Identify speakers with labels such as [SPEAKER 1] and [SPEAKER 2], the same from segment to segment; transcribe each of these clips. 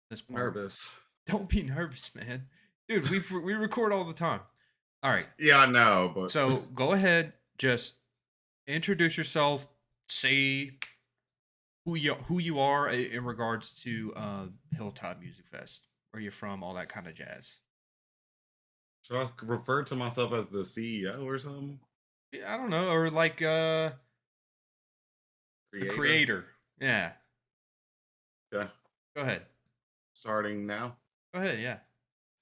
[SPEAKER 1] this part.
[SPEAKER 2] Nervous.
[SPEAKER 1] Don't be nervous, man. Dude, we record all the time. All right.
[SPEAKER 2] Yeah, I know, but
[SPEAKER 1] So go ahead, just introduce yourself, say who you are in regards to Hilltop Music Fest, where you're from, all that kind of jazz.
[SPEAKER 2] should I refer to myself as the CEO or something?
[SPEAKER 1] Yeah, I don't know, or like the
[SPEAKER 2] Creator?
[SPEAKER 1] creator. Yeah.
[SPEAKER 2] Yeah.
[SPEAKER 1] Go ahead.
[SPEAKER 2] Starting now.
[SPEAKER 1] Go ahead, yeah.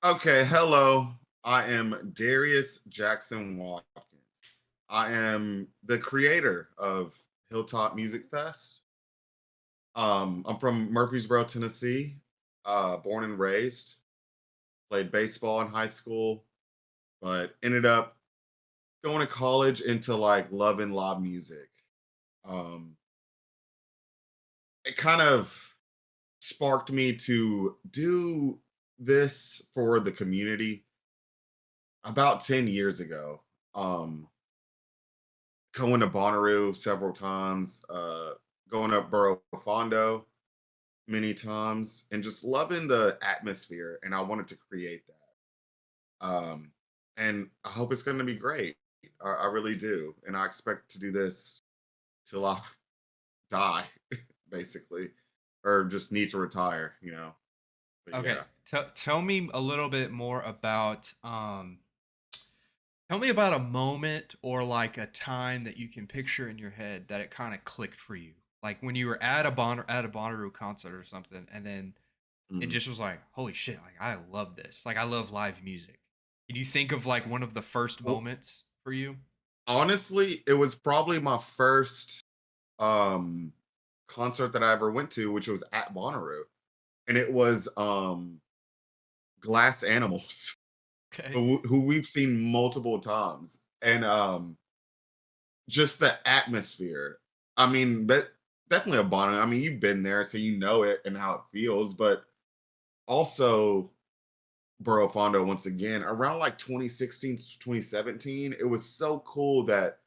[SPEAKER 2] Okay, hello. I am Darius Jackson Watkins. I am the creator of Hilltop Music Fest. I'm from Murfreesboro, Tennessee. Born and raised. Played baseball in high school, but ended up going to college into like love and live music. Um, it kind of sparked me to do this for the community about 10 years ago. Um, Going to Bonnaroo several times, going up Borough Fondo many times, and just loving the atmosphere. And I wanted to create that. And I hope it's going to be great. I really do. And I expect to do this till I die, basically, or just need to retire. But
[SPEAKER 1] Okay.
[SPEAKER 2] yeah.
[SPEAKER 1] Tell me a little bit more about tell me about a moment or like a time that you can picture in your head that it kind of clicked for you. Like when you were at a Bonnaroo concert or something, and then it
[SPEAKER 2] Mm.
[SPEAKER 1] just was like, holy shit, like I love this. Like I love live music. Can you think of like one of the first
[SPEAKER 2] Well,
[SPEAKER 1] moments for you?
[SPEAKER 2] honestly, it was probably my first um concert that I ever went to, which was at Bonnaroo. And it was Glass Animals,
[SPEAKER 1] Okay.
[SPEAKER 2] who we've seen multiple times. And just the atmosphere. I mean, but definitely a Bonnaroo. I mean, you've been there, so you know it and how it feels, but also Borough Fondo once again, around like 2016 to 2017, it was so cool that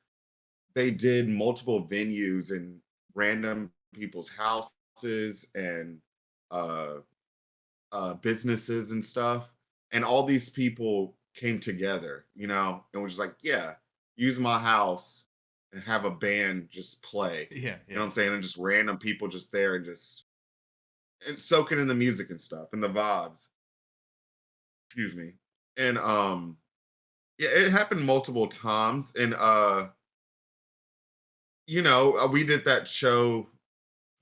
[SPEAKER 2] they did multiple venues in random people's houses and uh businesses and stuff. And all these people came together, and was just like, yeah, use my house and have a band just play.
[SPEAKER 1] Yeah,
[SPEAKER 2] You know
[SPEAKER 1] yeah.
[SPEAKER 2] what I'm saying? And just random people just there and just and soaking in the music and stuff and the vibes. Excuse me. And yeah, it happened multiple times. And we did that show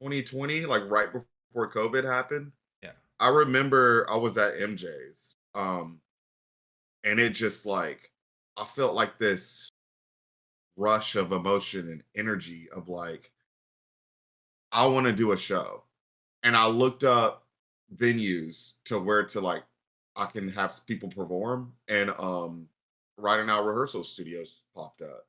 [SPEAKER 2] 2020, like right before COVID happened.
[SPEAKER 1] Yeah.
[SPEAKER 2] I remember I was at MJ's. And it just like I felt like this rush of emotion and energy of like I want to do a show. And I looked up venues to where to like I can have people perform, and right in our rehearsal studios popped up.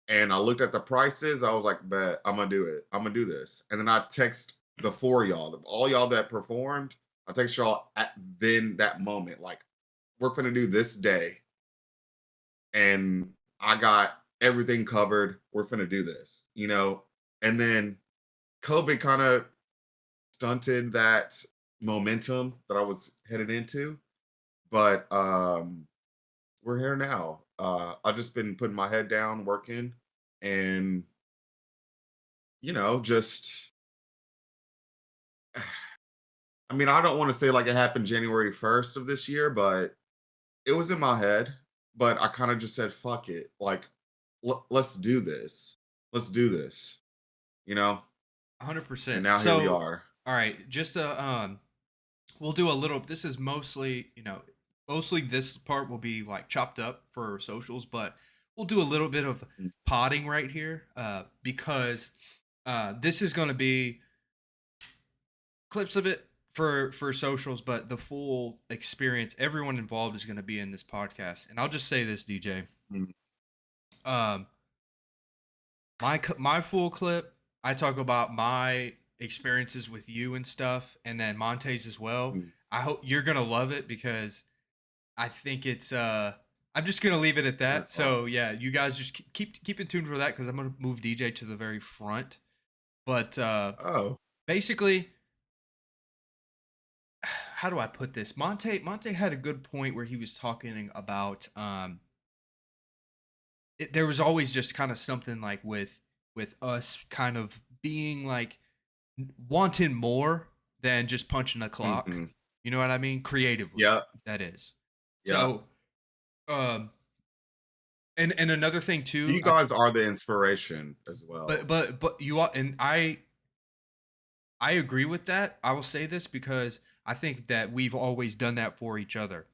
[SPEAKER 2] And I looked at the prices. I was like, bet I'm gonna do it. I'm gonna do this. And then I text the four of y'all, all y'all that performed. I text y'all at then that moment, like we're gonna do this day, and I got everything covered. We're finna do this. And then COVID kind of stunted that momentum that I was headed into, but we're here now. I've just been putting my head down, working, and just I mean, I don't want to say like it happened January 1st of this year, but it was in my head. But I kind of just said, fuck it. Like, let's do this. Let's do this, you know? And
[SPEAKER 1] 100%.
[SPEAKER 2] now here we
[SPEAKER 1] So,
[SPEAKER 2] are.
[SPEAKER 1] all right, just we'll do a little. This is mostly, mostly this part will be like chopped up for socials, but we'll do a little bit of
[SPEAKER 2] Mm.
[SPEAKER 1] potting right here, because this is going to be clips of it for socials, but the full experience, everyone involved is going to be in this podcast. And I'll just say this, DJ.
[SPEAKER 2] Mm.
[SPEAKER 1] Um, my full clip, I talk about my experiences with you and stuff, and then Monte's as well.
[SPEAKER 2] Mm.
[SPEAKER 1] I hope you're gonna love it because I think it's I'm just gonna leave it at
[SPEAKER 2] Sure.
[SPEAKER 1] that. So yeah, you guys just keep in tune for that because I'm gonna move DJ to the very front. But
[SPEAKER 2] Oh.
[SPEAKER 1] basically, how do I put this? Monte had a good point where he was talking about there was always just kind of something like with us kind of being like wanting more than just punching a clock.
[SPEAKER 2] Mhm.
[SPEAKER 1] You know what I mean? Creatively,
[SPEAKER 2] Yep,
[SPEAKER 1] that is.
[SPEAKER 2] yep.
[SPEAKER 1] So, um, and another thing too,
[SPEAKER 2] You guys are the inspiration as well.
[SPEAKER 1] but you are, and I agree with that. I will say this because I think that we've always done that for each other,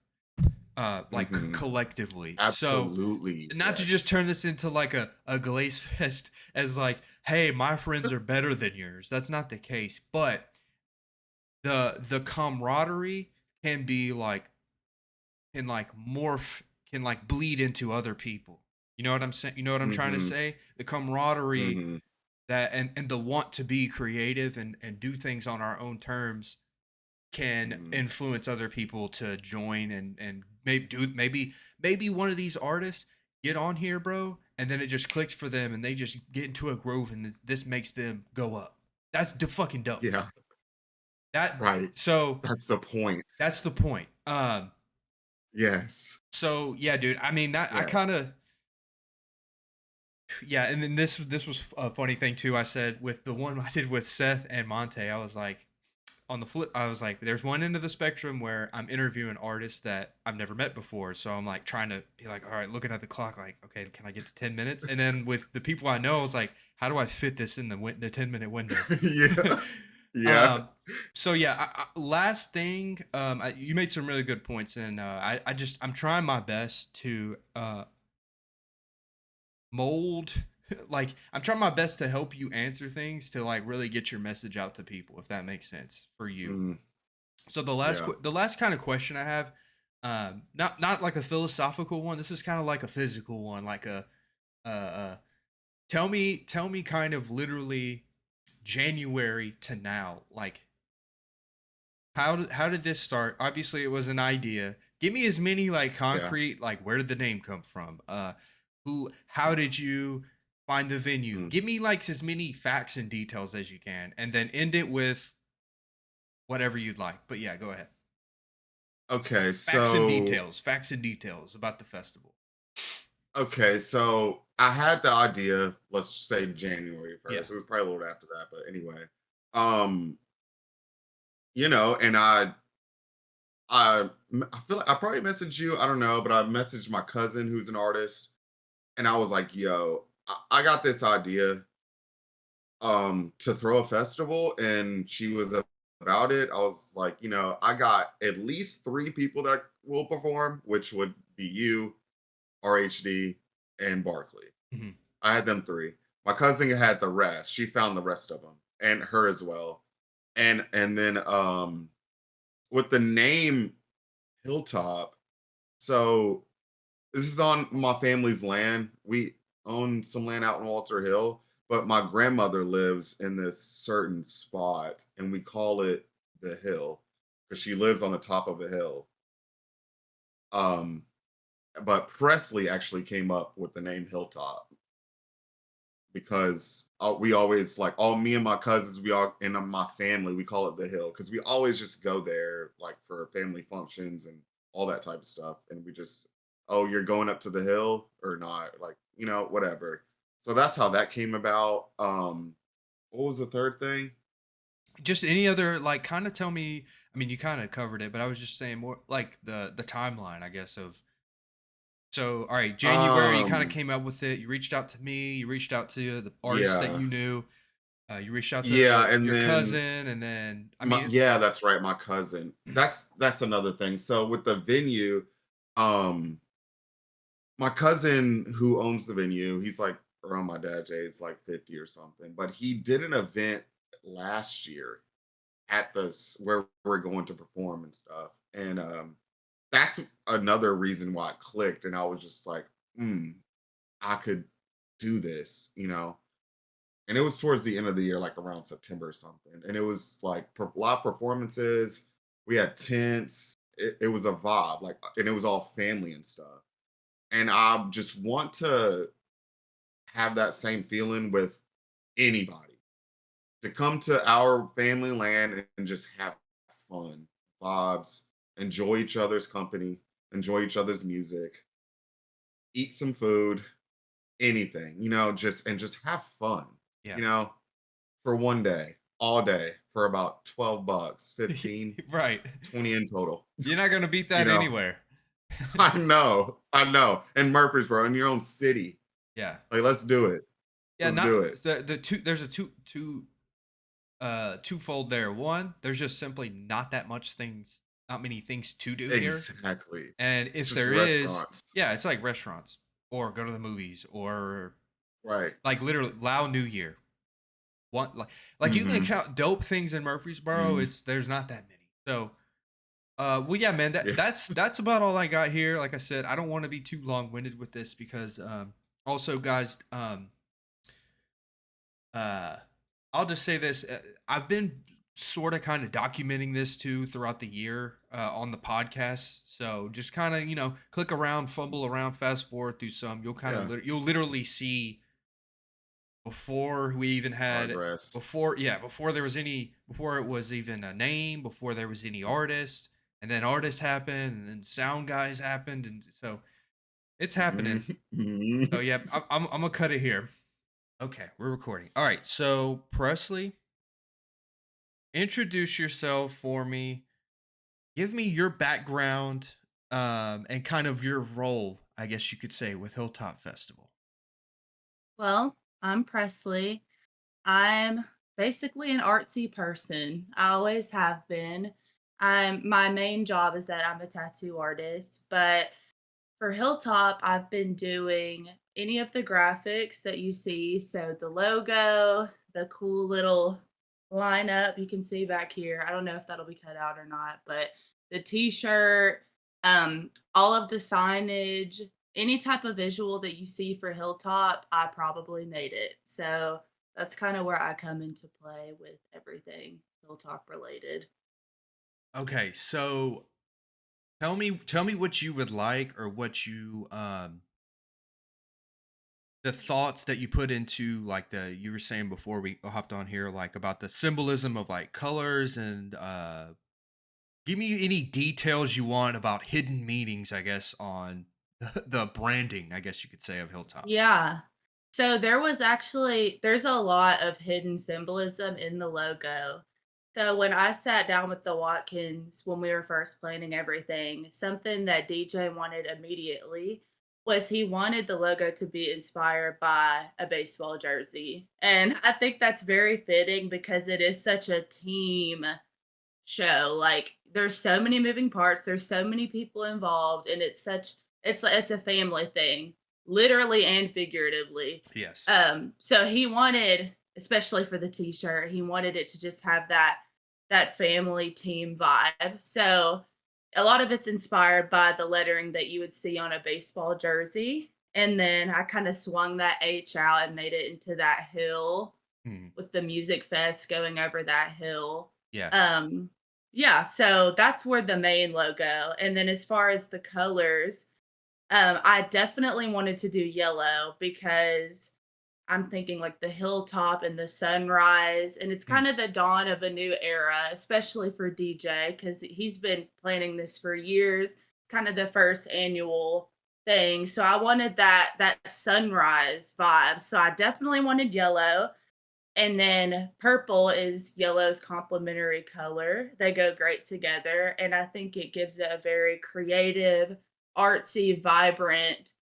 [SPEAKER 1] like
[SPEAKER 2] Mhm.
[SPEAKER 1] collectively. So
[SPEAKER 2] Absolutely,
[SPEAKER 1] not to just
[SPEAKER 2] yes.
[SPEAKER 1] turn this into like a glaze fest as like, hey, my friends are better than yours. That's not the case. But the camaraderie can be like can like morph can like bleed into other people. You know what I'm saying? You know what I'm trying to
[SPEAKER 2] Mhm,
[SPEAKER 1] say? The camaraderie
[SPEAKER 2] mhm,
[SPEAKER 1] that and the want to be creative and do things on our own terms can
[SPEAKER 2] mhm.
[SPEAKER 1] influence other people to join and maybe one of these artists get on here, bro, and then it just clicks for them and they just get into a groove and this makes them go up. That's the fucking dope.
[SPEAKER 2] Yeah,
[SPEAKER 1] That
[SPEAKER 2] right.
[SPEAKER 1] so
[SPEAKER 2] That's the point.
[SPEAKER 1] that's the point.
[SPEAKER 2] Yes,
[SPEAKER 1] So yeah, dude. I mean that I
[SPEAKER 2] yes.
[SPEAKER 1] kind of yeah, and then this was a funny thing too. I said with the one I did with Seth and Monte, I was like, on the flip, I was like, there's one end of the spectrum where I'm interviewing artists that I've never met before. So I'm like trying to be like, all right, looking at the clock, like, okay, can I get to 10 minutes? And then with the people I know, I was like, how do I fit this in the 10-minute window?
[SPEAKER 2] Yeah, yeah.
[SPEAKER 1] um, so yeah, last thing, you made some really good points, and I'm trying my best to mold like I'm trying my best to help you answer things to like really get your message out to people, if that makes sense for you.
[SPEAKER 2] Mm,
[SPEAKER 1] So
[SPEAKER 2] yeah,
[SPEAKER 1] the last kind of question I have, not like a philosophical one. This is kind of like a physical one, like uh, tell me kind of literally January to now, like how did this start? Obviously, it was an idea. Give me as many like
[SPEAKER 2] yeah.
[SPEAKER 1] concrete, like where did the name come from? How did you find the venue?
[SPEAKER 2] Mm.
[SPEAKER 1] Give me like as many facts and details as you can, and then end it with whatever you'd like. But yeah, go ahead.
[SPEAKER 2] Okay,
[SPEAKER 1] Facts and details about the festival.
[SPEAKER 2] so I had the idea, let's say January
[SPEAKER 1] Yeah.
[SPEAKER 2] 1st. It was probably a little after that, but anyway. Um, and I feel like I probably messaged you, I don't know, but I messaged my cousin who's an artist, and I was like, yo, I got this idea to throw a festival, and she was about it. I was like, I got at least three people that will perform, which would be you, RHD, and Barkley.
[SPEAKER 1] Mhm.
[SPEAKER 2] I had them three. My cousin had the rest. She found the rest of them, and her as well. And then with the name Hilltop, so this is on my family's land. We own some land out in Walter Hill, but my grandmother lives in this certain spot, and we call it the hill because she lives on the top of a hill. Um, but Presley actually came up with the name Hilltop because we always like all me and my cousins, we all and my family, we call it the hill because we always just go there like for family functions and all that type of stuff. And we just, oh, you're going up to the hill or not? Like, whatever. So that's how that came about. What was the third thing?
[SPEAKER 1] Just any other like kind of tell me. I mean, you kind of covered it, but I was just saying more like the timeline, I guess, of so all right, January, you kind of
[SPEAKER 2] Um,
[SPEAKER 1] came up with it. You reached out to me. You reached out to the artists that
[SPEAKER 2] yeah.
[SPEAKER 1] you knew. You reached out
[SPEAKER 2] Yeah,
[SPEAKER 1] to
[SPEAKER 2] and
[SPEAKER 1] your
[SPEAKER 2] then
[SPEAKER 1] cousin, and then I mean,
[SPEAKER 2] yeah, that's right, my cousin. That's another thing. So with the venue, um my cousin who owns the venue, he's like around my dad's age, like 50 or something. But he did an event last year at where we're going to perform and stuff. And that's another reason why it clicked. And I was just like, I could do this. And it was towards the end of the year, like around September or something. And it was like a lot of performances. We had tents. It was a vibe, like, and it was all family and stuff. And I just want to have that same feeling with anybody to come to our family land and just have fun vibes, enjoy each other's company, enjoy each other's music, eat some food, anything, just have fun,
[SPEAKER 1] Yeah.
[SPEAKER 2] you know, for one day, all day, for about 12 bucks, 15,
[SPEAKER 1] Right.
[SPEAKER 2] 20 in total.
[SPEAKER 1] You're not gonna beat
[SPEAKER 2] You
[SPEAKER 1] that
[SPEAKER 2] know,
[SPEAKER 1] anywhere.
[SPEAKER 2] I know. In Murfreesboro, in your own city.
[SPEAKER 1] Yeah.
[SPEAKER 2] Like, let's do it.
[SPEAKER 1] Yeah,
[SPEAKER 2] Let's do
[SPEAKER 1] not
[SPEAKER 2] it.
[SPEAKER 1] the two there's a twofold there. One, there's just simply not many things to do here.
[SPEAKER 2] Exactly.
[SPEAKER 1] And if
[SPEAKER 2] Just
[SPEAKER 1] there is,
[SPEAKER 2] restaurants.
[SPEAKER 1] yeah, it's like restaurants or go to the movies or
[SPEAKER 2] Right.
[SPEAKER 1] like literally Lao New Year. One like you can
[SPEAKER 2] Mhm.
[SPEAKER 1] count dope things in Murfreesboro,
[SPEAKER 2] Mhm.
[SPEAKER 1] it's there's not that many. So well yeah, man,
[SPEAKER 2] Yeah.
[SPEAKER 1] that's about all I got here. Like I said, I don't want to be too long-winded with this because also guys, uh I'll just say this, I've been sort of kind of documenting this too throughout the year on the podcast. So just kind of, click around, fumble around, fast forward through some, you'll kind of
[SPEAKER 2] Yeah.
[SPEAKER 1] you'll literally see before we even had
[SPEAKER 2] Progress.
[SPEAKER 1] before it was even a name, before there was any artist, and then artists happened, and then sound guys happened, and so it's happening.
[SPEAKER 2] Mhm. Mhm.
[SPEAKER 1] So yeah, I'm gonna cut it here. Okay, we're recording. All right, so Presley, introduce yourself for me. Give me your background, and kind of your role, I guess you could say, with Hilltop Festival.
[SPEAKER 3] Well, I'm Presley. I'm basically an artsy person. I always have been. My main job is that I'm a tattoo artist, but for Hilltop, I've been doing any of the graphics that you see. So the logo, the cool little lineup you can see back here. I don't know if that'll be cut out or not, but the t-shirt, all of the signage, any type of visual that you see for Hilltop, I probably made it. So that's kind of where I come into play with everything Hilltop related.
[SPEAKER 1] Okay, so tell me what you would like or what you the thoughts that you put into like the you were saying before we hopped on here like about the symbolism of like colors and give me any details you want about hidden meanings, I guess, on the branding, I guess you could say, of Hilltop.
[SPEAKER 3] Yeah. So there's a lot of hidden symbolism in the logo. So when I sat down with the Watkins when we were first planning everything, something that DJ wanted immediately was he wanted the logo to be inspired by a baseball jersey. And I think that's very fitting because it is such a team show. Like there's so many moving parts, there's so many people involved, and it's a family thing, literally and figuratively.
[SPEAKER 1] Yes.
[SPEAKER 3] So he wanted, especially for the t-shirt, he wanted it to just have that family team vibe. So a lot of it's inspired by the lettering that you would see on a baseball jersey. And then I kind of swung that H out and made it into that hill
[SPEAKER 1] Mhm.
[SPEAKER 3] with the music fest going over that hill.
[SPEAKER 1] Yeah.
[SPEAKER 3] Um, yeah, so that's where the main logo. And then as far as the colors, I definitely wanted to do yellow because I'm thinking like the hilltop and the sunrise, and it's
[SPEAKER 1] Mm.
[SPEAKER 3] kind of the dawn of a new era, especially for DJ because he's been planning this for years. It's kind of the first annual thing, so I wanted that sunrise vibe. So I definitely wanted yellow. And then purple is yellow's complementary color. They go great together. And I think it gives it a very creative, artsy, vibrant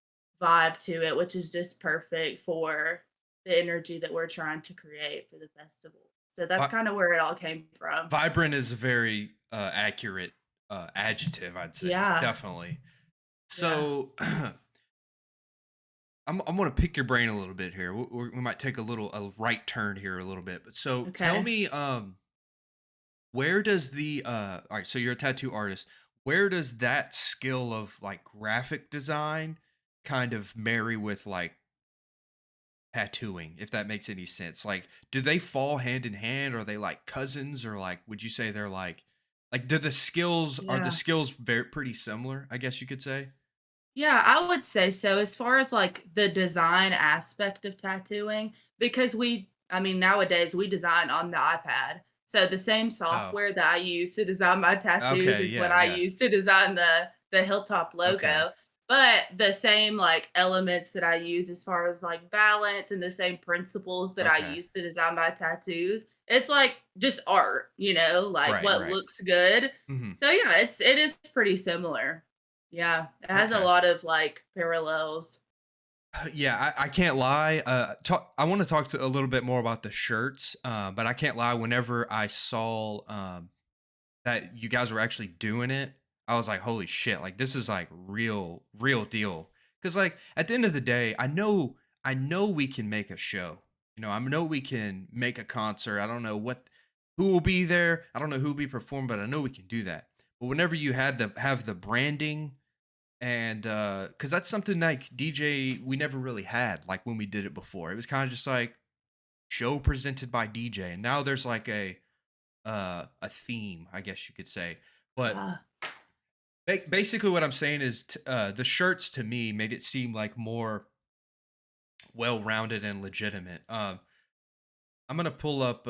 [SPEAKER 3] vibe to it, which is just perfect for the energy that we're trying to create for the festival. So that's
[SPEAKER 1] Vi-
[SPEAKER 3] kind of where it all came from.
[SPEAKER 1] Vibrant is a very accurate adjective, I'd say.
[SPEAKER 3] Yeah.
[SPEAKER 1] Definitely.
[SPEAKER 3] Yeah.
[SPEAKER 1] So I'm gonna pick your brain a little bit here. We might take a right turn here a little bit. But so tell
[SPEAKER 3] Okay.
[SPEAKER 1] me, where does the all right? So you're a tattoo artist. Where does that skill of like graphic design kind of marry with like tattooing, if that makes any sense? Like, do they fall hand in hand? Are they like cousins, or like would you say they're like do the skills are the
[SPEAKER 3] Yeah.
[SPEAKER 1] skills very pretty similar? I guess you could say.
[SPEAKER 3] Yeah, I would say so. As far as like the design aspect of tattooing, because I mean, nowadays we design on the iPad. So the same
[SPEAKER 1] Oh,
[SPEAKER 3] software that I use to design my tattoos
[SPEAKER 1] okay,
[SPEAKER 3] is what
[SPEAKER 1] yeah,
[SPEAKER 3] I
[SPEAKER 1] yeah,
[SPEAKER 3] use to design the Hilltop
[SPEAKER 1] okay,
[SPEAKER 3] logo. But the same like elements that I use as far as like balance and the same principles that I
[SPEAKER 1] okay.
[SPEAKER 3] use to design my tattoos, it's like just art, like
[SPEAKER 1] Right,
[SPEAKER 3] what
[SPEAKER 1] right.
[SPEAKER 3] looks good.
[SPEAKER 1] Mhm.
[SPEAKER 3] So yeah, it is pretty similar. Yeah, it has a
[SPEAKER 1] Okay.
[SPEAKER 3] lot of like parallels.
[SPEAKER 1] Yeah, I can't lie. I want to talk to a little bit more about the shirts, but I can't lie. Whenever I saw that you guys were actually doing it, I was like, "Holy shit! Like this is like real deal." Because like at the end of the day, I know we can make a show. I know we can make a concert. I don't know who will be there. I don't know who will be performed, but I know we can do that. But whenever you had the have the branding and because that's something like DJ we never really had like when we did it before. It was kind of just like show presented by DJ, and now there's like a theme, I guess you could say. But
[SPEAKER 3] Yeah.
[SPEAKER 1] basically, what I'm saying is the shirts to me made it seem like more well-rounded and legitimate. I'm gonna pull up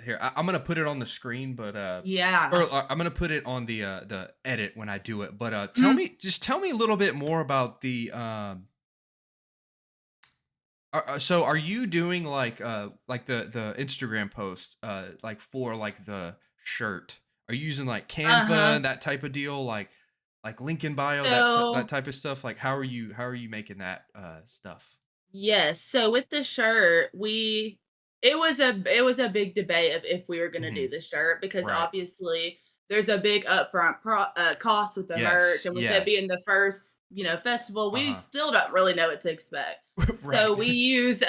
[SPEAKER 1] here. I'm gonna put it on the screen, but
[SPEAKER 3] Yeah.
[SPEAKER 1] or I'm gonna put it on the edit when I do it. But
[SPEAKER 3] Mhm.
[SPEAKER 1] tell me a little bit more about the so are you doing like the Instagram post like for like the shirt? Are you using like Canva
[SPEAKER 3] Uh-huh.
[SPEAKER 1] and that type of deal like link in bio that
[SPEAKER 3] So
[SPEAKER 1] type of stuff? Like how are you making that stuff?
[SPEAKER 3] yes. So with the shirt, it was a big debate of if we were gonna do
[SPEAKER 1] Mhm.
[SPEAKER 3] the shirt because
[SPEAKER 1] Right.
[SPEAKER 3] obviously there's a big upfront cost with the merch,
[SPEAKER 1] Yes.
[SPEAKER 3] and with it
[SPEAKER 1] Yeah.
[SPEAKER 3] being the first, festival, we
[SPEAKER 1] Uh-huh.
[SPEAKER 3] still don't really know what to expect.
[SPEAKER 1] Right.
[SPEAKER 3] So we use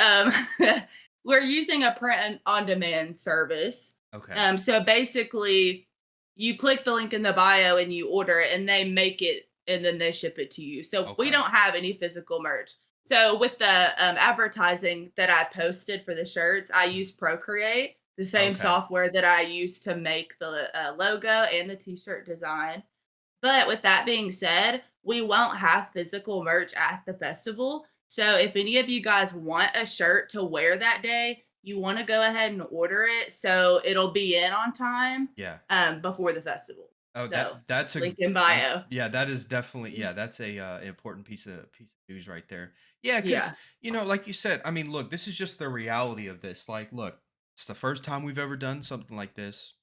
[SPEAKER 3] we're using a print on demand service.
[SPEAKER 1] Okay.
[SPEAKER 3] So basically you click the link in the bio and you order it and they make it and then they ship it to you. So we
[SPEAKER 1] Okay.
[SPEAKER 3] don't have any physical merch. So with the advertising that I posted for the shirts, I use Procreate, the same
[SPEAKER 1] Okay.
[SPEAKER 3] software that I use to make the logo and the t-shirt design. But with that being said, we won't have physical merch at the festival. So if any of you guys want a shirt to wear that day, you want to go ahead and order it so it'll be in on time
[SPEAKER 1] Yeah.
[SPEAKER 3] before the festival.
[SPEAKER 1] Oh,
[SPEAKER 3] So
[SPEAKER 1] that's
[SPEAKER 3] link in bio.
[SPEAKER 1] yeah, that is definitely yeah, that's a important piece of news right there. Yeah, because
[SPEAKER 3] Yeah.
[SPEAKER 1] like you said, I mean, look, this is just the reality of this. Like, look, it's the first time we've ever done something like this.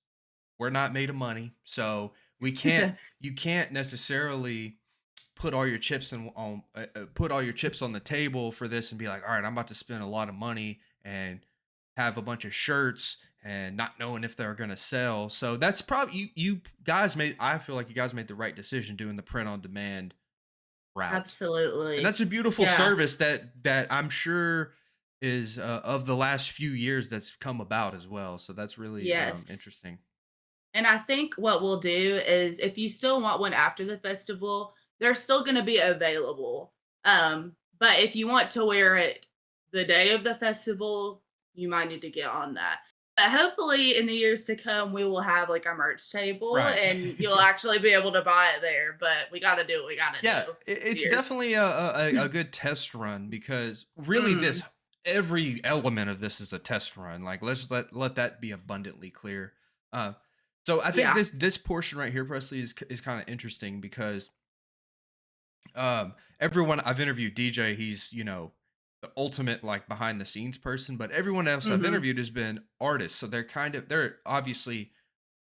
[SPEAKER 1] We're not made of money, so we can't. You can't necessarily put all your chips on the table for this and be like, all right, I'm about to spend a lot of money and have a bunch of shirts and not knowing if they're going to sell. So that's probably you guys made. I feel like you guys made the right decision doing the print on demand route, and
[SPEAKER 3] Absolutely.
[SPEAKER 1] that's a beautiful
[SPEAKER 3] Yeah.
[SPEAKER 1] service that I'm sure is of the last few years that's come about as well. So that's really
[SPEAKER 3] Yes.
[SPEAKER 1] interesting.
[SPEAKER 3] And I think what we'll do is if you still want one after the festival, they're still going to be available. But if you want to wear it the day of the festival, you might need to get on that. But hopefully in the years to come, we will have like a merch table
[SPEAKER 1] Right.
[SPEAKER 3] and you'll actually be able to buy it there. But we got to do what we got to
[SPEAKER 1] Yeah,
[SPEAKER 3] do this
[SPEAKER 1] it's
[SPEAKER 3] year.
[SPEAKER 1] definitely a good test run because really
[SPEAKER 3] Mm,
[SPEAKER 1] every element of this is a test run. Like let's let that be abundantly clear. Uh, so I think
[SPEAKER 3] yeah.
[SPEAKER 1] this portion right here, Presley, is kind of interesting because everyone I've interviewed, DJ, he's the ultimate like behind the scenes person, but everyone else I've
[SPEAKER 3] Hmm.
[SPEAKER 1] interviewed has been artists, so they're obviously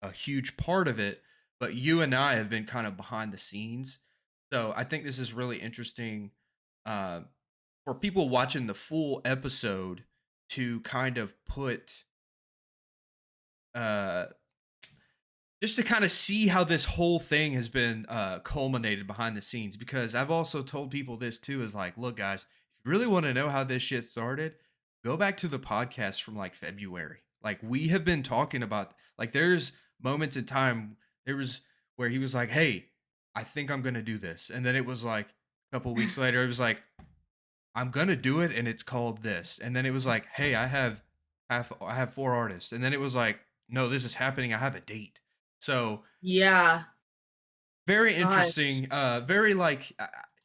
[SPEAKER 1] a huge part of it, but you and I have been kind of behind the scenes. So I think this is really interesting uh, for people watching the full episode to kind of put uh, just to kind of see how this whole thing has been culminated behind the scenes. Because I've also told people this too is like, look, guys, if you really want to know how this shit started, go back to the podcast from like February. Like we have been talking about like there's moments in time there was where he was like, hey, I think I'm gonna do this, and then it was like a couple weeks later, it was like, I'm gonna do it, and it's called this, and then it was like, hey, I have four artists, and then it was like, no, this is happening. I have a date. So
[SPEAKER 3] Yeah.
[SPEAKER 1] very
[SPEAKER 3] Gosh.
[SPEAKER 1] interesting. Very like,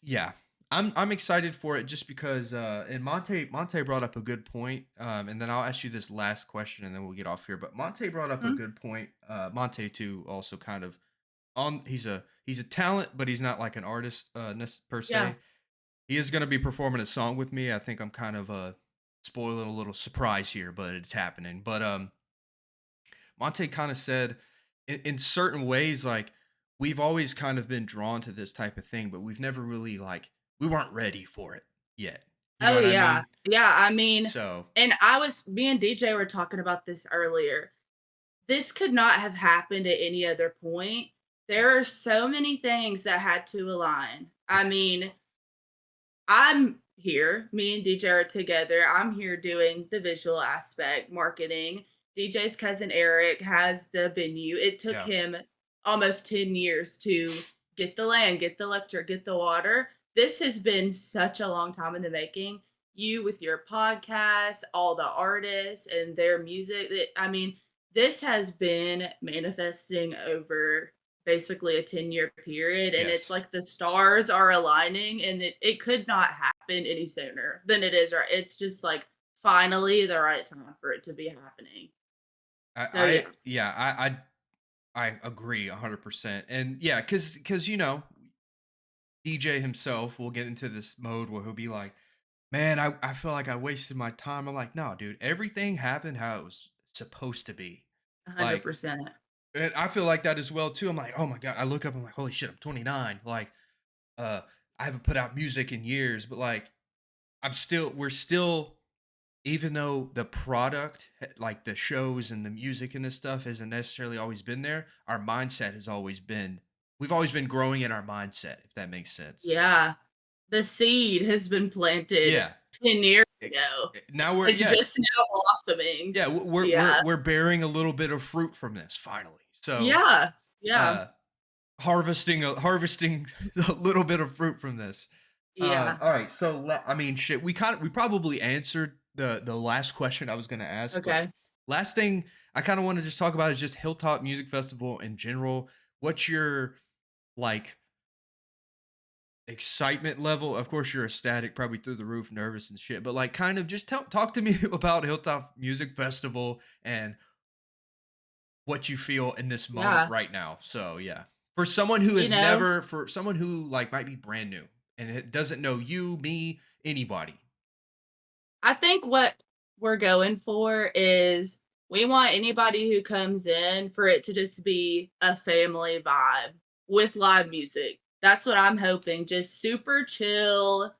[SPEAKER 1] yeah. I'm excited for it just because and Monte brought up a good point. And then I'll ask you this last question and then we'll get off here. But Monte brought up a
[SPEAKER 3] Mhm.
[SPEAKER 1] good point. Monte too also kind of on he's a talent, but he's not like an artist per
[SPEAKER 3] Yeah.
[SPEAKER 1] se. He is gonna be performing a song with me. I think I'm kind of spoiling a little surprise here, but it's happening. But Monte kind of said in certain ways, like we've always kind of been drawn to this type of thing, but we've never really like we weren't ready for it yet. You know
[SPEAKER 3] Oh,
[SPEAKER 1] what I
[SPEAKER 3] yeah.
[SPEAKER 1] mean?
[SPEAKER 3] Yeah, I mean,
[SPEAKER 1] So
[SPEAKER 3] and me and DJ were talking about this earlier. This could not have happened at any other point.
[SPEAKER 1] yeah,
[SPEAKER 3] There are so many things that had to align. I
[SPEAKER 1] yes,
[SPEAKER 3] mean, I'm here. Me and DJ are together. I'm here doing the visual aspect, marketing. DJ's cousin Eric has the venue. It took
[SPEAKER 1] yeah,
[SPEAKER 3] him almost 10 years to get the land, get the electric, get the water. This has been such a long time in the making. You with your podcast, all the artists and their music. I mean, this has been manifesting over basically a 10-year period, and it's
[SPEAKER 1] yes.
[SPEAKER 3] like the stars are aligning, and it could not happen any sooner than it is, right? It's just like finally the right time for it to be happening. So
[SPEAKER 1] I
[SPEAKER 3] yeah.
[SPEAKER 1] yeah, I agree 100%. And yeah, cuz you know, DJ himself will get into this mode where he'll be like, "Man, I feel like I wasted my time." I'm like, "No, dude, everything happened how it was supposed to be." Like
[SPEAKER 3] 100%.
[SPEAKER 1] and I feel like that as well too. I'm like, "Oh my god." I look up, I'm like, "Holy shit, I'm 29." Like, uh, I haven't put out music in years, but like, we're still, even though the product, like the shows and the music and this stuff, hasn't necessarily always been there. Our mindset has always been. We've always been growing in our mindset, if that makes sense.
[SPEAKER 3] Yeah. The seed has been planted
[SPEAKER 1] Yeah.
[SPEAKER 3] 10 years
[SPEAKER 1] eh,
[SPEAKER 3] ago.
[SPEAKER 1] Now we're
[SPEAKER 3] It's
[SPEAKER 1] yeah
[SPEAKER 3] just now blossoming.
[SPEAKER 1] yeah
[SPEAKER 3] Yeah.
[SPEAKER 1] we're bearing a little bit of fruit from this finally. So
[SPEAKER 3] Yeah. Yeah.
[SPEAKER 1] uh harvesting a little bit of fruit from this.
[SPEAKER 3] Yeah.
[SPEAKER 1] All right, so I mean, shit, we probably answered the last question I was gonna ask, but
[SPEAKER 3] Okay.
[SPEAKER 1] last thing I kind of want to just talk about is just Hilltop Music Festival in general. What's your like excitement level? Of course, you're ecstatic, probably through the roof, nervous and shit, but like, kind of just talk to me about Hilltop Music Festival and what you feel in this moment
[SPEAKER 3] Yeah.
[SPEAKER 1] right now. So yeah, for someone who
[SPEAKER 3] You
[SPEAKER 1] has
[SPEAKER 3] know,
[SPEAKER 1] never, for someone who like might be brand new and it doesn't know you, me, anybody.
[SPEAKER 3] I think what we're going for is we want anybody who comes in for it to just be a family vibe with live music. That's what I'm hoping. Just super chill,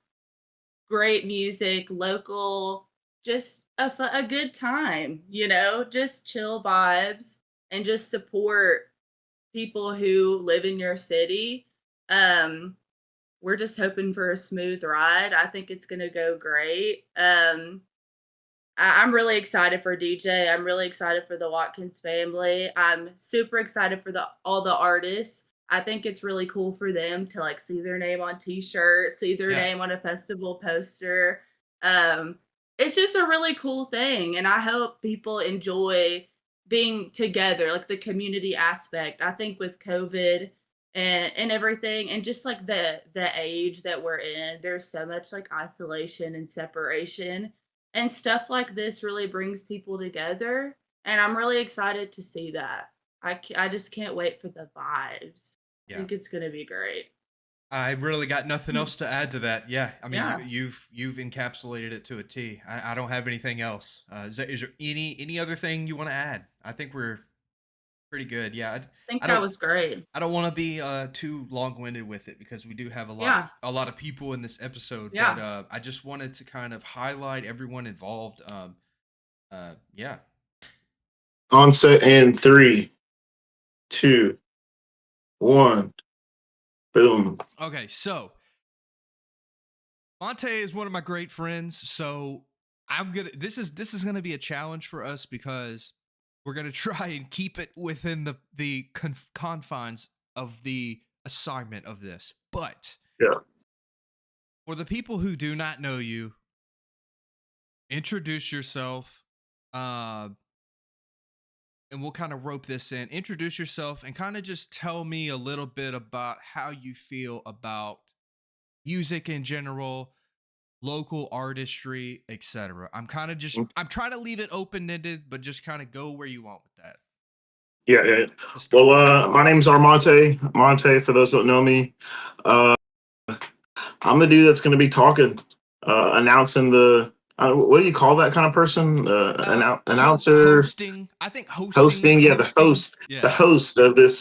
[SPEAKER 3] great music, local, just a good time, just chill vibes and just support people who live in your city. Um, we're just hoping for a smooth ride. I think it's going to go great. I'm really excited for DJ. I'm really excited for the Watkins family. I'm super excited for the all the artists. I think it's really cool for them to like see their name on t-shirts, see their
[SPEAKER 1] Yeah,
[SPEAKER 3] name on a festival poster. Um, it's just a really cool thing, and I hope people enjoy being together, like the community aspect. I think with COVID and everything, and just like the age that we're in, there's so much like isolation and separation, and stuff like this really brings people together, and I'm really excited to see that. I just can't wait for the vibes. I
[SPEAKER 1] yeah.
[SPEAKER 3] think it's gonna be great.
[SPEAKER 1] I really got nothing
[SPEAKER 3] Mm.
[SPEAKER 1] else to add to that. Yeah, I mean,
[SPEAKER 3] Yeah.
[SPEAKER 1] you've encapsulated it to a T. I don't have anything else. Is there any other thing you want to add? I think we're pretty good. Yeah,
[SPEAKER 3] I think
[SPEAKER 1] I
[SPEAKER 3] that
[SPEAKER 1] don't
[SPEAKER 3] was great.
[SPEAKER 1] I don't want to be too long-winded with it because we do have
[SPEAKER 3] Yeah.
[SPEAKER 1] a lot of people in this episode, but
[SPEAKER 3] Yeah.
[SPEAKER 1] I just wanted to kind of highlight everyone involved. Yeah.
[SPEAKER 4] On set in three, two, one. Boom.
[SPEAKER 1] Okay, so Monte is one of my great friends, so I'm gonna. This is gonna be a challenge for us because we're gonna try and keep it within the confines of the assignment of this. But
[SPEAKER 4] Yeah.
[SPEAKER 1] for the people who do not know you, introduce yourself. Uh, and we'll kind of rope this in. Introduce yourself and kind of just tell me a little bit about how you feel about music in general, local artistry, etc. I'm kind of just I'm trying to leave it open ended, but just kind of go where you want with that
[SPEAKER 4] Yeah.
[SPEAKER 1] to start.
[SPEAKER 4] Well, my name's Armonte. Monte, for those that don't know me. Uh, I'm the dude that's going to be talking, announcing the. What do you call that kind of person? Announcer,
[SPEAKER 1] Hosting. I think hosting.
[SPEAKER 4] hosting. Yeah,
[SPEAKER 1] Hosting.
[SPEAKER 4] the
[SPEAKER 1] Yeah.
[SPEAKER 4] host of this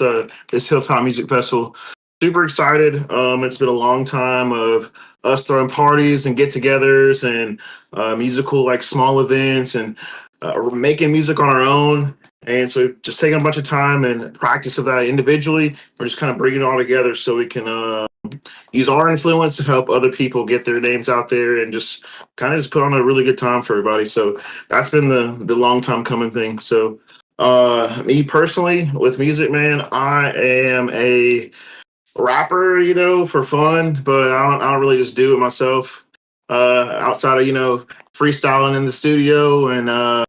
[SPEAKER 4] Hilltop Music Festival. Super excited. It's been a long time of us throwing parties and get-togethers and musical like small events and making music on our own. And so just taking a bunch of time and practice of that individually. We're just kind of bringing it all together so we can use our influence to help other people get their names out there and just kind of just put on a really good time for everybody. So that's been the long time coming thing. So me personally with music, man, I am a rapper, for fun, but I don't really just do it myself. Outside of, freestyling in the studio and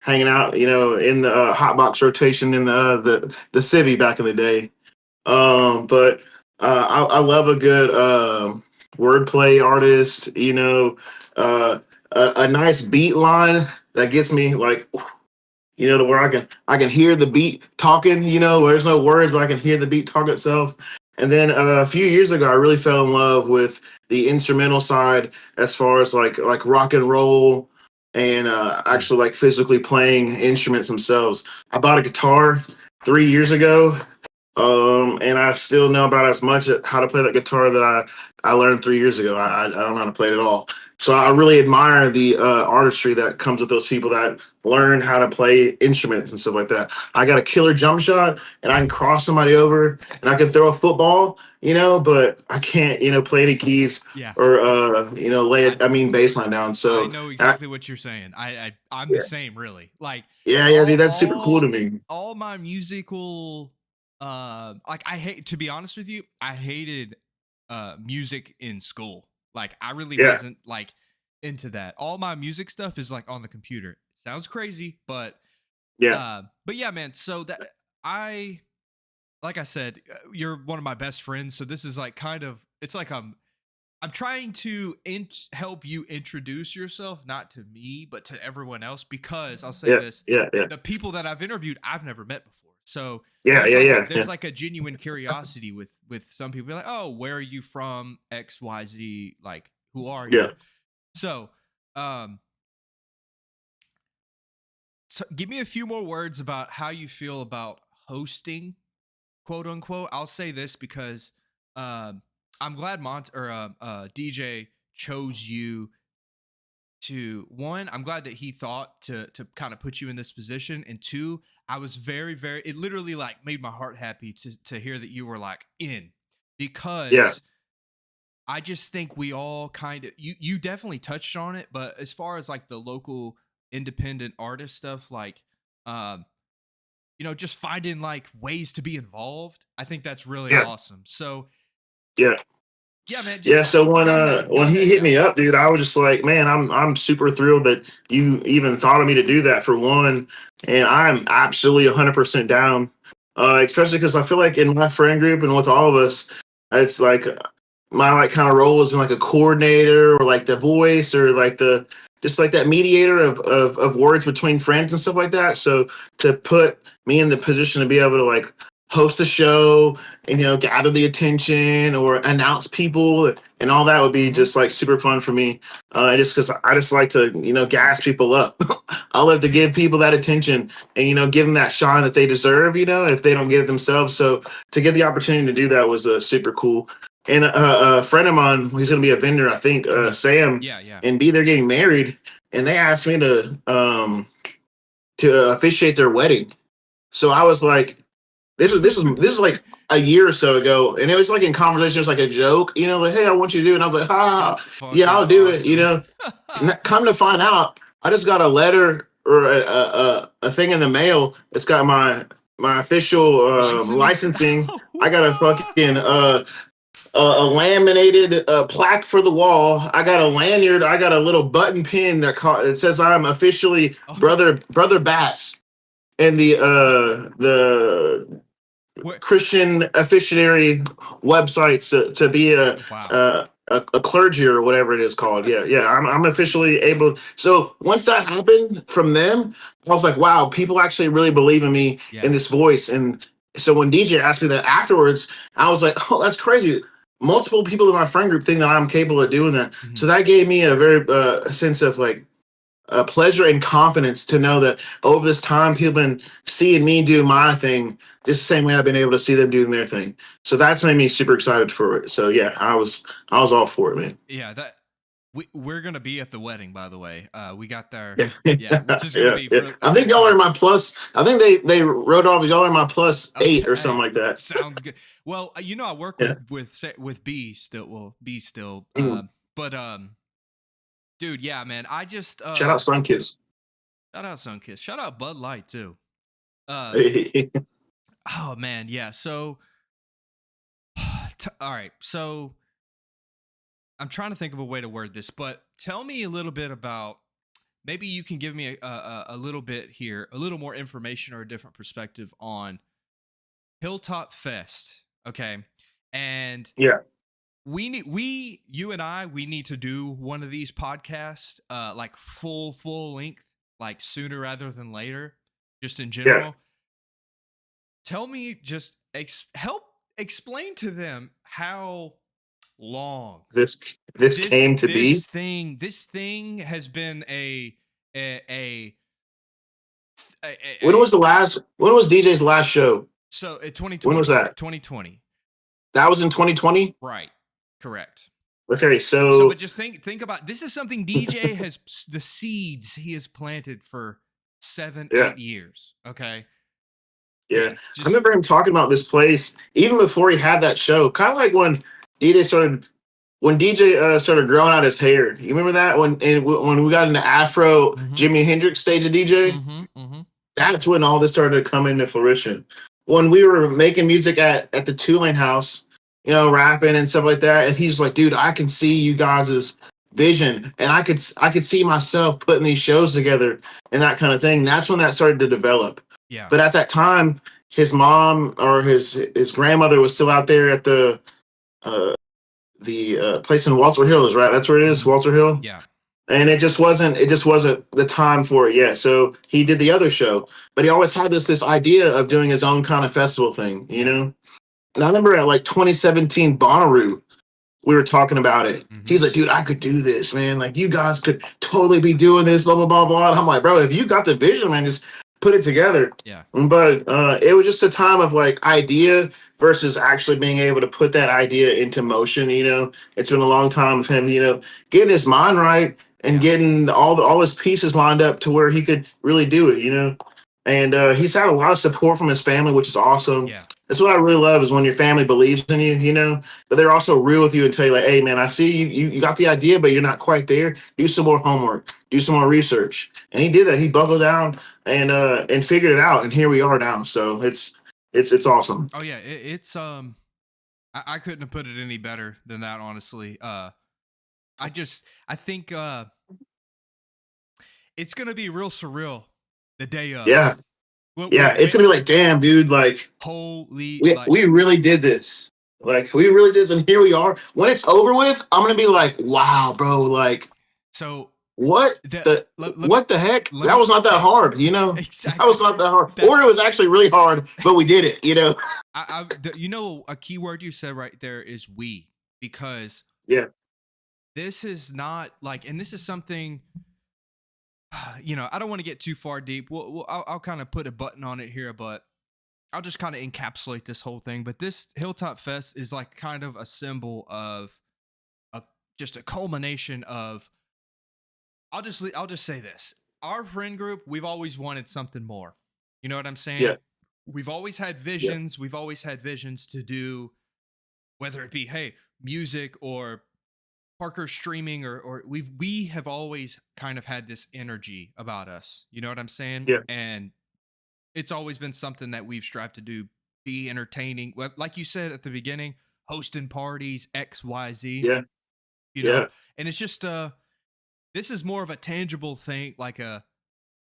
[SPEAKER 4] hanging out, in the hot box rotation in the civvy back in the day. But I love a good wordplay artist, a nice beat line that gets me like, to where I can hear the beat talking, where there's no words, but I can hear the beat talk itself. And then a few years ago, I really fell in love with the instrumental side as far as like rock and roll and actually like physically playing instruments themselves. I bought a guitar 3 years ago, and I still know about as much how to play that guitar that I learned 3 years ago. I don't know how to play it at all. So I really admire the artistry that comes with those people that learn how to play instruments and stuff like that. I got a killer jump shot, and I can cross somebody over, and I can throw a football, but I can't, play any keys
[SPEAKER 1] Yeah.
[SPEAKER 4] or lay it. I mean, bass line down.
[SPEAKER 1] I
[SPEAKER 4] So
[SPEAKER 1] know exactly what you're saying. I'm the
[SPEAKER 4] yeah,
[SPEAKER 1] same, really. Like
[SPEAKER 4] yeah, dude, that's super cool to me.
[SPEAKER 1] all my musical like I hate, to be honest with you, I hated music in school. Like I really
[SPEAKER 4] Yeah,
[SPEAKER 1] wasn't like into that. All my music stuff is like on the computer. It sounds crazy,
[SPEAKER 4] yeah,
[SPEAKER 1] but yeah, man. So that I like I said, you're one of my best friends, so this is like kind of it's like I'm trying to help you introduce yourself, not to me, but to everyone else, because I'll say
[SPEAKER 4] yeah,
[SPEAKER 1] this:
[SPEAKER 4] yeah, yeah,
[SPEAKER 1] the people that I've interviewed, I've never met before. So
[SPEAKER 4] yeah, yeah, yeah,
[SPEAKER 1] there's
[SPEAKER 4] yeah,
[SPEAKER 1] like a genuine curiosity with some people. Be like, oh, where are you from? X, Y, Z. Like, who are you?
[SPEAKER 4] yeah.
[SPEAKER 1] So, um, so give me a few more words about how you feel about hosting, quote unquote. I'll say this because um, I'm glad DJ chose you to one. I'm glad that he thought to kind of put you in this position, and two, I was very. It literally like made my heart happy to hear that you were like in,
[SPEAKER 4] Yeah.
[SPEAKER 1] because I just think we all kind of you definitely touched on it, but as far as like the local independent artist stuff, like um just finding like ways to be involved. I think that's really
[SPEAKER 4] Yeah,
[SPEAKER 1] awesome. So
[SPEAKER 4] yeah,
[SPEAKER 1] yeah, man,
[SPEAKER 4] yeah.
[SPEAKER 1] just
[SPEAKER 4] So
[SPEAKER 1] go
[SPEAKER 4] when he
[SPEAKER 1] ahead.
[SPEAKER 4] hit
[SPEAKER 1] Yeah.
[SPEAKER 4] me up, dude, I was just like, man, I'm super thrilled that you even thought of me to do that for one, and I'm absolutely 100% down. Especially because I feel like in my friend group and with all of us, it's like my like kind of role has been like a coordinator or like the voice or like the just like that mediator of words between friends and stuff like that. So to put me in the position to be able to like host a show and gather the attention or announce people and all that would be
[SPEAKER 1] Mm-hmm.
[SPEAKER 4] just like super fun for me. Just because I just like to gas people up. I love to give people that attention and give them that shine that they deserve. If they don't get it themselves. So to get the opportunity to do that was super cool. And a friend of mine, he's going to be a vendor, I think, Sam
[SPEAKER 1] Yeah.
[SPEAKER 4] and B, they're getting married, and they asked me to officiate their wedding. So I was like, this is like a year or so ago, and it was like in conversation, it was like a joke, like, hey, I want you to do it. And I was like, ha,
[SPEAKER 1] That's
[SPEAKER 4] yeah,
[SPEAKER 1] fucking
[SPEAKER 4] I'll do it.
[SPEAKER 1] awesome.
[SPEAKER 4] Come to find out, I just got a letter or a thing in the mail. It's got my official
[SPEAKER 1] License.
[SPEAKER 4] licensing. I got a
[SPEAKER 1] What?
[SPEAKER 4] fucking a laminated plaque for the wall. I got a lanyard. I got a little button pin it says I'm officially
[SPEAKER 1] Oh,
[SPEAKER 4] brother Bass and the
[SPEAKER 1] what?
[SPEAKER 4] Christian officiatory websites to be a
[SPEAKER 1] Wow.
[SPEAKER 4] a clergy or whatever it is called. Yeah. I'm officially able. So once that happened from them, I was like, wow, people actually really believe in me
[SPEAKER 1] Yeah.
[SPEAKER 4] in this voice. And so when DJ asked me that afterwards, I was like, oh, that's crazy. Multiple people in my friend group think that I'm capable of doing that.
[SPEAKER 1] Mhm.
[SPEAKER 4] So that gave me a very sense of like pleasure and confidence to know that over this time, people have been seeing me do my thing just the same way I've been able to see them doing their thing. So that's made me super excited for it. So yeah, I was all for it, man.
[SPEAKER 1] Yeah, that we're gonna be at the wedding, by the way. We got there.
[SPEAKER 4] Yeah,
[SPEAKER 1] Yeah, which is gonna be really,
[SPEAKER 4] I think y'all are my plus. I think they wrote off y'all are my plus 8 or something like that.
[SPEAKER 1] Sounds good. Well, I work
[SPEAKER 4] Yeah.
[SPEAKER 1] with B still. Well, B still.
[SPEAKER 4] Mhm.
[SPEAKER 1] But dude, yeah, man. I just
[SPEAKER 4] Shout out Sunkiss.
[SPEAKER 1] shout out Sunkiss. Shout out Bud Light too.
[SPEAKER 4] Yeah.
[SPEAKER 1] Oh man, yeah. So, all right. So I'm trying to think of a way to word this, but tell me a little bit about. Maybe you can give me a little bit here, a little more information or a different perspective on Hilltop Fest. Okay, and you and I, we need to do one of these podcasts, like full length, like sooner rather than later, just in general. Tell me, just help explain to them how long
[SPEAKER 4] This came to be.
[SPEAKER 1] this thing has been a a,
[SPEAKER 4] When was DJ's last show?
[SPEAKER 1] so 2020.
[SPEAKER 4] When was that?
[SPEAKER 1] 2020.
[SPEAKER 4] That was in 2020?
[SPEAKER 1] Right. Correct.
[SPEAKER 4] Okay,
[SPEAKER 1] So,
[SPEAKER 4] so
[SPEAKER 1] but just think about, this is something DJ has, the seeds he has planted for 7-8 years. Okay.
[SPEAKER 4] yeah. I remember him talking about this place even before he had that show. Kind of like DJ started when DJ started growing out his hair. You remember that when we got into Afro Jimi Hendrix stage of DJ? That's when all this started to come into fruition. When we were making music at the Tulane House, rapping and stuff like that, and he's like, "Dude, I can see you guys' vision, and I could see myself putting these shows together and that kind of thing." That's when that started to develop.
[SPEAKER 1] Yeah.
[SPEAKER 4] But at that time, his mom or his grandmother was still out there at the place in Walter Hill, is right? That's where it is, Walter Hill.
[SPEAKER 1] Yeah.
[SPEAKER 4] And it just wasn't the time for it yet. So he did the other show, but he always had this idea of doing his own kind of festival thing, you know? And I remember at like 2017 Bonnaroo, we were talking about it. He's like, "Dude, I could do this, man. Like, you guys could totally be doing this, blah, blah, blah, blah." And I'm like, "Bro, if you got the vision, man, just put it together."
[SPEAKER 1] Yeah.
[SPEAKER 4] But it was just a time of like idea versus actually being able to put that idea into motion. It's been a long time of him, getting his mind right and getting all his pieces lined up to where he could really do it. And he's had a lot of support from his family, which is awesome.
[SPEAKER 1] Yeah.
[SPEAKER 4] That's what I really love, is when your family believes in you, but they're also real with you and tell you like, "Hey man, I see you got the idea, but you're not quite there. Do some more homework, do some more research." And he did that. He buckled down and figured it out, and here we are now. So it's awesome.
[SPEAKER 1] Oh yeah, it's I couldn't have put it any better than that, honestly. I think it's gonna be real surreal the day of.
[SPEAKER 4] Yeah. It's gonna be like, damn, dude, like,
[SPEAKER 1] holy,
[SPEAKER 4] we really did this. Like, we really did this, and here we are. When it's over with, I'm gonna be like, wow, bro, like,
[SPEAKER 1] so
[SPEAKER 4] what what the heck? That was not that hard,
[SPEAKER 1] Exactly.
[SPEAKER 4] That was not that hard. Or it was actually really hard, but we did it,
[SPEAKER 1] a key word you said right there is "we," because this is not like, and this is something, I don't want to get too far deep. I'll kind of put a button on it here, but I'll just kind of encapsulate this whole thing. But this Hilltop Fest is like kind of a symbol of just a culmination of. I'll just say this: our friend group, we've always wanted something more. You know what I'm saying?
[SPEAKER 4] Yeah.
[SPEAKER 1] We've always had visions. We've always had visions to do, whether it be music or Parker streaming, or we have always kind of had this energy about us. You know what I'm saying?
[SPEAKER 4] Yeah.
[SPEAKER 1] And it's always been something that we've strived to do, be entertaining. Well, like you said at the beginning, hosting parties, XYZ.
[SPEAKER 4] Yeah.
[SPEAKER 1] And it's just this is more of a tangible thing, like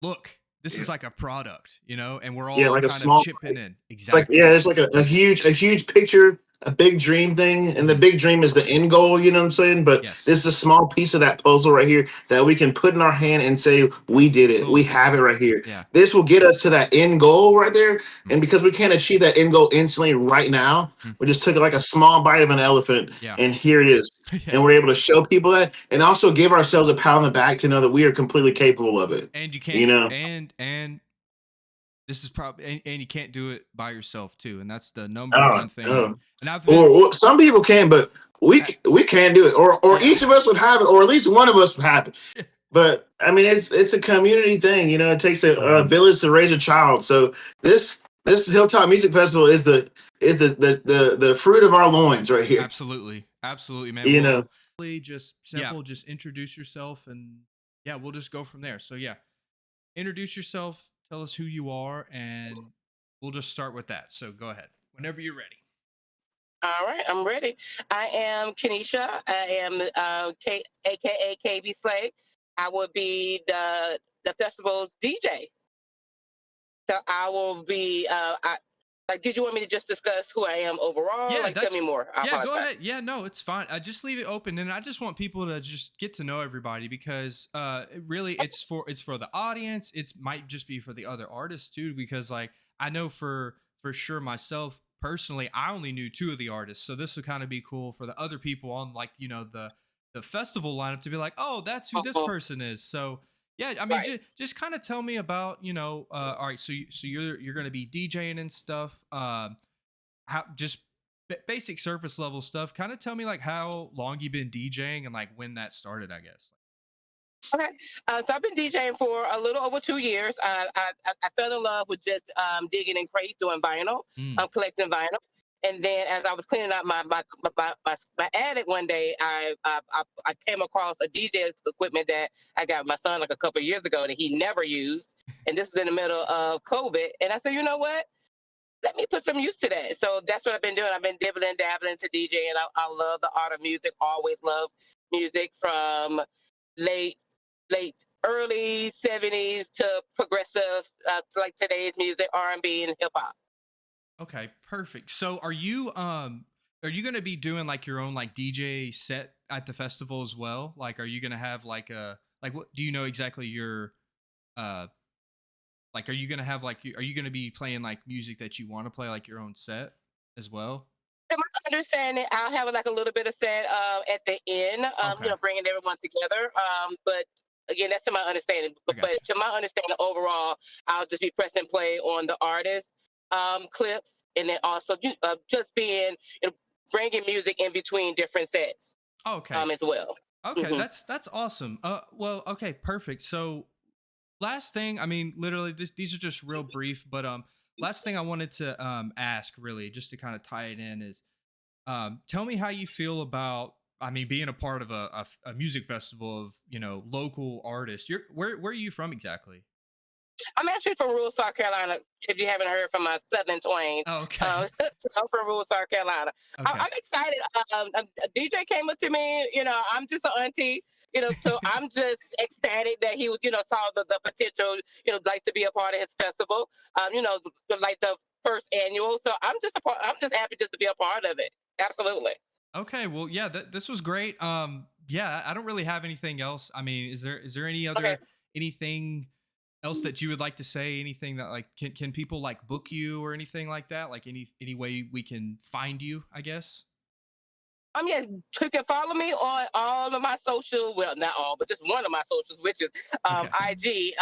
[SPEAKER 1] look, this is like a product, and we're all
[SPEAKER 4] like
[SPEAKER 1] kind
[SPEAKER 4] a small,
[SPEAKER 1] of chipping in. Exactly.
[SPEAKER 4] It's like a huge picture a big dream thing, and the big dream is the end goal, you know what I'm saying? But
[SPEAKER 1] Yes.
[SPEAKER 4] this is a small piece of that puzzle right here that we can put in our hand and say, we did it. We
[SPEAKER 1] Boom.
[SPEAKER 4] have it right here.
[SPEAKER 1] Yeah.
[SPEAKER 4] This will get us to that end goal right there.
[SPEAKER 1] Mm.
[SPEAKER 4] And because we can't achieve that end goal instantly right now, we just took like a small bite of an elephant,
[SPEAKER 1] Yeah.
[SPEAKER 4] and here it is.
[SPEAKER 1] Yeah.
[SPEAKER 4] And we're able to show people that, and also give ourselves a pat on the back to know that we are completely capable of it.
[SPEAKER 1] And you can't,
[SPEAKER 4] You know?
[SPEAKER 1] and this is probably, and you can't do it by yourself too, and that's the number
[SPEAKER 4] Oh,
[SPEAKER 1] one thing.
[SPEAKER 4] no.
[SPEAKER 1] And I've been,
[SPEAKER 4] Or some people can, but we can do it, or
[SPEAKER 1] Yeah.
[SPEAKER 4] each of us would have it, or at least one of us would have it. But I mean, it's a community thing, you know. It takes a village to raise a child. So this Hilltop Music Festival is the fruit of our loins right here.
[SPEAKER 1] absolutely, man.
[SPEAKER 4] You
[SPEAKER 1] Well,
[SPEAKER 4] know,
[SPEAKER 1] really just simple. Just introduce yourself, and yeah, we'll just go from there. So yeah, introduce yourself. Tell us who you are, and we'll just start with that. So go ahead whenever you're ready.
[SPEAKER 5] All right, I'm ready. I am Kenesha. I am aka KB Slay. I will be the festival's DJ. So I will be. Did you want me to just discuss who I am overall?
[SPEAKER 1] Yeah,
[SPEAKER 5] Tell me more. I
[SPEAKER 1] yeah, go
[SPEAKER 5] apologize.
[SPEAKER 1] ahead. Yeah, no, it's fine. I just leave it open, and I just want people to just get to know everybody because really it's for the audience. It might just be for the other artists too, because like I know for sure myself personally, I only knew two of the artists, so this would kind of be cool for the other people on like the festival lineup to be like, oh, that's who this person is. So yeah, I mean,
[SPEAKER 5] Right.
[SPEAKER 1] just kind of tell me about all right. So you're gonna be DJing and stuff. How just basic surface level stuff. Kind of tell me like how long you've been DJing and like when that started, I guess.
[SPEAKER 5] Okay. So I've been DJing for a little over 2 years. I fell in love with just digging in crates, doing vinyl, collecting vinyl. And then as I was cleaning out my attic one day, I came across a DJ equipment that I got my son like a couple of years ago that he never used. And this was in the middle of COVID. And I said, you know what? Let me put some use to that. So that's what I've been doing. I've been dibbling, dabbling to DJing. I love the art of music. Always love music from late early 70s to progressive, like today's music, R&B and hip hop.
[SPEAKER 1] Okay, perfect. So are you gonna be doing like your own like DJ set at the festival as well? Like are you gonna have like a like what do you know exactly your uh like are you gonna have like are you gonna be playing like music that you want to play like your own set as well?
[SPEAKER 5] To my understanding, I'll have like a little bit of set at the end,
[SPEAKER 1] Okay.
[SPEAKER 5] bringing everyone together. But again, that's to my understanding.
[SPEAKER 1] I got
[SPEAKER 5] But to my understanding, overall, I'll just be pressing play on the artist clips, and then also just being bringing music in between different sets
[SPEAKER 1] Okay.
[SPEAKER 5] as well.
[SPEAKER 1] Okay,
[SPEAKER 5] Mhm.
[SPEAKER 1] that's awesome. Well, okay, perfect. So last thing, I mean, literally, these are just real brief, but last thing I wanted to ask, really, just to kind of tie it in, is tell me how you feel about, I mean, being a part of a music festival of local artists. Where are you from exactly?
[SPEAKER 5] I'm actually from rural South Carolina. If you haven't heard from my Southern twang,
[SPEAKER 1] Oh, okay.
[SPEAKER 5] I'm from rural South Carolina.
[SPEAKER 1] Okay.
[SPEAKER 5] I'm excited. A DJ came up to me. I'm just an auntie. So I'm just ecstatic that he, saw the potential, like to be a part of his festival. Like the first annual. So I'm just I'm just happy just to be a part of it. Absolutely.
[SPEAKER 1] Okay, well, yeah, this was great. Yeah, I don't really have anything else. I mean, is there any other
[SPEAKER 5] Okay.
[SPEAKER 1] anything else that you would like to say? Anything that like can people like book you or anything like that? Like any way we can find you, I guess.
[SPEAKER 5] Yeah, you can follow me on all of my social, well, not all, but just one of my socials, which is
[SPEAKER 1] Okay.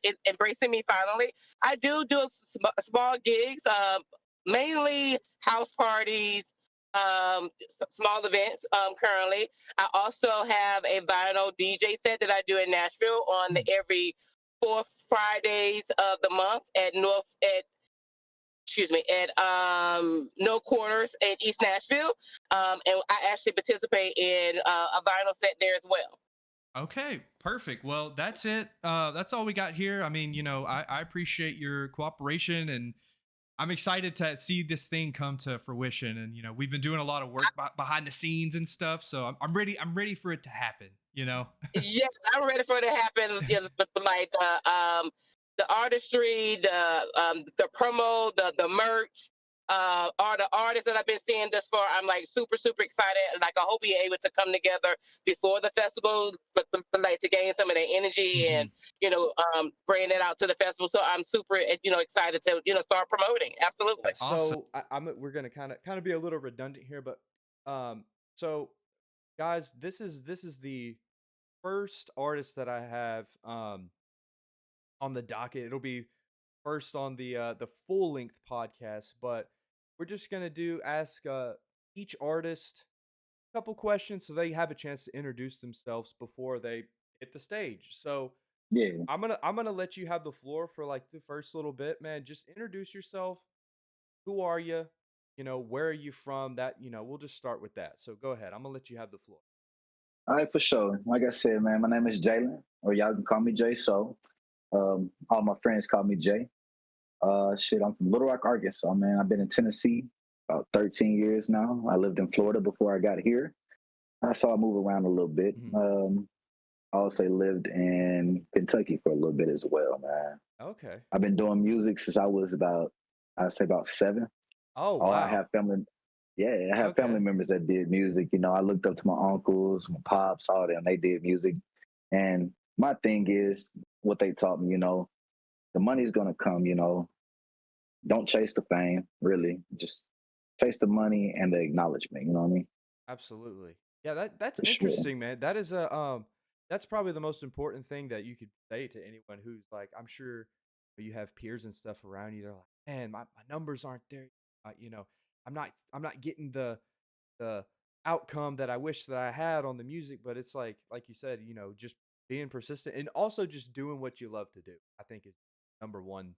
[SPEAKER 5] IG, Embracing Me Finally. I do small gigs, mainly house parties, small events currently. I also have a vinyl DJ set that I do in Nashville on every fourth Fridays of the month at No Quarters in East Nashville. And I actually participate in a vinyl set there as well.
[SPEAKER 1] Okay, perfect. Well, that's it. That's all we got here. I mean, I appreciate your cooperation, and I'm excited to see this thing come to fruition. And we've been doing a lot of work behind the scenes and stuff, so I'm ready. I'm ready for it to happen.
[SPEAKER 5] Yes, I'm ready for it to happen. But like the artistry, the promo, the merch, are the artists that I've been seeing thus far. I'm like super, super excited. Like I hope we're able to come together before the festival, but like to gain some of that energy and
[SPEAKER 1] Mhm.
[SPEAKER 5] bring it out to the festival. So I'm super excited to start promoting. Absolutely.
[SPEAKER 1] Awesome.
[SPEAKER 6] So we're gonna kind of be a little redundant here, but um, so guys, this is the first artist that I have on the docket. It'll be first on the full length podcast, but we're just gonna do ask each artist a couple questions so they have a chance to introduce themselves before they hit the stage. So
[SPEAKER 7] Yeah.
[SPEAKER 6] I'm gonna let you have the floor for like the first little bit, man. Just introduce yourself. Who are you? Where are you from? We'll just start with that. So go ahead. I'm gonna let you have the floor.
[SPEAKER 7] All right, for sure. Like I said, man, my name is Jalen, or y'all can call me Jay. So, all my friends call me Jay. Shit, I'm from Little Rock, Arkansas, man. I've been in Tennessee about 13 years now. I lived in Florida before I got here. So I move around a little bit. I also lived in Kentucky for a little bit as well, man.
[SPEAKER 6] Okay.
[SPEAKER 7] I've been doing music since I was I'd say about 7.
[SPEAKER 6] Oh
[SPEAKER 7] Oh, I
[SPEAKER 6] wow.
[SPEAKER 7] have family. Yeah, I have
[SPEAKER 6] Okay.
[SPEAKER 7] family members that did music. I looked up to my uncles, my pops, all them. They did music, and my thing is what they taught me. The money's gonna come. Don't chase the fame. Really, just chase the money and the acknowledgement. You know what I mean?
[SPEAKER 6] Absolutely. Yeah, that's
[SPEAKER 7] For sure.
[SPEAKER 6] interesting, man. That is that's probably the most important thing that you could say to anyone who's like, I'm sure you have peers and stuff around you. They're like, man, my numbers aren't there. I'm not getting the outcome that I wish that I had on the music, but it's like you said, just being persistent and also just doing what you love to do. I think is number one,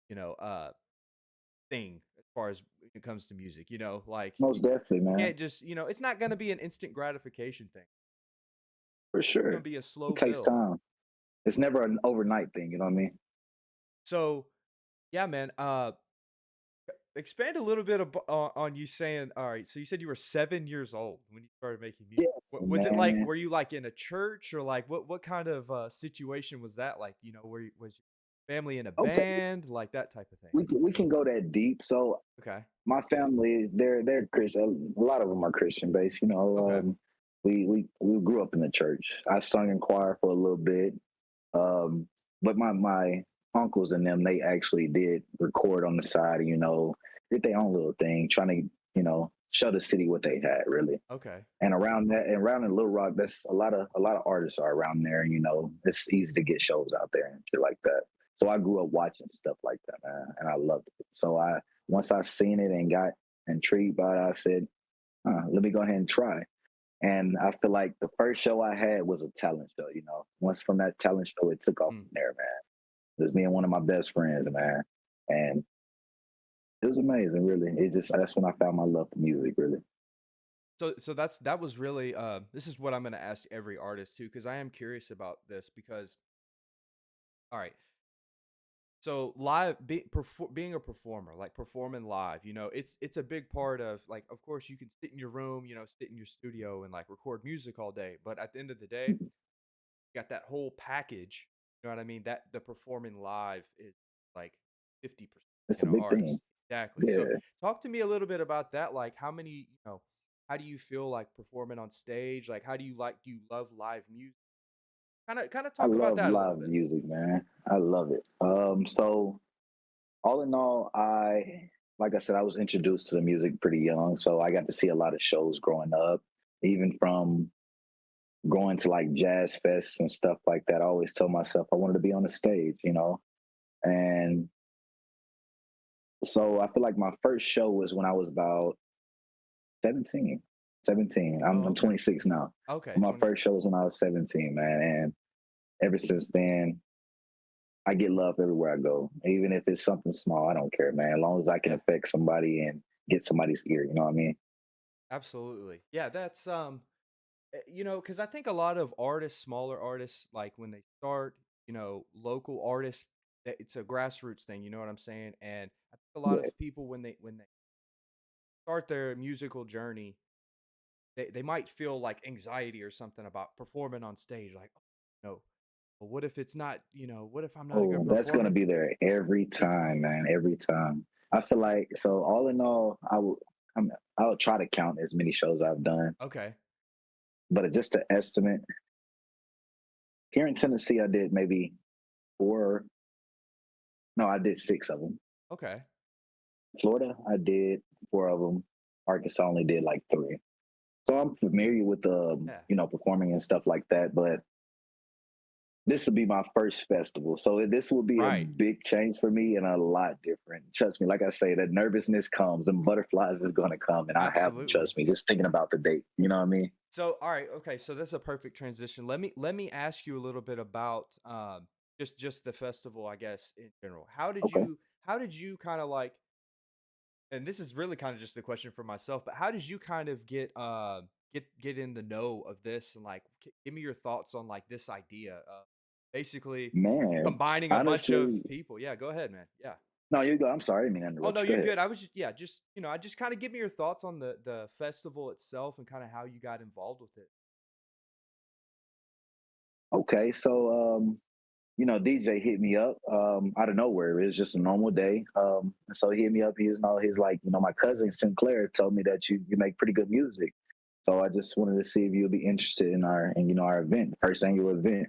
[SPEAKER 6] you know, uh thing as far as when it comes to music, like
[SPEAKER 7] Most definitely, man.
[SPEAKER 6] can't just, it's not going to be an instant gratification thing.
[SPEAKER 7] For
[SPEAKER 6] It's going
[SPEAKER 7] sure.
[SPEAKER 6] to be a slow
[SPEAKER 7] It takes
[SPEAKER 6] build.
[SPEAKER 7] time. It's never an overnight thing. You know what I mean?
[SPEAKER 6] So, yeah, man, expand a little bit on you saying, all right, so you said you were 7 years old when you started making
[SPEAKER 7] Yeah,
[SPEAKER 6] music. Was it like,
[SPEAKER 7] man.
[SPEAKER 6] were you like in a church or like what kind of situation was that like? Was your family in a
[SPEAKER 7] Okay,
[SPEAKER 6] band, like that type of thing?
[SPEAKER 7] we can go that deep. So
[SPEAKER 6] Okay.
[SPEAKER 7] my family, they're Christian. A lot of them are Christian based.
[SPEAKER 6] Okay.
[SPEAKER 7] We grew up in the church. I sung in choir for a little bit. But my uncles and them, they actually did record on the side. Did their own little thing, trying to show the city what they had really.
[SPEAKER 6] Okay.
[SPEAKER 7] And around in Little Rock, that's a lot of artists are around there. It's easy to get shows out there and shit like that. So I grew up watching stuff like that, man, and I loved it. So once I seen it and got intrigued by it, I said, let me go ahead and try. And I feel like the first show I had was a talent show. Once from that talent show, it took off from there, man. It was me and one of my best friends, man, and it was amazing. Really, that's when I found my love for music. Really.
[SPEAKER 6] So that was really this is what I'm going to ask every artist too, because I am curious about this because all right, so being a performer, like performing live, it's a big part of, like, of course you can sit in your room, sit in your studio and like record music all day, but at the end of the day, you got that whole package. You know what I mean? That the performing live is like 50%,
[SPEAKER 7] It's a big
[SPEAKER 6] artists.
[SPEAKER 7] thing.
[SPEAKER 6] Exactly. So
[SPEAKER 7] Yeah,
[SPEAKER 6] talk to me a little bit about that. Like how do you feel like performing on stage? Like do you love live music? Kind of
[SPEAKER 7] I
[SPEAKER 6] talk about
[SPEAKER 7] love
[SPEAKER 6] that a little
[SPEAKER 7] live
[SPEAKER 6] bit.
[SPEAKER 7] music, man. I love it. So all in all, like I said, I was introduced to the music pretty young, so I got to see a lot of shows growing up, even from going to like jazz fests and stuff like that. I always told myself I wanted to be on the stage. And so I feel like my first show was when I was about 17. 17.
[SPEAKER 6] Oh,
[SPEAKER 7] I'm
[SPEAKER 6] okay.
[SPEAKER 7] 26 now.
[SPEAKER 6] Okay,
[SPEAKER 7] My
[SPEAKER 6] 20.
[SPEAKER 7] first show was when I was 17, man. And ever since then, I get love everywhere I go. Even if it's something small, I don't care, man. As long as I can
[SPEAKER 6] Yeah,
[SPEAKER 7] affect somebody and get somebody's ear, you know what I mean?
[SPEAKER 6] absolutely. Yeah, that's because I think a lot of artists, smaller artists, like when they start, local artists, it's a grassroots thing. You know what I'm saying? And I think a lot
[SPEAKER 7] Yeah.
[SPEAKER 6] of people when they start their musical journey, they might feel like anxiety or something about performing on stage. Like, oh, no, but what if it's not? What if I'm not a good
[SPEAKER 7] Oh, that's gonna
[SPEAKER 6] performer?
[SPEAKER 7] be there every
[SPEAKER 6] It's
[SPEAKER 7] time, man. Every time. I feel like so. All in all, I would try to count as many shows I've done,
[SPEAKER 6] Okay.
[SPEAKER 7] but just an estimate. Here in Tennessee, I did maybe four. No, I did six of them.
[SPEAKER 6] Okay.
[SPEAKER 7] Florida, I did four of them. Arkansas only did like three. So I'm familiar with
[SPEAKER 6] Yeah.
[SPEAKER 7] performing and stuff like that. But this will be my first festival, so this will be a
[SPEAKER 6] Right.
[SPEAKER 7] big change for me and a lot different. Trust me, like I say, that nervousness comes and butterflies is going to come, and I have them.
[SPEAKER 6] Absolutely.
[SPEAKER 7] Trust me, just thinking about the date. You know what I mean?
[SPEAKER 6] So, all right, okay, so that's a perfect transition. Let me ask you a little bit about just the festival, I guess, in general.
[SPEAKER 7] Okay.
[SPEAKER 6] How did you kind of like, and this is really kind of just a question for myself, but how did you kind of get in the know of this, and like give me your thoughts on like this idea of basically
[SPEAKER 7] Man,
[SPEAKER 6] combining a bunch of
[SPEAKER 7] honestly,
[SPEAKER 6] people. Yeah, go ahead, man. Yeah.
[SPEAKER 7] no, you go. I'm sorry, I didn't mean to
[SPEAKER 6] Oh
[SPEAKER 7] interrupt
[SPEAKER 6] no,
[SPEAKER 7] you. Go
[SPEAKER 6] you're
[SPEAKER 7] ahead.
[SPEAKER 6] good. I was just I just kind of give me your thoughts on the festival itself and kind of how you got involved with it.
[SPEAKER 7] Okay, so DJ hit me up out of nowhere. It was just a normal day. And so he hit me up. He's like, my cousin Sinclair told me that you make pretty good music. So I just wanted to see if you'd be interested in our event, first annual event.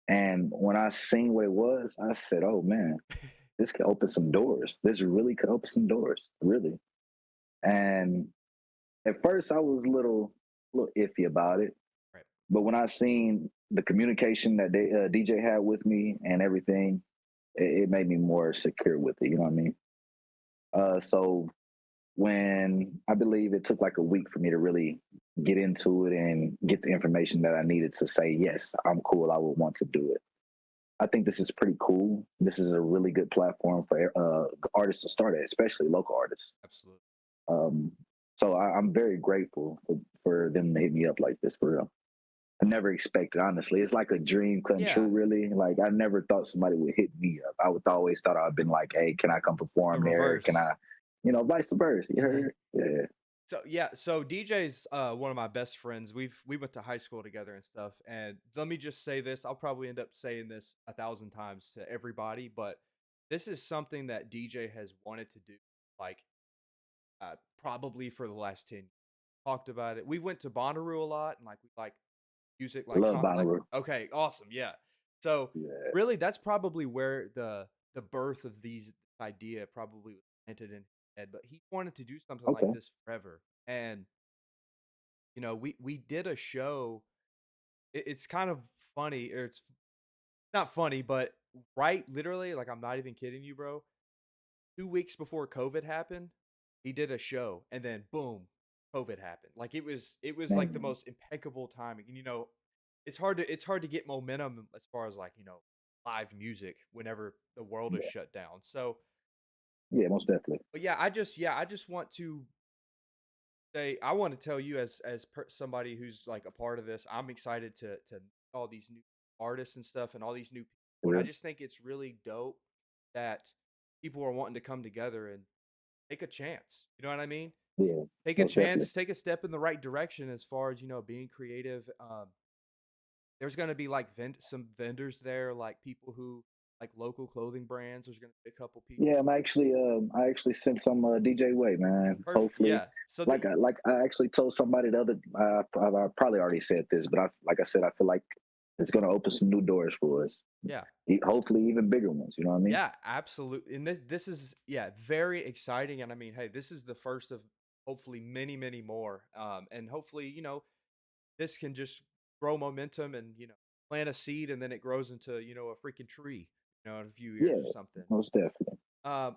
[SPEAKER 7] And when I seen what it was, I said, "Oh man, this could open some doors. This really could open some doors, really." And at first, I was little iffy about it.
[SPEAKER 6] Right.
[SPEAKER 7] But when I seen the communication that DJ had with me and everything, it made me more secure with it. You know what I mean? So when I believe it took like a week for me to really get into it and get the information that I needed to say, yes, I'm cool. I would want to do it. I think this is pretty cool. This is a really good platform for artists to start at, especially local artists.
[SPEAKER 6] Absolutely.
[SPEAKER 7] Um, so I'm very grateful for them to hit me up like this, for real. I never expected, honestly. It's like a dream come
[SPEAKER 6] Yeah.
[SPEAKER 7] true, really. Like I never thought somebody would hit me up. I would always thought I'd been like, "Hey, can I come perform
[SPEAKER 6] The
[SPEAKER 7] there?
[SPEAKER 6] reverse.
[SPEAKER 7] Can I, vice versa?" You heard? Yeah.
[SPEAKER 6] So DJ's one of my best friends. We went to high school together and stuff. And let me just say this. I'll probably end up saying this 1,000 times to everybody, but this is something that DJ has wanted to do, like probably for the last 10 years. Talked about it. We went to Bonnaroo a lot, and like we like music,
[SPEAKER 7] I love
[SPEAKER 6] like
[SPEAKER 7] Bonnaroo.
[SPEAKER 6] okay, awesome, yeah. So
[SPEAKER 7] Yeah.
[SPEAKER 6] really, that's probably where the birth of this idea probably was planted in his head. But he wanted to do something like
[SPEAKER 7] Okay.
[SPEAKER 6] this forever, and we did a show. It's kind of funny, or it's not funny, but right, literally, like I'm not even kidding you, bro. 2 weeks before COVID happened, he did a show, and then boom, COVID happened. Like it was like the
[SPEAKER 7] Man.
[SPEAKER 6] most impeccable timing. And it's hard to get momentum as far as like live music whenever the world is
[SPEAKER 7] Yeah.
[SPEAKER 6] shut down. So,
[SPEAKER 7] Yeah, most definitely.
[SPEAKER 6] but I just want to say, I want to tell you as somebody who's like a part of this, I'm excited to meet all these new artists and stuff and all these new people. And I
[SPEAKER 7] Yeah.
[SPEAKER 6] just think it's really dope that people are wanting to come together and take a chance. You know what I mean?
[SPEAKER 7] Yeah,
[SPEAKER 6] Take a
[SPEAKER 7] most definitely.
[SPEAKER 6] chance, take a step in the right direction as far as being creative. There's going to be like some vendors there, like people who like local clothing brands. There's going to be a couple people.
[SPEAKER 7] Yeah, I actually sent some DJ way, man.
[SPEAKER 6] Perfect.
[SPEAKER 7] Hopefully,
[SPEAKER 6] Yeah. So
[SPEAKER 7] like I actually told somebody the other. I probably already said this, but like I said, I feel like it's gonna open some new doors for us.
[SPEAKER 6] yeah.
[SPEAKER 7] Hopefully, even bigger ones. You know what I mean?
[SPEAKER 6] Yeah, absolutely. And this is very exciting. And I mean, hey, this is the first of hopefully many, many more. And hopefully, this can just grow momentum and plant a seed, and then it grows into a freaking tree, in a few years
[SPEAKER 7] Yeah,
[SPEAKER 6] or something.
[SPEAKER 7] most definitely.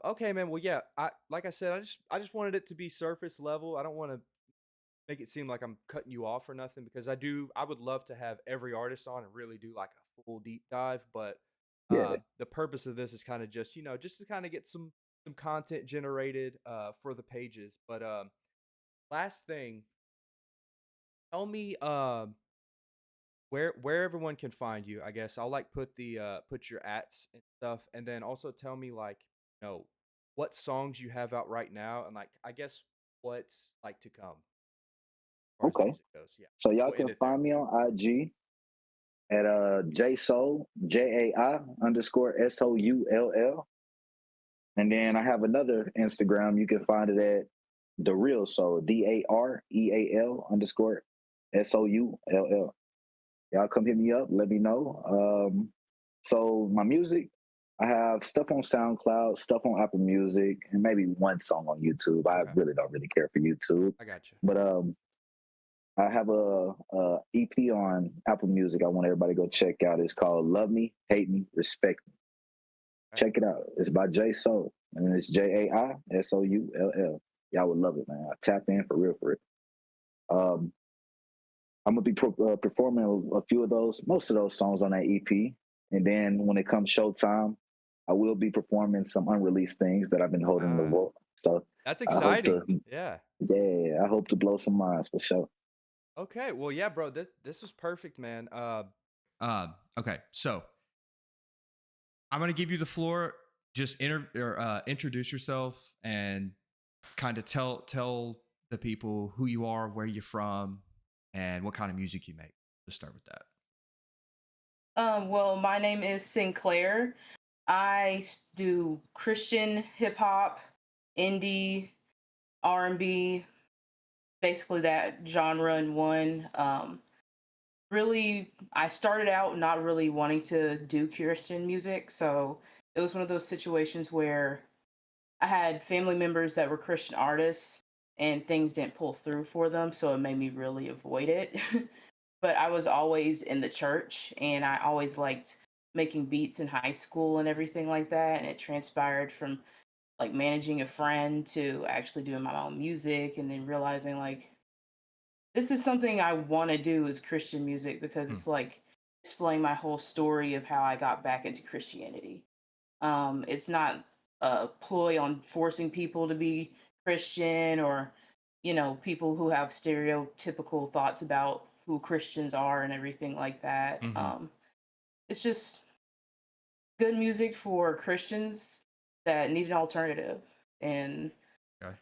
[SPEAKER 6] Okay, man. Well, yeah. Like I said, I just wanted it to be surface level. I don't want to make it seem like I'm cutting you off or nothing, because I would love to have every artist on and really do like a full deep dive, but
[SPEAKER 7] Yeah.
[SPEAKER 6] the purpose of this is kind of just to kind of get some content generated for the pages. But last thing, tell me where everyone can find you. I guess I'll like put your ats and stuff, and then also tell me like what songs you have out right now, and like I guess what's like to come as far as
[SPEAKER 7] Okay.
[SPEAKER 6] music goes. Yeah.
[SPEAKER 7] So y'all
[SPEAKER 6] We'll end
[SPEAKER 7] can
[SPEAKER 6] it there.
[SPEAKER 7] find me on IG at JSoul JAI_SOULL, And then I have another Instagram. You can find it at The Real Soul, DAREAL_SOULL. Y'all come hit me up, let me know. So my music, I have stuff on SoundCloud, stuff on Apple Music, and maybe one song on YouTube. I
[SPEAKER 6] Okay.
[SPEAKER 7] really don't really care for YouTube,
[SPEAKER 6] I got you.
[SPEAKER 7] but I have a EP on Apple Music. I want everybody to go check out. It's called "Love Me, Hate Me, Respect Me."
[SPEAKER 6] Okay.
[SPEAKER 7] Check it out. It's by J Soul, and it's JAISOULL. Y'all would love it, man. I tap in for real, for real. I'm gonna be performing a few of those, most of those songs on that EP, and then when it comes showtime, I will be performing some unreleased things that I've been holding in the
[SPEAKER 6] Ah,
[SPEAKER 7] vault. So
[SPEAKER 6] that's
[SPEAKER 7] I hope to,
[SPEAKER 6] exciting. Yeah.
[SPEAKER 7] yeah, I hope to blow some minds for sure.
[SPEAKER 6] Okay. Well, yeah, bro. This was perfect, man.
[SPEAKER 1] Okay, so I'm gonna give you the floor. Just introduce yourself and kind of tell the people who you are, where you're from, and what kind of music you make. Let's start with that.
[SPEAKER 8] Well, my name is Sinclair. I do Christian hip hop, indie, R&B, basically that genre in one. Really, I started out not really wanting to do Christian music, so it was one of those situations where I had family members that were Christian artists and things didn't pull through for them, so it made me really avoid it. But I was always in the church and I always liked making beats in high school and everything like that. And it transpired from like managing a friend to actually doing my own music and then realizing like this is something I want to do is Christian music because
[SPEAKER 1] Hmm.
[SPEAKER 8] it's like explain my whole story of how I got back into Christianity. It's not a ploy on forcing people to be Christian or, people who have stereotypical thoughts about who Christians are and everything like that.
[SPEAKER 1] Mm-hmm.
[SPEAKER 8] It's just good music for Christians that need an alternative. And
[SPEAKER 1] Okay.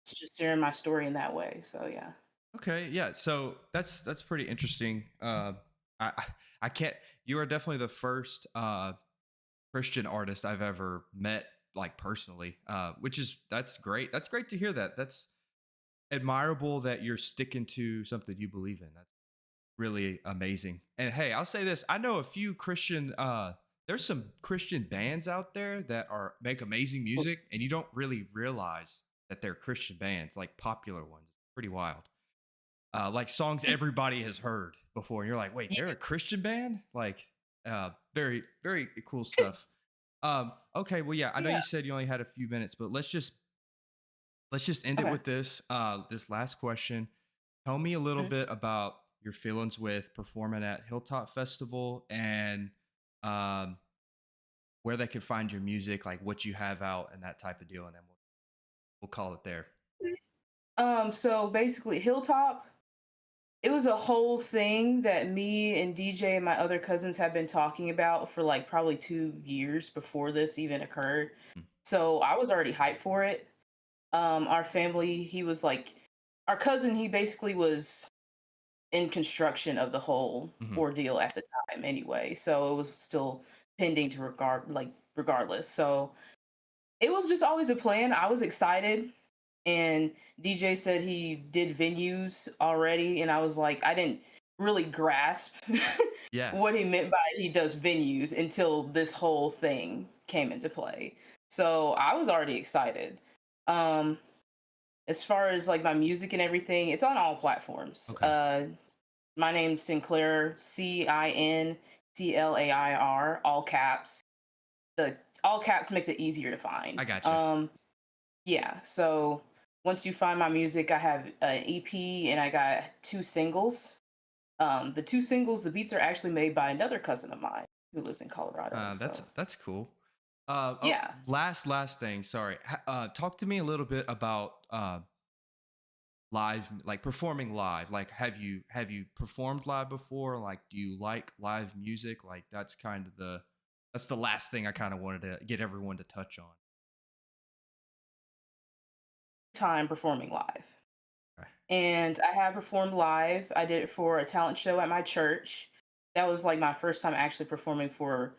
[SPEAKER 8] it's just sharing my story in that way. So, yeah.
[SPEAKER 1] Okay, yeah. So that's pretty interesting. I can't. You are definitely the first Christian artist I've ever met, like personally. Which is that's great. That's great to hear that. That's admirable that you're sticking to something you believe in. That's really amazing. And hey, I'll say this: I know a few Christian. There's some Christian bands out there that are make amazing music, and you don't really realize that they're Christian bands, like popular ones. It's pretty wild. Like songs everybody has heard before, and you're like, wait, they're a Christian band? Like, very, very cool stuff. Okay, well, yeah, I know
[SPEAKER 8] Yeah.
[SPEAKER 1] you said you only had a few minutes, but let's just end it
[SPEAKER 8] Okay.
[SPEAKER 1] with this. This last question. Tell me a little
[SPEAKER 8] Mhm.
[SPEAKER 1] bit about your feelings with performing at Hilltop Festival and um, where they can find your music, like what you have out and that type of deal, and then we'll call it there.
[SPEAKER 8] So basically, Hilltop, it was a whole thing that me and DJ and my other cousins have been talking about for like probably 2 years before this even occurred.
[SPEAKER 1] Mm.
[SPEAKER 8] So I was already hyped for it. Our family, he was like, our cousin, he basically was in construction of the whole
[SPEAKER 1] Mhm.
[SPEAKER 8] ordeal at the time anyway. So it was still pending to regardless. So it was just always a plan. I was excited. And DJ said he did venues already. And I was like, I didn't really grasp
[SPEAKER 1] Yeah.
[SPEAKER 8] what he meant by he does venues until this whole thing came into play. So I was already excited. Um, as far as like my music and everything, it's on all platforms.
[SPEAKER 1] Okay.
[SPEAKER 8] My name's Sinclair, Cinclair, all caps. The all caps makes it easier to find.
[SPEAKER 1] I gotcha.
[SPEAKER 8] Yeah, so once you find my music, I have an EP and I got 2 singles. The 2 singles, the beats are actually made by another cousin of mine who lives in Colorado.
[SPEAKER 1] That's
[SPEAKER 8] So
[SPEAKER 1] that's cool.
[SPEAKER 8] yeah.
[SPEAKER 1] Last thing. Sorry. Talk to me a little bit about live, like performing live. Like, have you performed live before? Like, do you like live music? Like, that's the last thing I kind of wanted to get everyone to touch on.
[SPEAKER 8] Time performing live.
[SPEAKER 1] Okay.
[SPEAKER 8] And I have performed live. I did it for a talent show at my church. That was like my first time actually performing for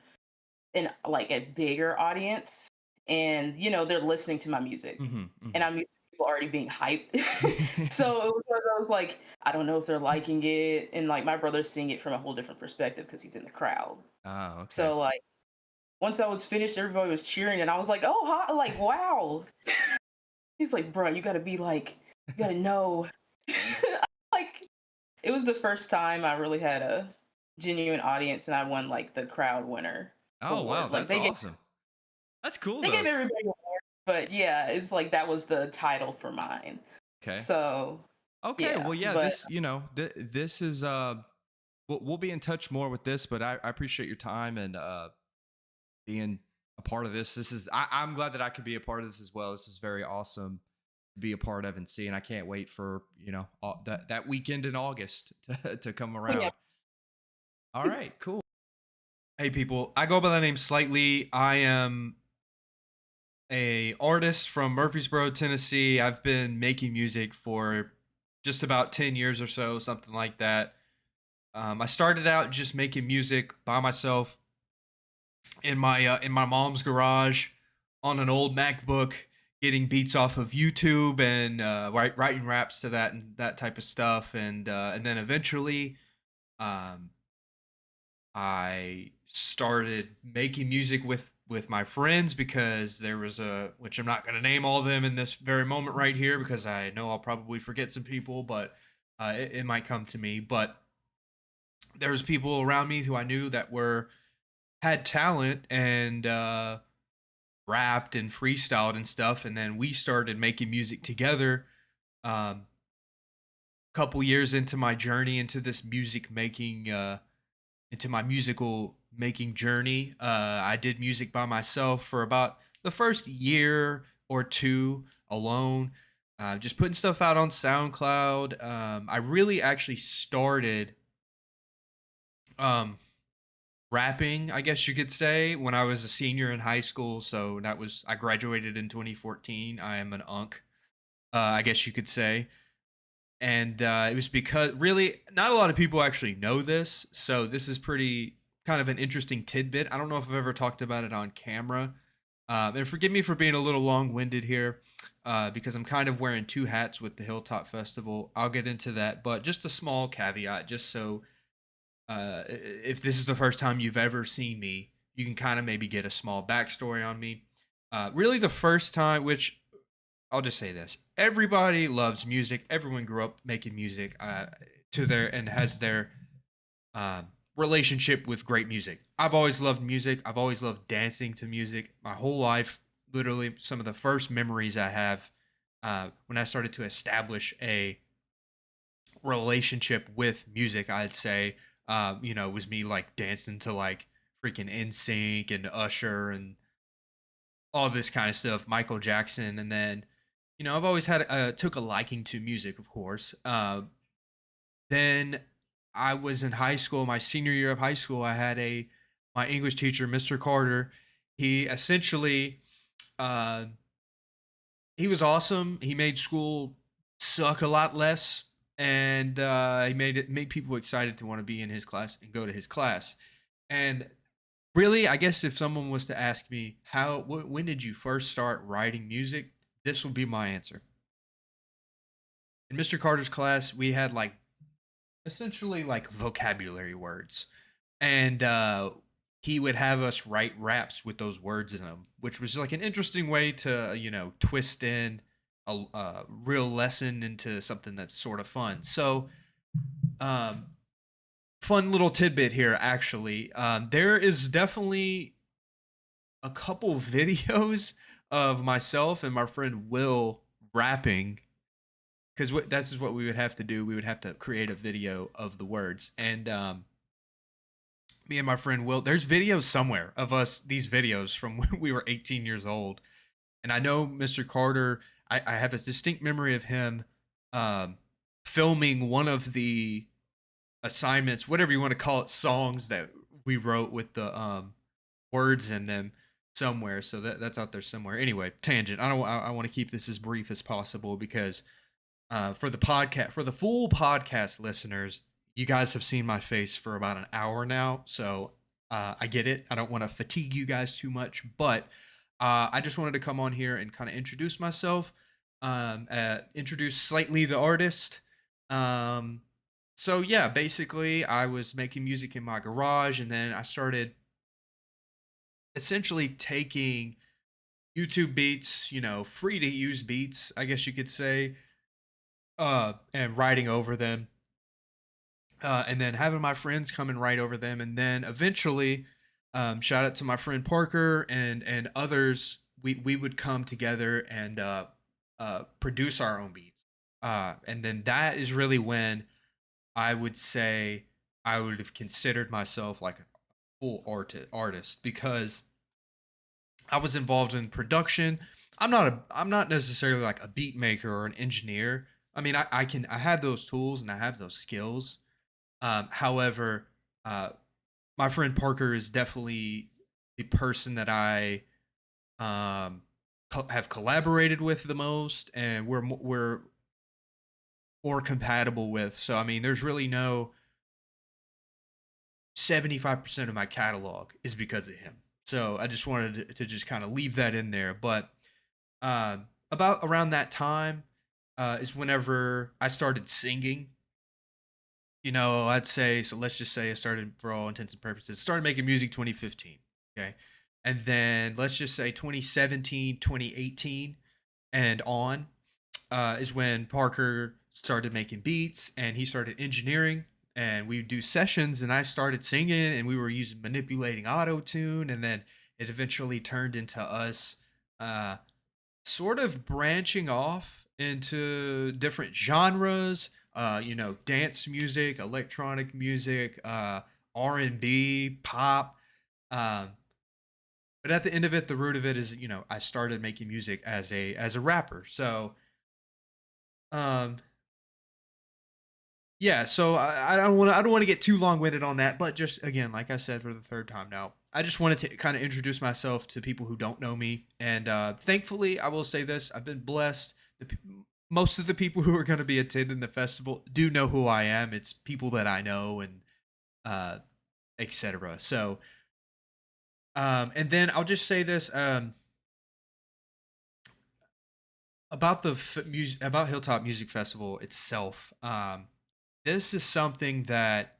[SPEAKER 8] in like a bigger audience. and they're listening to my music, and I'm used to people already being hyped. So it was one of those like, I don't know if they're liking it, and like my brother's seeing it from a whole different perspective because he's in the crowd.
[SPEAKER 1] Oh, okay.
[SPEAKER 8] So like once I was finished, everybody was cheering, and I was like, "Oh, hi, like wow." He's like, "Bro, you gotta be like, you gotta know." Like it was the first time I really had a genuine audience, and I won like the crowd winner
[SPEAKER 1] Oh, wow,
[SPEAKER 8] award. Like
[SPEAKER 1] that's awesome. That's cool
[SPEAKER 8] they gave
[SPEAKER 1] though.
[SPEAKER 8] everybody an award, but yeah, it's like that was the title for mine.
[SPEAKER 1] Okay.
[SPEAKER 8] So
[SPEAKER 1] Okay.
[SPEAKER 8] yeah,
[SPEAKER 1] Well, yeah,
[SPEAKER 8] but
[SPEAKER 1] this is we'll be in touch more with this, but I appreciate your time and being a part of this. I'm glad that I could be a part of this as well. This is very awesome to be a part of and see, and I can't wait for that weekend in August to come
[SPEAKER 8] yeah,
[SPEAKER 1] around. All right, cool. Hey, people, I go by the name Slightlee. I am a artist from Murfreesboro, Tennessee. I've been making music for just about 10 years or so, something like that. I started out just making music by myself in my mom's garage on an old MacBook, getting beats off of YouTube and writing raps to that and that type of stuff, and then eventually, um, I started making music with my friends because there was a which I'm not going to name all of them in this very moment right here because I know I'll probably forget some people, but it might come to me. But there's people around me who I knew that were had talent and rapped and freestyled and stuff, and then we started making music together. Um, couple years into my journey into this music making into my musical making journey. I did music by myself for about the first year or two alone, just putting stuff out on SoundCloud. I really actually started um, rapping, I guess you could say, when I was a senior in high school. So I graduated in 2014. I am an unk, I guess you could say. And it was because really not a lot of people actually know this, so this is pretty kind of an interesting tidbit. I don't know if I've ever talked about it on camera, and forgive me for being a little long-winded here, because I'm kind of wearing two hats with the Hilltop Festival. I'll get into that, but just a small caveat, just so if this is the first time you've ever seen me, you can kind of maybe get a small backstory on me. Really, the first time, which I'll just say this: everybody loves music. Everyone grew up making music to their and has their uh, relationship with great music. I've always loved music. I've always loved dancing to music my whole life. Literally, some of the first memories I have when I started to establish a relationship with music, I'd say, was me like dancing to like freaking NSYNC and Usher and all this kind of stuff, Michael Jackson, and then I've always had took a liking to music, of course. Then I was in high school, my senior year of high school. I had a my English teacher, Mr. Carter. He essentially, uh, he was awesome. He made school suck a lot less, and he made people excited to want to be in his class and go to his class. And really, I guess if someone was to ask me when did you first start writing music, this would be my answer. In Mr. Carter's class, we had like essentially like vocabulary words, and he would have us write raps with those words in them, which was like an interesting way to twist in a real lesson into something that's sort of fun. So, um, fun little tidbit here. Actually, there is definitely a couple videos of myself and my friend Will rapping because that's is what we would have to do. We would have to create a video of the words, and me and my friend Will. There's videos somewhere of us. These videos from when we were 18 years old, and I know Mr. Carter. I have a distinct memory of him um, filming one of the assignments, whatever you want to call it, songs that we wrote with the words in them somewhere. So that's out there somewhere. Anyway, tangent. I want to keep this as brief as possible because for the podcast, for the full podcast listeners, you guys have seen my face for about an hour now, so I get it. I don't want to fatigue you guys too much, but I just wanted to come on here and kind of introduce myself, introduce Slightlee the artist. Um, so yeah, basically, I was making music in my garage, and then I started essentially taking YouTube beats, free to use beats, I guess you could say, and writing over them, and then having my friends come and write over them, and then eventually, shout out to my friend Parker and others, we would come together and produce our own beats, and then that is really when I would say I would have considered myself like a full artist because I was involved in production. I'm not necessarily like a beat maker or an engineer. I mean, I have those tools and I have those skills. However, uh, my friend Parker is definitely the person that I have collaborated with the most, and we're more compatible with. So I mean, there's really no 75% of my catalog is because of him. So I just wanted to just kind of leave that in there. But about around that time is whenever I started singing. I'd say, so let's just say I started, for all intents and purposes, started making music 2015. Okay. And then let's just say 2017, 2018, and on is when Parker started making beats and he started engineering, and we would do sessions and I started singing and we were using manipulating auto tune, and then it eventually turned into us uh, sort of branching off into different genres, dance music, electronic music, R&B, pop. Um, but at the end of it, the root of it is, I started making music as a rapper. So, um, yeah, so I don't want to get too long-winded on that, but just again, like I said for the third time now, I just wanted to kind of introduce myself to people who don't know me, and thankfully, I will say this: I've been blessed. Most of the people who are going to be attending the festival do know who I am. It's people that I know and uh, etc. So, and then I'll just say this about about Hilltop Music Festival itself. This is something that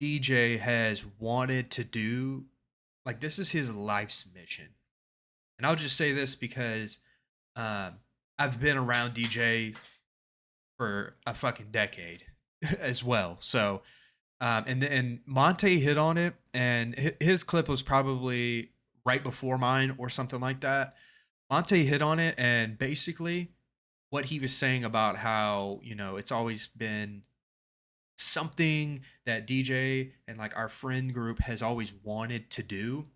[SPEAKER 1] DJ has wanted to do. Like, this is his life's mission. And I'll just say this because um, I've been around DJ for a fucking decade as well. So, and Monte hit on it, and his clip was probably right before mine or something like that. Monte hit on it, and basically what he was saying about how, it's always been something that DJ and like our friend group has always wanted to do,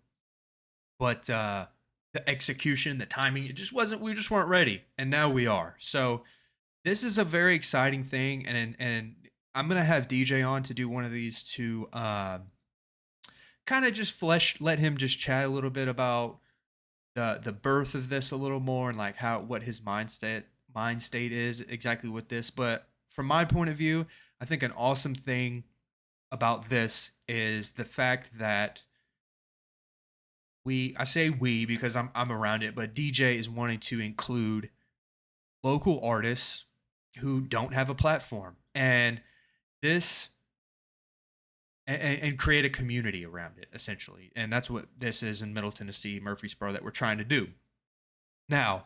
[SPEAKER 1] but the execution, the timing, it just wasn't. We just weren't ready, and now we are. So this is a very exciting thing, and I'm gonna have DJ on to do one of these to kind of just let him just chat a little bit about the birth of this a little more, and like what his mind state is exactly with this. But from my point of view, I think an awesome thing about this is the fact that I say we because I'm around it, but DJ is wanting to include local artists who don't have a platform, and this and create a community around it essentially. And that's what this is in Middle Tennessee, Murfreesboro, that we're trying to do. Now,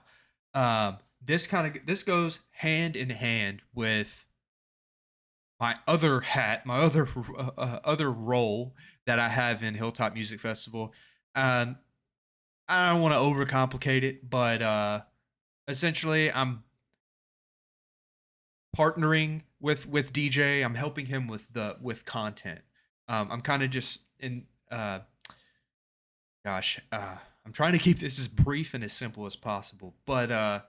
[SPEAKER 1] this goes hand in hand with my other hat, my other role that I have in Hilltop Music Festival. Um, I don't want to overcomplicate it, but essentially, I'm partnering with DJ. I'm helping him with content. I'm kind of just in. I'm trying to keep this as brief and as simple as possible, but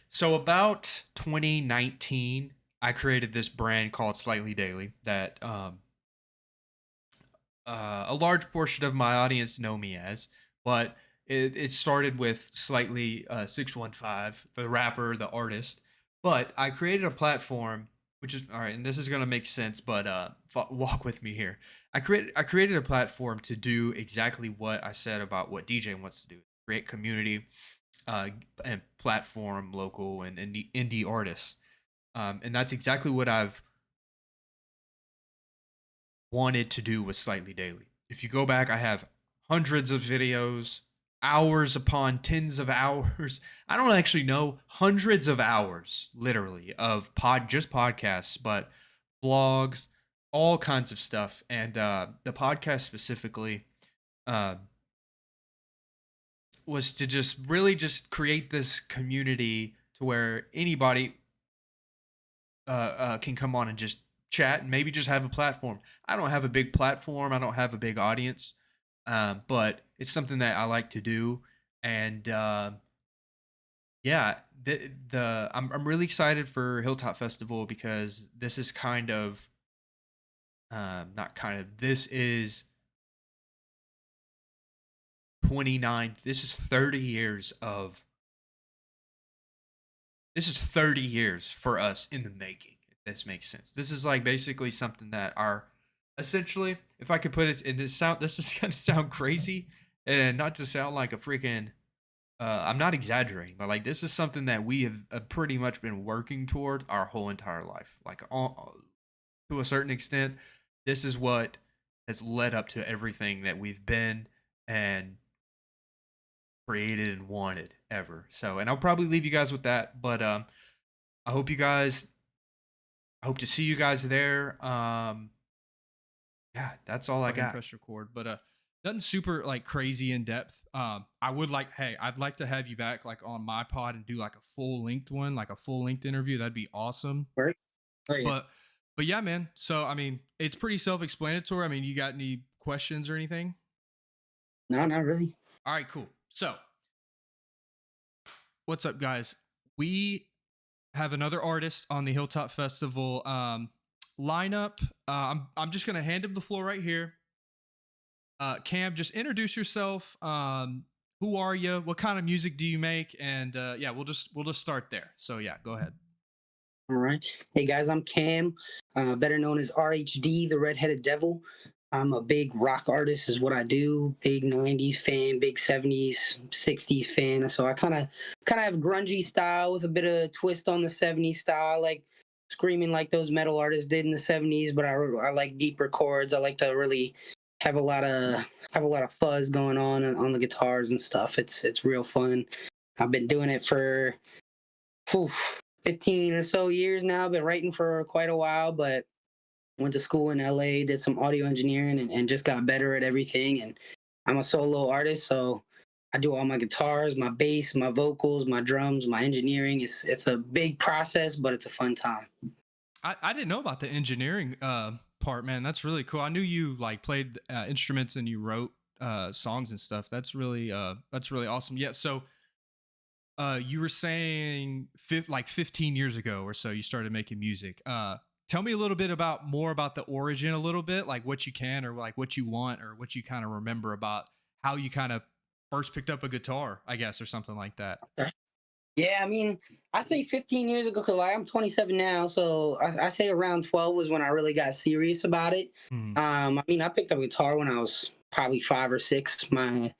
[SPEAKER 1] so about 2019, I created this brand called Slightly Daily that a large portion of my audience know me as, but it started with Slightly 615, the rapper, the artist. But I created a platform, which is all right, and this is gonna make sense, but walk with me here. I created a platform to do exactly what I said about what DJ wants to do: create community, and platform local and indie artists. And that's exactly what I've wanted to do with Slightly Daily. If you go back, I have hundreds of videos, hours upon tens of hours. I don't actually know, hundreds of hours, literally, of just podcasts, but blogs, all kinds of stuff. And the podcast specifically uh, was to just really just create this community to where anybody can come on and just chat and maybe just have a platform. I don't have a big platform. I don't have a big audience, but it's something that I like to do. And yeah, I'm really excited for Hilltop Festival because this is kind of not kind of this is 29th. This is 30 years of this is 30 years for us in the making. If this makes sense. This is like basically something that our essentially, if I could put it in this is gonna sound crazy and not to sound like a freaking I'm not exaggerating, but like this is something that we have pretty much been working toward our whole entire life. Like to a certain extent, this is what has led up to everything that we've been and created and wanted ever. So, and I'll probably leave you guys with that, but I hope you guys I hope to see you guys there. Yeah, that's all I got. Press record, but nothing super like crazy in depth. I'd like to have you back like on my pod and do like a full length one, like a full length interview. That'd be awesome.
[SPEAKER 9] Right. Oh, yeah.
[SPEAKER 1] But yeah, man. So I mean, it's pretty self-explanatory. I mean, you got any questions or anything?
[SPEAKER 9] No, not really.
[SPEAKER 1] All right, cool. So, what's up, guys? We have another artist on the Hilltop Festival lineup. I'm just gonna hand him the floor right here. Cam, just introduce yourself. Who are you? What kind of music do you make? And yeah, we'll just start there. So yeah, go ahead.
[SPEAKER 9] All right. Hey guys, I'm Cam, better known as RHD, the Redheaded Devil. I'm a big rock artist, is what I do. Big '90s fan, big '70s, '60s fan. So I kind of have grungy style with a bit of twist on the '70s style, like screaming like those metal artists did in the '70s. But I like deeper chords. I like to really have a lot of fuzz going on the guitars and stuff. It's real fun. I've been doing it for 15 or so years now. I've been writing for quite a while, but went to school in LA, did some audio engineering, and just got better at everything. And I'm a solo artist, so I do all my guitars, my bass, my vocals, my drums, my engineering. It's a big process, but it's a fun time.
[SPEAKER 1] I didn't know about the engineering part, man. That's really cool. I knew you like played instruments and you wrote songs and stuff. That's really awesome. Yeah. So you were saying like 15 years ago or so you started making music. Tell me a little bit more about the origin, a little bit, like what you can or like what you want or what you kind of remember about how you kind of first picked up a guitar, I guess, or something like that.
[SPEAKER 9] Okay. Yeah, I mean, I say 15 years ago because I'm 27 now, so I say around 12 was when I really got serious about it. I mean, I picked up a guitar when I was probably 5 or 6. My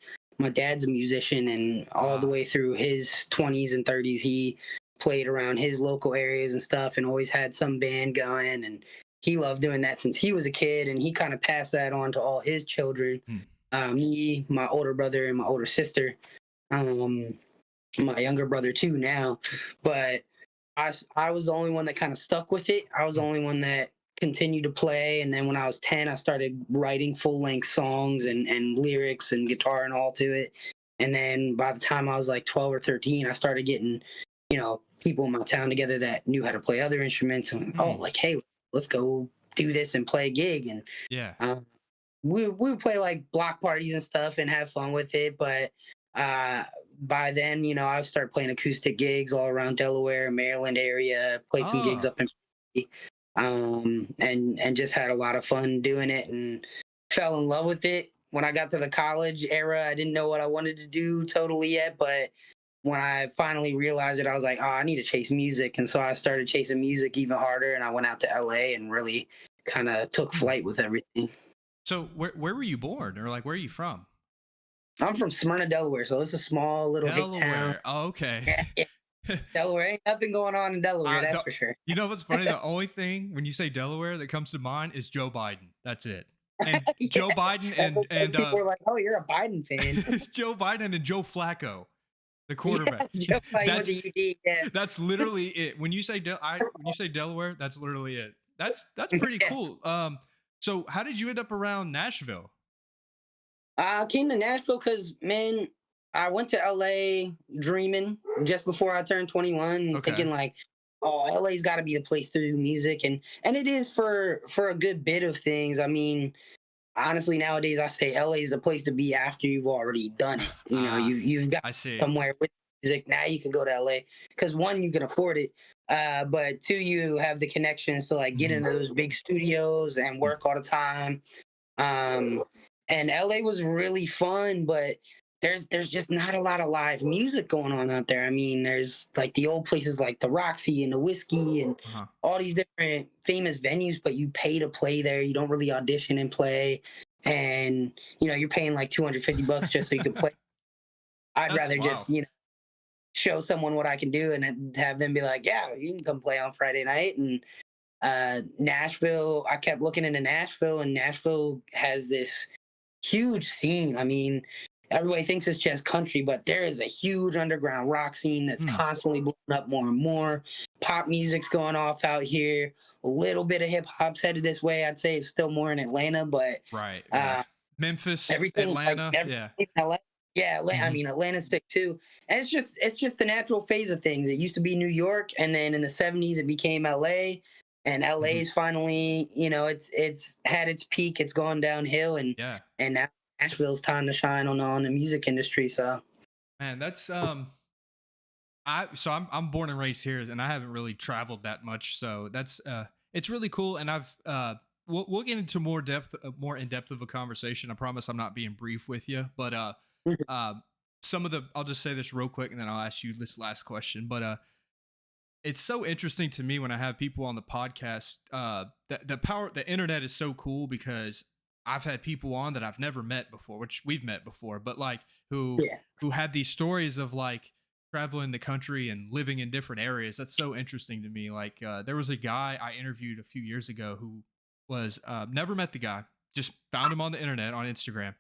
[SPEAKER 9] dad's a musician, and all the way through his 20s and 30s, he played around his local areas and stuff, and always had some band going. And he loved doing that since he was a kid, and he kind of passed that on to all his children. Me, my older brother, and my older sister. My younger brother too now, but I was the only one that kind of stuck with it. I was the only one that continued to play, and then when I was 10, I started writing full-length songs and lyrics and guitar and all to it. And then by the time I was like 12 or 13, I started getting, people in my town together that knew how to play other instruments, and like, hey, let's go do this and play a gig. And
[SPEAKER 1] yeah,
[SPEAKER 9] we would play like block parties and stuff and have fun with it, but by then, I started playing acoustic gigs all around Delaware, Maryland area, played some gigs up in and just had a lot of fun doing it and fell in love with it. When I got to the college era, I didn't know what I wanted to do totally yet, but when I finally realized it, I was like, I need to chase music. And so I started chasing music even harder, and I went out to LA and really kind of took flight with everything.
[SPEAKER 1] So where were you born, or like where are you from?
[SPEAKER 9] I'm from Smyrna, Delaware, so it's a small little hick town.
[SPEAKER 1] Delaware. Oh, okay.
[SPEAKER 9] Yeah, yeah. Delaware ain't nothing going on in Delaware, that's
[SPEAKER 1] The,
[SPEAKER 9] for sure.
[SPEAKER 1] you know what's funny? The only thing when you say Delaware that comes to mind is Joe Biden. That's it. And
[SPEAKER 9] Yeah,
[SPEAKER 1] Joe Biden
[SPEAKER 9] people are like, "Oh, you're a Biden fan."
[SPEAKER 1] Joe Biden and Joe Flacco, the
[SPEAKER 9] Yeah,
[SPEAKER 1] quarterback.
[SPEAKER 9] Joe Biden with
[SPEAKER 1] That's
[SPEAKER 9] the UD. Yeah,
[SPEAKER 1] that's literally it. When you say when you say Delaware, that's literally it. That's pretty
[SPEAKER 9] yeah.
[SPEAKER 1] cool. So how did you end up around Nashville?
[SPEAKER 9] I came to Nashville because, man, I went to LA dreaming just before I turned 21,
[SPEAKER 1] Okay.
[SPEAKER 9] thinking like, oh, LA's got to be the place to do music, and it is for a good bit of things. I mean, honestly, nowadays I say LA is the place to be after you've already done it. You know, you've got
[SPEAKER 1] I see.
[SPEAKER 9] somewhere with music. Now you can go to LA because one, you can afford it, but two, you have the connections to like get into those big studios and work all the time. Um, and LA was really fun, but there's just not a lot of live music going on out there. I mean, there's like the old places like the Roxy and the Whiskey and all these different famous venues, but you pay to play there. You don't really audition and play, and you know you're paying like $250 just so you can play. I'd
[SPEAKER 1] That's
[SPEAKER 9] rather just
[SPEAKER 1] wild.
[SPEAKER 9] show someone what I can do and then have them be like, yeah, you can come play on Friday night. And Nashville, I kept looking into Nashville, and Nashville has this huge scene. I mean, everybody thinks it's just country, but there is a huge underground rock scene that's constantly blowing up more and more. Pop music's going off out here. A little bit of hip hop's headed this way. I'd say it's still more in Atlanta, but
[SPEAKER 1] Right. Yeah. Memphis,
[SPEAKER 9] everything
[SPEAKER 1] Atlanta.
[SPEAKER 9] like
[SPEAKER 1] yeah.
[SPEAKER 9] LA, yeah, I mean Atlanta's sick too. And it's just the natural phase of things. It used to be New York, and then in the 70s it became LA. And LA is finally, it's had its peak, it's gone downhill, and
[SPEAKER 1] Yeah.
[SPEAKER 9] now Nashville's time to shine on the music industry. So
[SPEAKER 1] Man, that's I'm born and raised here, and I haven't really traveled that much, so that's it's really cool. And I've we'll get into more in depth of a conversation. I promise I'm not being brief with you, but some of the I'll just say this real quick, and then I'll ask you this last question. But it's so interesting to me when I have people on the podcast. The internet is so cool because I've had people on that I've never met before, which we've met before, but like who had these stories of like traveling the country and living in different areas. That's so interesting to me. Like there was a guy I interviewed a few years ago who was never met the guy, just found him on the internet on Instagram,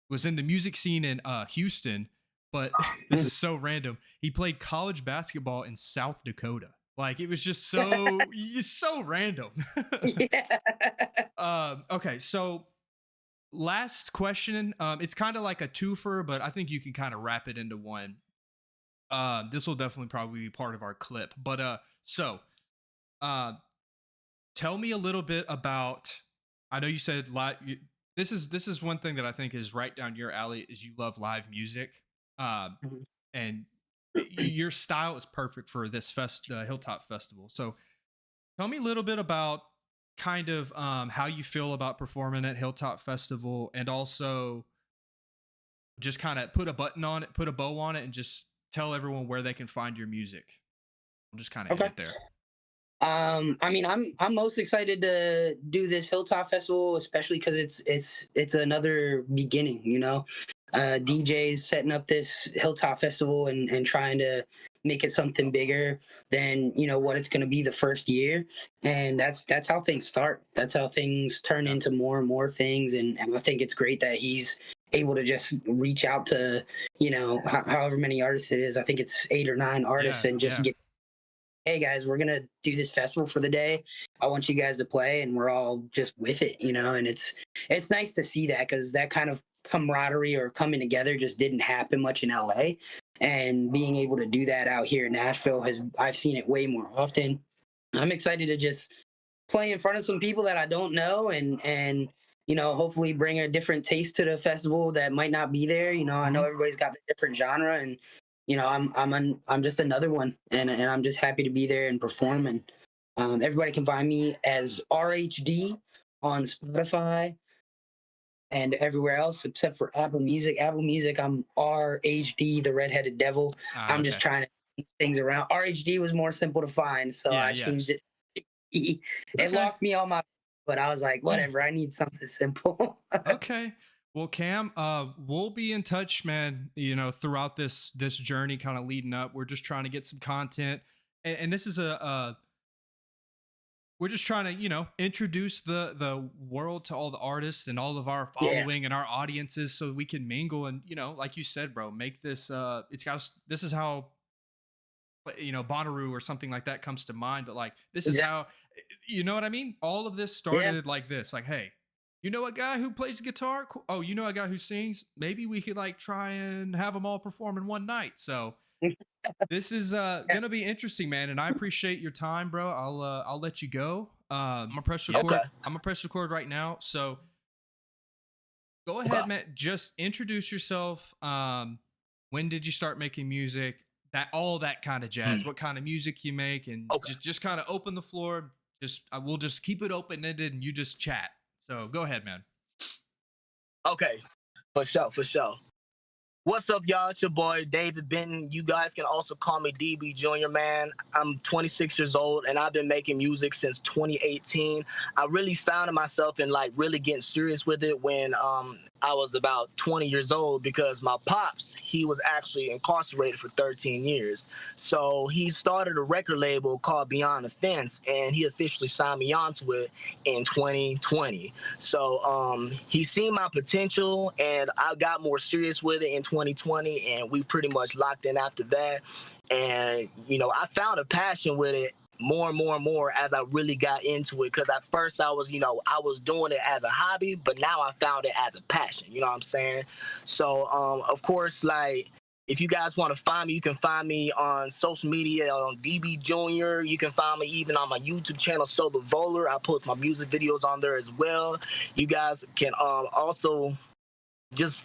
[SPEAKER 1] was in the music scene in Houston, but this is so random. He played college basketball in South Dakota. Like it was just so it's so random. Okay, so last question. It's kind of like a twofer, but I think you can kind of wrap it into one. This will definitely probably be part of our clip. But so uh tell me a little bit about, I know you said this is one thing that I think is right down your alley is you love live music. Um and your style is perfect for this Hilltop Festival. So tell me a little bit about kind of how you feel about performing at Hilltop Festival, and also just kind of put a button on it, put a bow on it, and just tell everyone where they can find your music. I'll just kind of end it there.
[SPEAKER 9] I mean, I'm most excited to do this Hilltop Festival, especially because it's another beginning. DJs setting up this Hilltop Festival and trying to make it something bigger than what it's going to be the first year, and that's how things start. That's how things turn into more and more things, and I think it's great that he's able to just reach out to however many artists it is. I think it's 8 or 9 artists, and just get, hey guys, we're gonna do this festival for the day. I want you guys to play, and we're all just with it, and it's nice to see that, because that kind of camaraderie or coming together just didn't happen much in LA, and being able to do that out here in Nashville I've seen it way more often. I'm excited to just play in front of some people that I don't know, and hopefully bring a different taste to the festival that might not be there. I know everybody's got a different genre, and I'm just another one, and I'm just happy to be there and perform. And everybody can find me as RHD on Spotify and everywhere else except for Apple Music. Apple Music, I'm RHD, the Redheaded Devil. I'm just trying to keep things around. RHD was more simple to find, so I changed it. It lost me all my but I was like, whatever, I need something simple.
[SPEAKER 1] Okay. Well, Cam, we'll be in touch, man. Throughout this journey, kind of leading up, we're just trying to get some content, and this is we're just trying to introduce the world to all the artists and all of our
[SPEAKER 9] Yeah.
[SPEAKER 1] following and our audiences, so we can mingle and like you said, bro, make this. This is how Bonnaroo or something like that comes to mind, but like this is how, you know what I mean? All of this started like this, like, hey, you know a guy who plays guitar? Cool. Oh, you know a guy who sings? Maybe we could like try and have them all perform in one night. So this is gonna be interesting, man, and I appreciate your time, bro. I'll let you go. I'm gonna press record.
[SPEAKER 10] Okay.
[SPEAKER 1] I'm gonna press record right now. So go ahead, man. Just introduce yourself. When did you start making music? All that kind of jazz. What kind of music you make, and just kind of open the floor. We'll just keep it open ended, and you just chat. So go ahead, man.
[SPEAKER 10] Okay, for sure. What's up, y'all? It's your boy, David Benton. You guys can also call me DB Jr., man. I'm 26 years old, and I've been making music since 2018. I really found myself in, like, really getting serious with it when I was about 20 years old, because my pops, he was actually incarcerated for 13 years. So he started a record label called Beyond the Fence, and he officially signed me onto it in 2020. So he seen my potential, and I got more serious with it in 2020, and we pretty much locked in after that. And, I found a passion with it more and more as I really got into it, because at first I was doing it as a hobby, but now I found it as a passion, you know what I'm saying? So of course, like, if you guys want to find me, you can find me on social media on DB Jr. You can find me even on my YouTube channel, Solar Volar. I post my music videos on there as well. You guys can also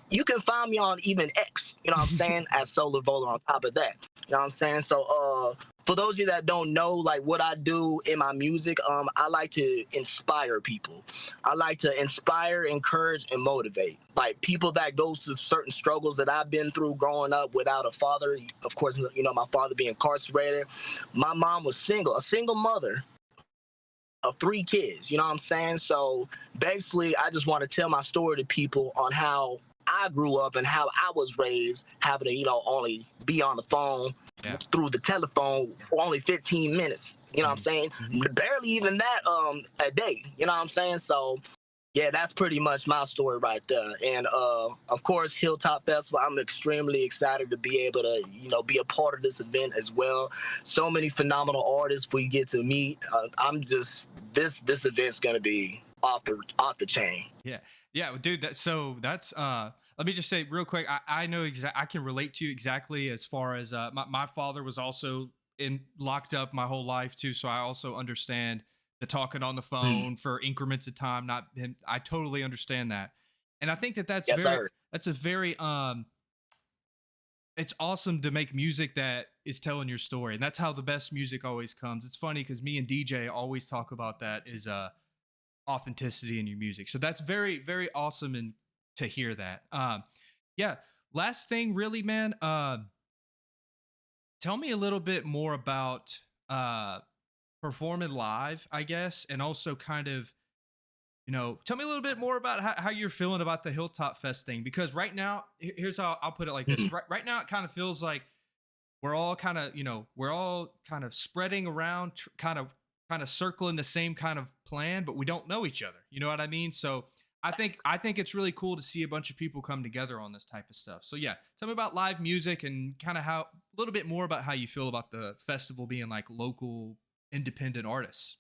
[SPEAKER 10] you can find me on even X, you know what I'm saying, as Solar Volar on top of that. You know what I'm saying? So for those of you that don't know, like, what I do in my music, I like to inspire people. I like to inspire, encourage, and motivate. Like, people that go through certain struggles that I've been through growing up without a father. Of course, my father being incarcerated. My mom was a single mother of 3 kids, you know what I'm saying? So basically, I just want to tell my story to people on how I grew up and how I was raised, having to, only be on the phone through the telephone for only 15 minutes, you know what I'm saying? Barely even that a day, you know what I'm saying? So yeah, that's pretty much my story right there. And of course, Hilltop Festival, I'm extremely excited to be able to, be a part of this event as well. So many phenomenal artists we get to meet. This event's gonna be off the chain.
[SPEAKER 1] Yeah, dude. That's let me just say real quick. I know I can relate to you exactly, as far as my father was also locked up my whole life too, so I also understand the talking on the phone for increments of time. Not him. I totally understand that, and I think that's that's a very it's awesome to make music that is telling your story, and that's how the best music always comes. It's funny because me and DJ always talk about that, is authenticity in your music. So that's very, very awesome, and to hear that. Yeah. Last thing, really, man. Tell me a little bit more about performing live, I guess, and also kind of, tell me a little bit more about how you're feeling about the Hilltop Fest thing, because right now, here's how I'll put it like this. Right now, it kind of feels like we're all kind of spreading around, kind of circling the same kind of plan, but we don't know each other. You know what I mean? So I think it's really cool to see a bunch of people come together on this type of stuff. So yeah, tell me about live music and kind of a little bit more about how you feel about the festival being like local independent artists.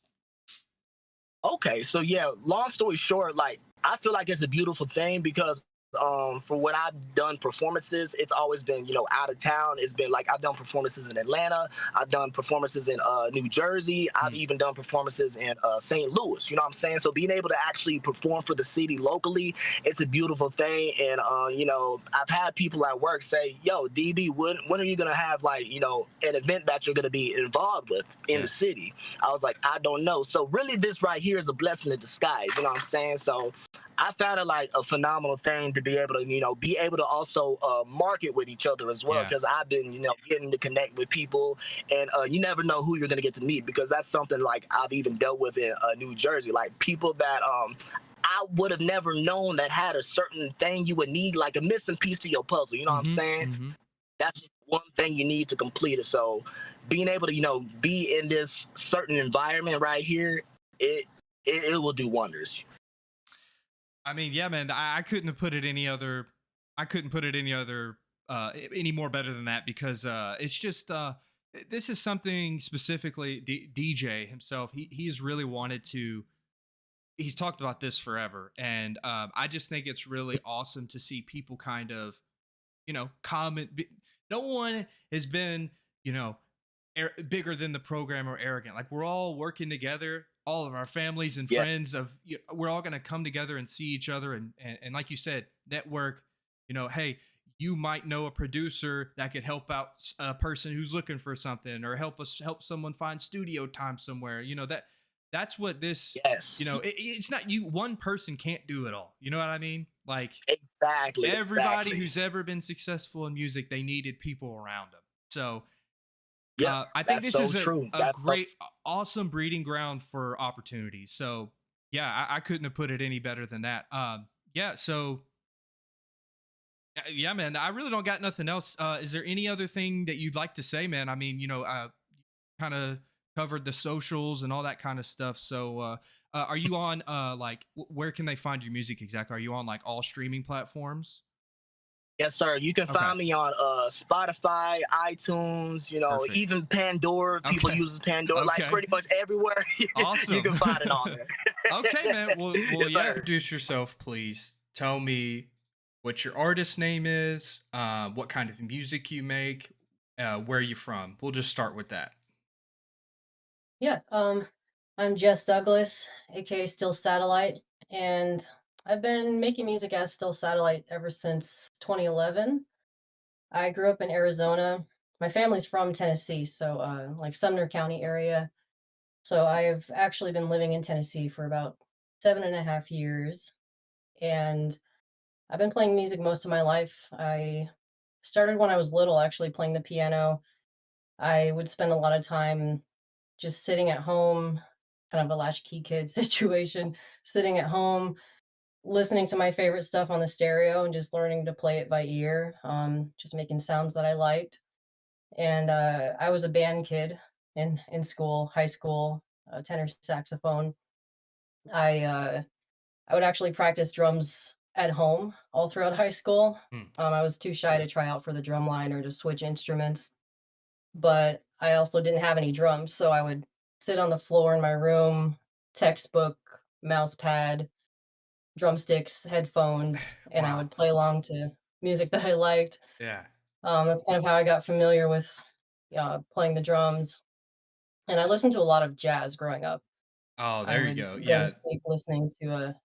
[SPEAKER 10] Okay, so yeah, long story short, like, I feel like it's a beautiful thing, because for what I've done performances, it's always been, out of town. It's been like, I've done performances in Atlanta, I've done performances in New Jersey, I've even done performances in St. Louis, you know what I'm saying? So being able to actually perform for the city locally, it's a beautiful thing. And I've had people at work say, yo, DB, when are you gonna have, like, an event that you're gonna be involved with in the city? I was like, I don't know. So really, this right here is a blessing in disguise, you know what I'm saying? So I found it like a phenomenal thing to be able to, be able to also market with each other as well.
[SPEAKER 1] Yeah.
[SPEAKER 10] Because I've been, getting to connect with people, and you never know who you're gonna get to meet. Because that's something like I've even dealt with in New Jersey, like people that I would have never known that had a certain thing you would need, like a missing piece to your puzzle. You know what I'm saying? That's just one thing you need to complete it. So being able to, be in this certain environment right here, it will do wonders.
[SPEAKER 1] I mean, yeah, man, I couldn't have put it any other. I couldn't put it any other, any more better than that, because it's just this is something specifically DJ himself. He's really wanted to. He's talked about this forever, and I just think it's really awesome to see people kind of, comment. No one has been, you know, bigger than the program or arrogant. Like, we're all working together, all of our families and friends we're all going to come together and see each other, and like you said, network. Hey, you might know a producer that could help out a person who's looking for something, or help someone find studio time somewhere. That's what this.
[SPEAKER 10] Yes.
[SPEAKER 1] It's not you. One person can't do it all. You know what I mean? Like,
[SPEAKER 10] exactly.
[SPEAKER 1] Everybody who's ever been successful in music, they needed people around them. So
[SPEAKER 10] yeah,
[SPEAKER 1] I think this is a great,
[SPEAKER 10] so
[SPEAKER 1] awesome breeding ground for opportunities. So yeah, I couldn't have put it any better than that. Yeah. So yeah, man, I really don't got nothing else. Is there any other thing that you'd like to say, man? I mean, kind of covered the socials and all that kind of stuff. So are you on like where can they find your music exactly? Are you on like all streaming platforms?
[SPEAKER 10] Yes, sir. You can find me on Spotify, iTunes,
[SPEAKER 1] Perfect.
[SPEAKER 10] even Pandora. People use Pandora, like pretty much everywhere.
[SPEAKER 1] Awesome.
[SPEAKER 10] You can find it on there.
[SPEAKER 1] Okay, man. Well,
[SPEAKER 10] Yes,
[SPEAKER 1] yeah.
[SPEAKER 10] sir.
[SPEAKER 1] Introduce yourself, please. Tell me what your artist name is, what kind of music you make, where you from. We'll just start with that.
[SPEAKER 11] Yeah, I'm Jess Douglas, aka Still Satellite, and I've been making music as Still Satellite ever since 2011. I grew up in Arizona. My family's from Tennessee, so like Sumner County area. So I've actually been living in Tennessee for about 7.5 years, and I've been playing music most of my life. I started when I was little, actually playing the piano. I would spend a lot of time just sitting at home, kind of a latchkey kid situation, sitting at home, listening to my favorite stuff on the stereo and just learning to play it by ear, just making sounds that I liked. And I was a band kid in school, high school, tenor saxophone. I I would actually practice drums at home all throughout high school. I was too shy to try out for the drum line or to switch instruments, but I also didn't have any drums, so I would sit on the floor in my room, textbook, mouse pad, drumsticks, headphones, and I
[SPEAKER 1] Wow.
[SPEAKER 11] would play along to music that I liked.
[SPEAKER 1] Yeah.
[SPEAKER 11] That's kind of how I got familiar with playing the drums. And I listened to a lot of jazz growing up.
[SPEAKER 1] Oh,
[SPEAKER 11] I
[SPEAKER 1] there you
[SPEAKER 11] would
[SPEAKER 1] go.
[SPEAKER 11] go to
[SPEAKER 1] Yeah.
[SPEAKER 11] sleep listening to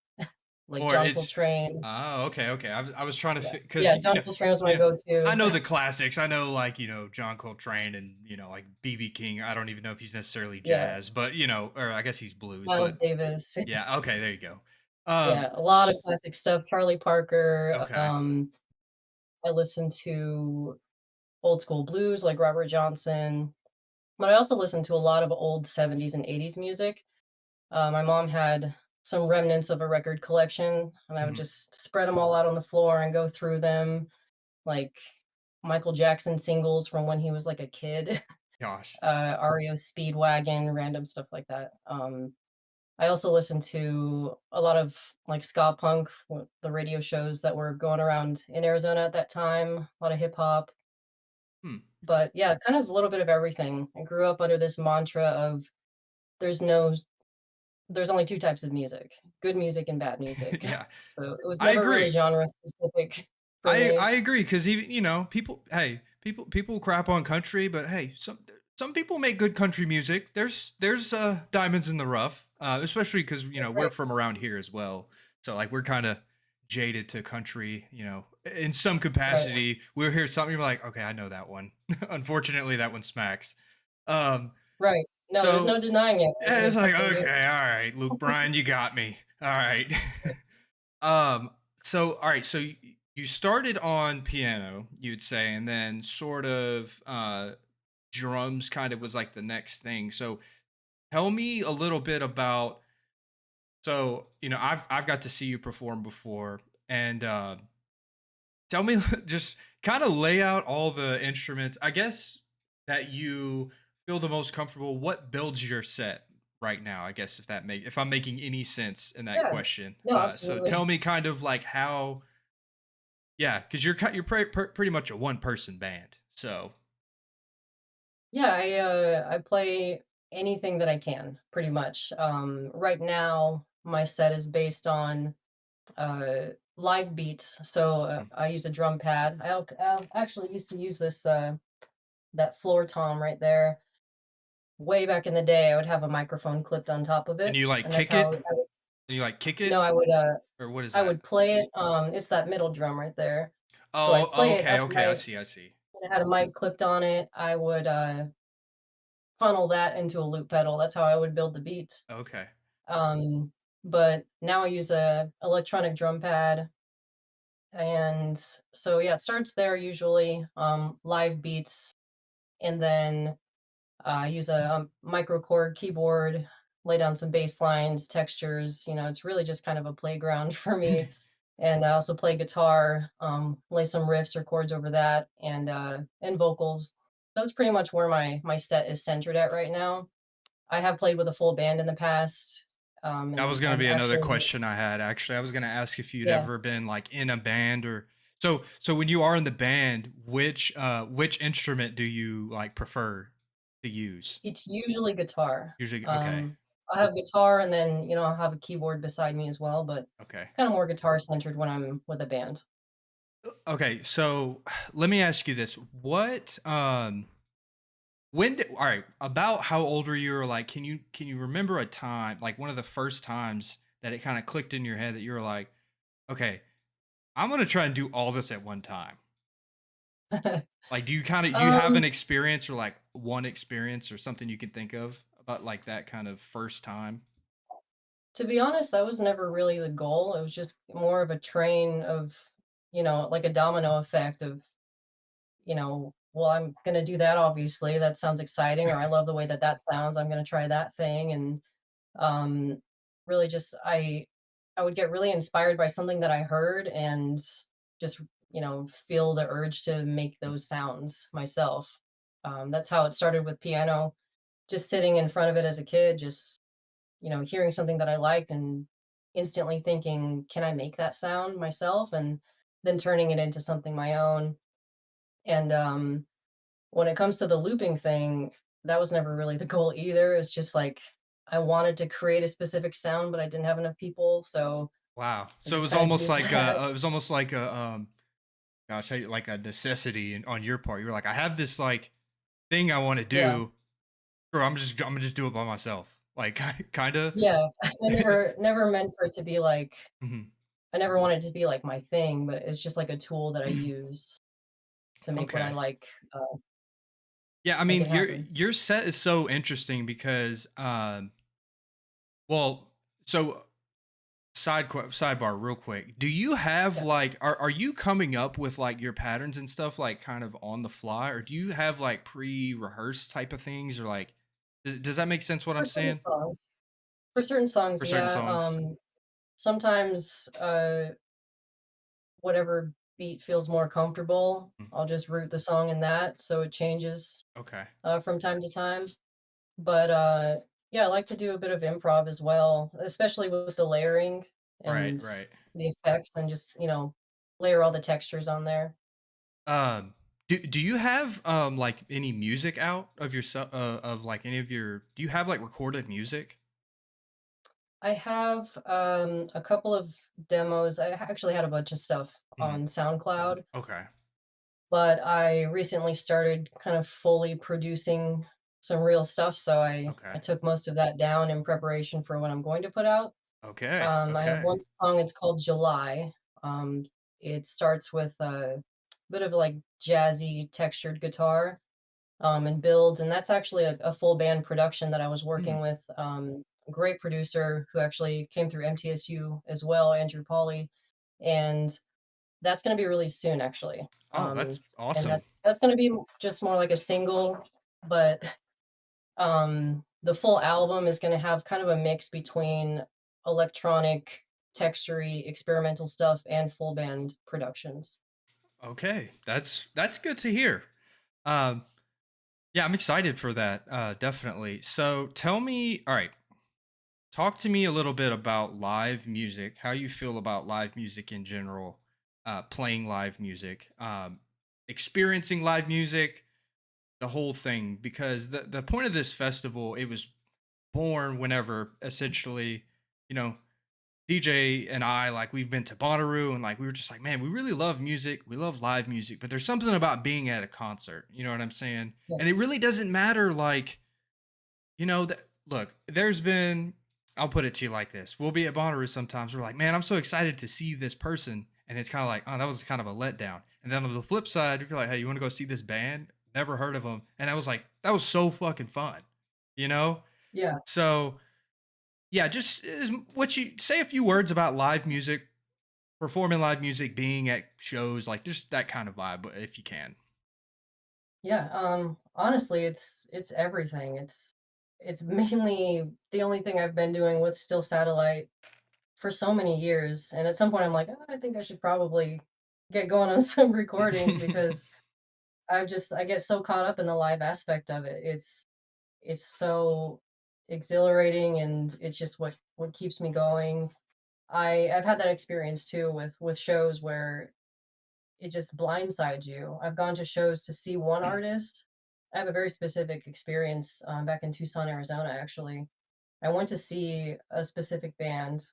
[SPEAKER 11] like
[SPEAKER 1] Or
[SPEAKER 11] John
[SPEAKER 1] it's
[SPEAKER 11] Coltrane.
[SPEAKER 1] oh, okay, okay. I was trying to because
[SPEAKER 11] Yeah, John Coltrane was my
[SPEAKER 1] I
[SPEAKER 11] go-to.
[SPEAKER 1] know the classics. I know, like, John Coltrane and like BB King. I don't even know if he's necessarily
[SPEAKER 11] Yeah,
[SPEAKER 1] jazz, but or I guess he's blues. But
[SPEAKER 11] Miles Davis.
[SPEAKER 1] yeah, okay, there you go.
[SPEAKER 11] Yeah, a lot of
[SPEAKER 1] S-
[SPEAKER 11] classic stuff. Charlie Parker.
[SPEAKER 1] okay.
[SPEAKER 11] I listen to old school blues like Robert Johnson, but I also listen to a lot of old 70s and 80s music. My mom had some remnants of a record collection, and I would
[SPEAKER 1] Mhm.
[SPEAKER 11] just spread them all out on the floor and go through them, like Michael Jackson singles from when he was like a kid,
[SPEAKER 1] Gosh.
[SPEAKER 11] REO Speedwagon, random stuff like that. I also listened to a lot of like ska punk, the radio shows that were going around in Arizona at that time, a lot of hip hop.
[SPEAKER 1] Hmm.
[SPEAKER 11] But yeah, kind of a little bit of everything. I grew up under this mantra of there's no there's only two types of music, good music and bad music.
[SPEAKER 1] Yeah,
[SPEAKER 11] So it was
[SPEAKER 1] I
[SPEAKER 11] never really
[SPEAKER 1] agree.
[SPEAKER 11] genre specific for
[SPEAKER 1] I
[SPEAKER 11] me.
[SPEAKER 1] agree, because even people, hey, people crap on country, but hey, some people make good country music. There's diamonds in the rough, especially because we're
[SPEAKER 11] Right,
[SPEAKER 1] from around here as well. So like we're kind of jaded to country, in some
[SPEAKER 11] right,
[SPEAKER 1] capacity. We'll hear something, you're like, okay, I know that one. Unfortunately, that one smacks. Um,
[SPEAKER 11] right. No, there's no
[SPEAKER 1] so
[SPEAKER 11] denying it.
[SPEAKER 1] yeah,
[SPEAKER 11] It
[SPEAKER 1] it's
[SPEAKER 11] is
[SPEAKER 1] like,
[SPEAKER 11] something good.
[SPEAKER 1] okay, all right, Luke Bryan, you got me. All right. Um, so all right, so you started on piano, you'd say, and then sort of drums kind of was like the next thing. So tell me a little bit about, so, I've got to see you perform before, and tell me, just kind of lay out all the instruments, I guess, that you feel the most comfortable. What builds your set right now? I guess if I'm making any sense in that
[SPEAKER 11] Yeah.
[SPEAKER 1] question.
[SPEAKER 11] No,
[SPEAKER 1] So tell
[SPEAKER 11] absolutely.
[SPEAKER 1] me kind of like how, yeah, because you're pretty much a one person band. So
[SPEAKER 11] Yeah, I play anything that I can, pretty much. Right now, my set is based on uh, live beats. So
[SPEAKER 1] mm,
[SPEAKER 11] I use a drum pad. I actually used to use this that floor tom right there. Way back in the day, I would have a microphone clipped on top of
[SPEAKER 1] and
[SPEAKER 11] it,
[SPEAKER 1] you like
[SPEAKER 11] and that's
[SPEAKER 1] kick
[SPEAKER 11] how
[SPEAKER 1] it,
[SPEAKER 11] I would,
[SPEAKER 1] and you like kick
[SPEAKER 11] no,
[SPEAKER 1] it, or what is
[SPEAKER 11] I
[SPEAKER 1] that?
[SPEAKER 11] would play it. It's that middle drum right there. So I'd
[SPEAKER 1] Oh,
[SPEAKER 11] play it
[SPEAKER 1] okay,
[SPEAKER 11] up
[SPEAKER 1] okay, I
[SPEAKER 11] right.
[SPEAKER 1] see, I see.
[SPEAKER 11] It had a mic clipped on it. I would funnel that into a loop pedal. That's how I would build the beats.
[SPEAKER 1] Okay.
[SPEAKER 11] Um, but now I use a electronic drum pad, and so yeah, it starts there usually. Live beats, and then use a micro chord keyboard, lay down some bass lines, textures. It's really just kind of a playground for me. And I also play guitar, lay some riffs or chords over that, and vocals. So that's pretty much where my set is centered at right now. I have played with a full band in the past,
[SPEAKER 1] That was
[SPEAKER 11] and
[SPEAKER 1] gonna
[SPEAKER 11] I've
[SPEAKER 1] be another
[SPEAKER 11] actually,
[SPEAKER 1] question I had, actually. I was gonna ask if you'd
[SPEAKER 11] yeah,
[SPEAKER 1] ever been, like, in a band, or so when you are in the band, which instrument do you, like, prefer to use?
[SPEAKER 11] it's usually guitar.
[SPEAKER 1] Usually, okay,
[SPEAKER 11] I have guitar, and then I'll have a keyboard beside me as well, but
[SPEAKER 1] okay.
[SPEAKER 11] kind of more guitar centered when I'm with a band.
[SPEAKER 1] Okay, so let me ask you this. When did alright, about how old were you, or, like, can you remember a time, like, one of the first times that it kinda clicked in your head that you were like, "Okay, I'm gonna try and do all this at one time." Like, do you have an
[SPEAKER 11] um,
[SPEAKER 1] experience, or, like, one experience or something you can think of about, like, that kind of first time?
[SPEAKER 11] to be honest, that was never really the goal. It was just more of a train of, like a domino effect of, well, I'm gonna do that, obviously. That sounds exciting, or I love the way that that sounds. I'm gonna try that thing. And um, really just I would get really inspired by something that I heard, and just, feel the urge to make
[SPEAKER 1] Mm,
[SPEAKER 11] those sounds myself. That's how it started with piano, just sitting in front of it as a kid, just, hearing something that I liked and instantly thinking, can I make that sound myself? And then turning it into something my own. And when it comes to the looping thing, that was never really the goal either. It's just like I wanted to create a specific sound, but I didn't have enough people, so
[SPEAKER 1] wow.
[SPEAKER 11] I
[SPEAKER 1] So it
[SPEAKER 11] just
[SPEAKER 1] was
[SPEAKER 11] kind of
[SPEAKER 1] almost
[SPEAKER 11] used
[SPEAKER 1] like
[SPEAKER 11] that.
[SPEAKER 1] gosh, like a necessity on your part. You were like, "I have this, like, thing I wanna
[SPEAKER 11] Yeah,
[SPEAKER 1] do, or I'm just do it by myself." Like, kinda?
[SPEAKER 11] yeah. I never meant for it to be like,
[SPEAKER 1] Mhm.
[SPEAKER 11] I never wanted it to be like my thing, but it's just like a tool that I use to make what I
[SPEAKER 1] Okay.
[SPEAKER 11] like,
[SPEAKER 1] Yeah, I
[SPEAKER 11] make
[SPEAKER 1] mean,
[SPEAKER 11] it
[SPEAKER 1] your
[SPEAKER 11] happen.
[SPEAKER 1] your set is so interesting because, well, so sidebar real quick. Do you have,
[SPEAKER 11] Yeah.
[SPEAKER 1] like, are you coming up with, like, your patterns and stuff, like, kind of on the fly, or do you have, like, pre-rehearsed type of things, or, like, does that make sense what I'm
[SPEAKER 11] For certain
[SPEAKER 1] saying?
[SPEAKER 11] songs. For certain songs,
[SPEAKER 1] For certain
[SPEAKER 11] yeah.
[SPEAKER 1] songs?
[SPEAKER 11] Sometimes whatever beat feels more comfortable,
[SPEAKER 1] Mm,
[SPEAKER 11] I'll just root the song in that, so it changes
[SPEAKER 1] okay.
[SPEAKER 11] from time to time. But yeah, I like to do a bit of improv as well, especially with the layering
[SPEAKER 1] Right,
[SPEAKER 11] and
[SPEAKER 1] right.
[SPEAKER 11] the effects, and just, layer all the textures on there.
[SPEAKER 1] Um, do you have, like, any music out of like, any of your do you have, like, recorded music?
[SPEAKER 11] I have a couple of demos. Actually had a bunch of stuff
[SPEAKER 1] Mhm.
[SPEAKER 11] on SoundCloud,
[SPEAKER 1] Okay,
[SPEAKER 11] but I recently started kind of fully producing some real stuff, so I
[SPEAKER 1] okay.
[SPEAKER 11] took most of that down in preparation for what I'm going to put out.
[SPEAKER 1] Okay,
[SPEAKER 11] I have one
[SPEAKER 1] okay.
[SPEAKER 11] song, it's called July. Um, it starts with a bit of like jazzy textured guitar, and builds, and that's actually a full band production that I was
[SPEAKER 1] Hmm,
[SPEAKER 11] working with great producer who actually came through MTSU as well, Andrew Pauly, and that's going to be released soon, actually.
[SPEAKER 1] Oh, that's
[SPEAKER 11] And
[SPEAKER 1] awesome.
[SPEAKER 11] that's going to be just more like a single, but the full album is going to have kind of a mix between electronic, textury, experimental stuff and full band productions.
[SPEAKER 1] Okay, that's good to hear. Um, yeah, I'm excited for that. Definitely. So tell me, all right, talk to me a little bit about live music. How you feel about live music in general, playing live music, experiencing live music, the whole thing. Because the point of this festival, it was born whenever essentially, you know, DJ and I, like, we've been to Bonnaroo, and like we were just like, man, we really love music. We love live music, but there's something about being at a concert. You know what I'm saying? And
[SPEAKER 11] Yes.
[SPEAKER 1] it really doesn't matter, like, that look, there's been, I'll put it to you like this. We'll be at Bonnaroo sometimes. We're like, man, I'm so excited to see this person. And it's kind of like, oh, that was kind of a letdown. And then on the flip side, you're like, hey, you want to go see this band? Never heard of them. And I was like, that was so fucking fun, you know?
[SPEAKER 11] Yeah.
[SPEAKER 1] So yeah, just what you say a few words about live music, performing live music, being at shows, like just that kind of vibe, if you can.
[SPEAKER 11] Yeah, honestly, it's everything. It's mainly the only thing I've been doing with Still Satellite for so many years. And at some point I'm like, "Oh, I think I should probably get going on some recordings because I get so caught up in the live aspect of it. It's so exhilarating and it's just what keeps me going. I've had that experience too with shows where it just blindsides you. I've gone to shows to see one artist. I have a very specific experience back in Tucson, Arizona, actually. I went to see a specific band.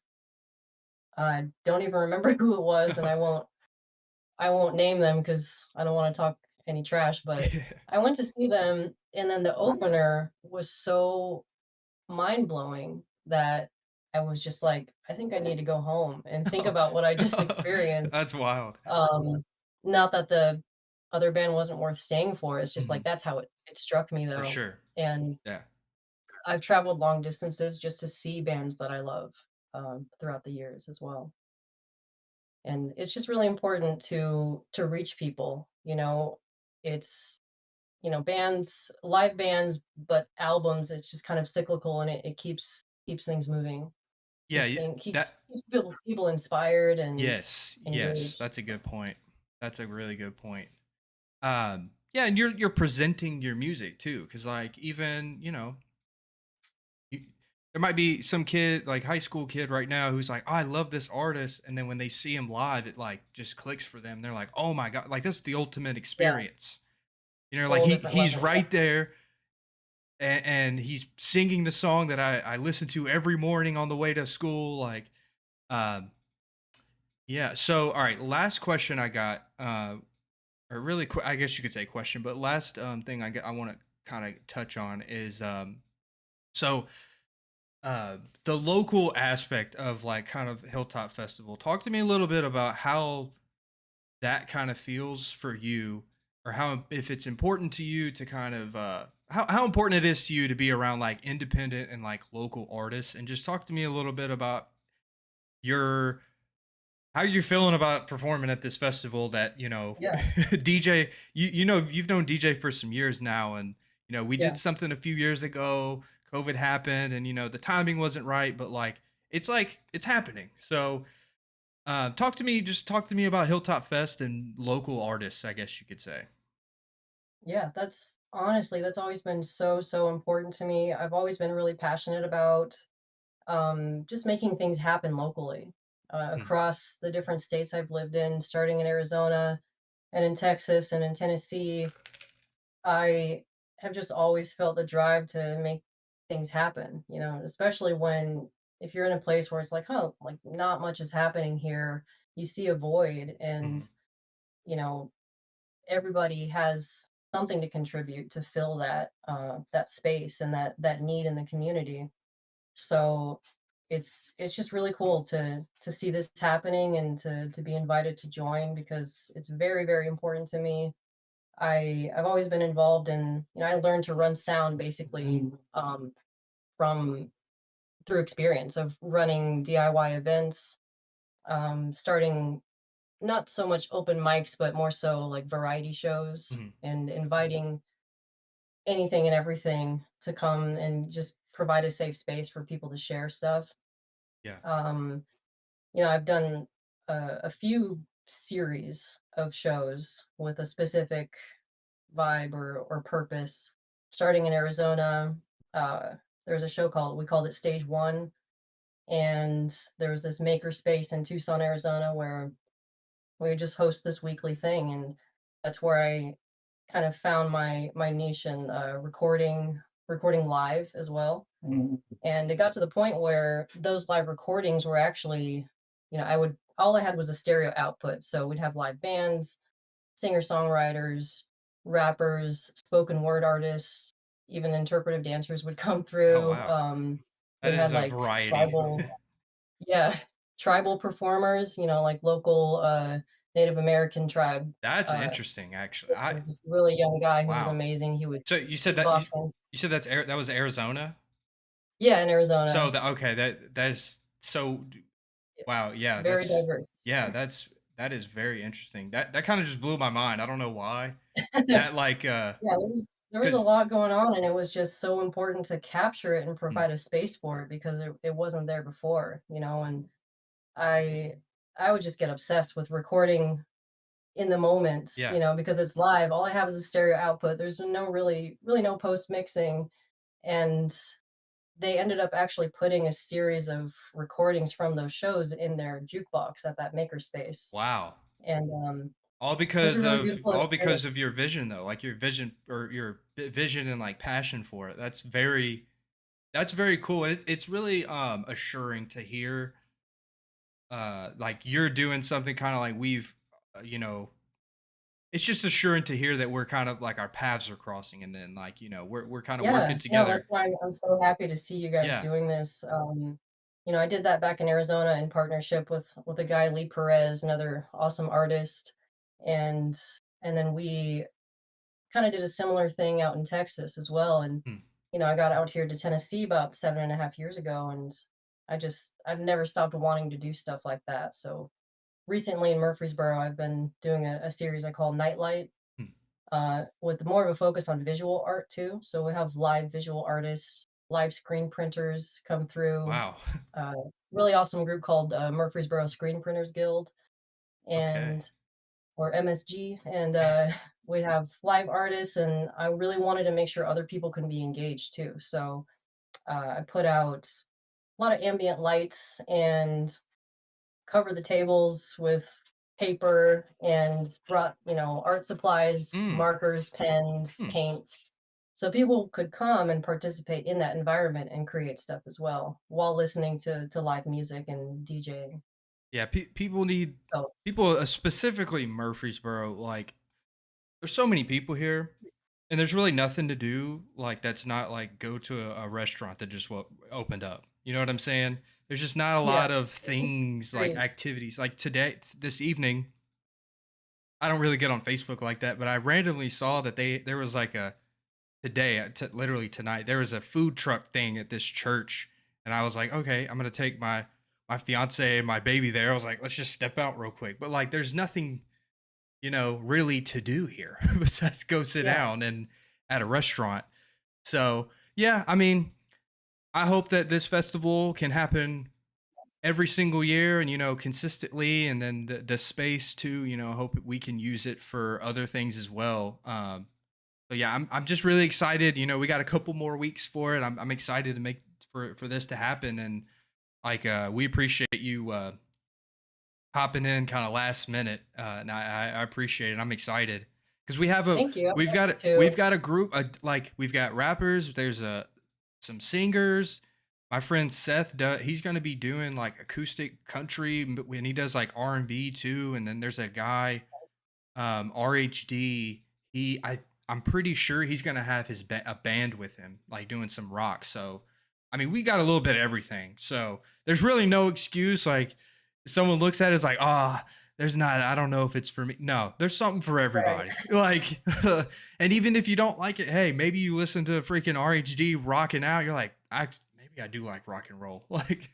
[SPEAKER 11] I don't even remember who it was, and I won't name them because I don't want to talk any trash, but I went to see them, and then the opener was so mind-blowing that I was just like, I think I need to go home and think
[SPEAKER 1] Oh,
[SPEAKER 11] about what I just experienced.
[SPEAKER 1] that's wild.
[SPEAKER 11] Um, Not that the other band wasn't worth staying for, it's just like
[SPEAKER 1] Mhm.
[SPEAKER 11] that's how it struck me
[SPEAKER 1] For
[SPEAKER 11] though.
[SPEAKER 1] sure.
[SPEAKER 11] And
[SPEAKER 1] Yeah.
[SPEAKER 11] I've traveled long distances just to see bands that I love throughout the years as well. And it's just really important to reach people, you know. It's bands, live bands, but albums, it's just kind of cyclical and it keeps things moving,
[SPEAKER 1] Yeah. That.
[SPEAKER 11] keeps people inspired and
[SPEAKER 1] Yes. Yes.
[SPEAKER 11] engaged.
[SPEAKER 1] That's a good point. That's a really good point. Yeah, and you're presenting your music too, because like even you, there might be some kid, like high school kid right now, who's like, oh, I love this artist, and then when they see him live, it like just clicks for them. They're like, oh my god, like that's the ultimate
[SPEAKER 11] Yeah,
[SPEAKER 1] experience. Like
[SPEAKER 11] whole different
[SPEAKER 1] he's
[SPEAKER 11] level. Yeah.
[SPEAKER 1] right there, and he's singing the song that I listen to every morning on the way to school. Like, um, yeah. So all right, last question I got, or really quick, I guess you could say question, but last thing I want to kind of touch on is so the local aspect of like kind of Hilltop Festival. Talk to me a little bit about how that kind of feels for you, or how, if it's important to you to kind of how important it is to you to be around like independent and like local artists, and just talk to me a little bit about your how you're feeling about performing at this festival that,
[SPEAKER 11] Yeah.
[SPEAKER 1] DJ, you've known DJ for some years now, and we
[SPEAKER 11] Yeah.
[SPEAKER 1] did something a few years ago, COVID happened, and the timing wasn't right, but like it's happening. So talk to me about Hilltop Fest and local artists, I guess you could say.
[SPEAKER 11] Yeah, that's honestly, that's always been so, so important to me. I've always been really passionate about just making things happen locally
[SPEAKER 1] Mm,
[SPEAKER 11] across the different states I've lived in, starting in Arizona and in Texas and in Tennessee. I have just always felt the drive to make things happen, especially when if you're in a place where it's like, oh, like not much is happening here, you see a void and,
[SPEAKER 1] mm.
[SPEAKER 11] you know, everybody has something to contribute to fill that space and that need in the community. So it's just really cool to see this happening and to be invited to join because it's very, very important to me. I've always been involved in, I learned to run sound basically from through experience of running DIY events, starting not so much open mics, but more so like variety shows and inviting anything and everything to come and just provide a safe space for people to share stuff.
[SPEAKER 1] Yeah.
[SPEAKER 11] I've done a few series of shows with a specific vibe or purpose. Starting in Arizona, there was a show we called it Stage One, and there was this maker space in Tucson, Arizona, where we would just host this weekly thing, and that's where I kind of found my niche in recording live as well. And it got to the point where those live recordings were actually, all I had was a stereo output. So we'd have live bands, singer-songwriters, rappers, spoken word artists, even interpretive dancers would come
[SPEAKER 1] Oh
[SPEAKER 11] through.
[SPEAKER 1] wow,
[SPEAKER 11] We
[SPEAKER 1] that
[SPEAKER 11] had
[SPEAKER 1] is a
[SPEAKER 11] like
[SPEAKER 1] variety.
[SPEAKER 11] yeah, tribal performers, like local Native American tribe.
[SPEAKER 1] That's interesting, actually.
[SPEAKER 11] This was this really young guy who was
[SPEAKER 1] Wow.
[SPEAKER 11] amazing. He would
[SPEAKER 1] So you said that
[SPEAKER 11] beatboxing.
[SPEAKER 1] you said that was Arizona.
[SPEAKER 11] Yeah, in
[SPEAKER 1] So
[SPEAKER 11] Arizona.
[SPEAKER 1] okay, that is so wow. Yeah,
[SPEAKER 11] Very diverse.
[SPEAKER 1] that is very interesting. That kind of just blew my mind. I don't know why. That like
[SPEAKER 11] Yeah, there was a
[SPEAKER 1] because
[SPEAKER 11] lot going on, and it was just so important to capture it and
[SPEAKER 1] mm,
[SPEAKER 11] provide a space for it because it wasn't there before, and I I would just get obsessed with recording in the moment,
[SPEAKER 1] yeah.
[SPEAKER 11] because it's live. All I have is a stereo output. There's no really no post mixing, and they ended up actually putting a series of recordings from those shows in their jukebox at that makerspace,
[SPEAKER 1] Wow.
[SPEAKER 11] and
[SPEAKER 1] All
[SPEAKER 11] it was a
[SPEAKER 1] because
[SPEAKER 11] really
[SPEAKER 1] of
[SPEAKER 11] beautiful experience.
[SPEAKER 1] your vision though, like your vision or your vision and like passion for it. That's very cool. It's really assuring to hear like you're doing something kind of like we've you know it's just assuring to hear that we're kind of like our paths are crossing and then like we're kind of
[SPEAKER 11] Yeah,
[SPEAKER 1] working
[SPEAKER 11] no,
[SPEAKER 1] together.
[SPEAKER 11] that's why I'm so happy to see you guys
[SPEAKER 1] Yeah.
[SPEAKER 11] doing this. I did that back in Arizona in partnership with a guy, Lee Perez, another awesome artist, and and then we kind of did a similar thing out in Texas as well. And
[SPEAKER 1] Hmm.
[SPEAKER 11] I got out here to Tennessee about 7.5 years ago, and I've never stopped wanting to do stuff like that. So recently in Murfreesboro, I've been doing a series I call Nightlight,
[SPEAKER 1] Hmm.
[SPEAKER 11] with more of a focus on visual art too. So we have live visual artists, live screen printers come through.
[SPEAKER 1] Wow.
[SPEAKER 11] Uh, really awesome group called Murfreesboro Screen Printers Guild,
[SPEAKER 1] Okay.
[SPEAKER 11] and or MSG, and we have live artists. And I really wanted to make sure other people can be engaged too. So I put out a lot of ambient lights and cover the tables with paper and brought, art supplies,
[SPEAKER 1] Mm.
[SPEAKER 11] markers, pens,
[SPEAKER 1] Hmm.
[SPEAKER 11] paints. So people could come and participate in that environment and create stuff as well while listening to live music and DJing.
[SPEAKER 1] Yeah, people need
[SPEAKER 11] So
[SPEAKER 1] people specifically Murfreesboro like there's so many people here and there's really nothing to do like that's not like go to a restaurant that just opened up. You know what I'm saying? There's just not a
[SPEAKER 11] yeah,
[SPEAKER 1] lot of things like
[SPEAKER 11] great.
[SPEAKER 1] activities like today this evening. I don't really get on Facebook like that, but I randomly saw that there was like a today literally tonight there was a food truck thing at this church and I was like, okay, I'm gonna take my fiance and my baby there. I was like, let's just step out real quick, but like there's nothing really to do here besides go sit
[SPEAKER 11] Yeah,
[SPEAKER 1] down and at a restaurant. So yeah, I mean, I hope that this festival can happen every single year and consistently, and then the space too. Hope we can use it for other things as well. But yeah, I'm just really excited. We got a couple more weeks for it. I'm excited to make for this to happen, and like we appreciate you hopping in kind of last minute, and I appreciate it. I'm excited because
[SPEAKER 11] thank you. I'm
[SPEAKER 1] we've got
[SPEAKER 11] happy to.
[SPEAKER 1] a group like we've got rappers. There's some singers. My friend Seth, he's going to be doing like acoustic country, but when he does like R&B too. And then there's a guy, RHD. I'm pretty sure he's gonna have a band with him, like doing some rock. So, I mean, we got a little bit of everything. So there's really no excuse. Like someone looks at it, it's like, there's not. I don't know if it's for me. No, there's something for
[SPEAKER 11] Right.
[SPEAKER 1] everybody. Like, and even if you don't like it, hey, maybe you listen to freaking RHD rocking out. You're like, maybe maybe I do like rock and roll. Like,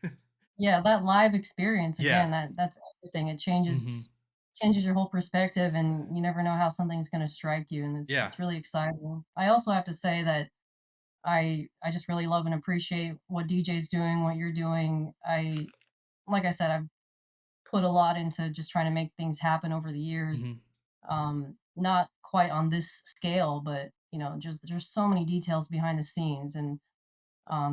[SPEAKER 11] Yeah, that live experience
[SPEAKER 1] yeah.
[SPEAKER 11] again, that's everything. It
[SPEAKER 1] Hmm.
[SPEAKER 11] changes your whole perspective, and you never know how something's gonna strike you, and
[SPEAKER 1] Yeah.
[SPEAKER 11] it's really exciting. I also have to say that I just really love and appreciate what DJ's doing, what you're doing. Like I said, I've put a lot into just trying to make things happen over the years.
[SPEAKER 1] Hmm.
[SPEAKER 11] Not quite on this scale, but just there's so many details behind the scenes, and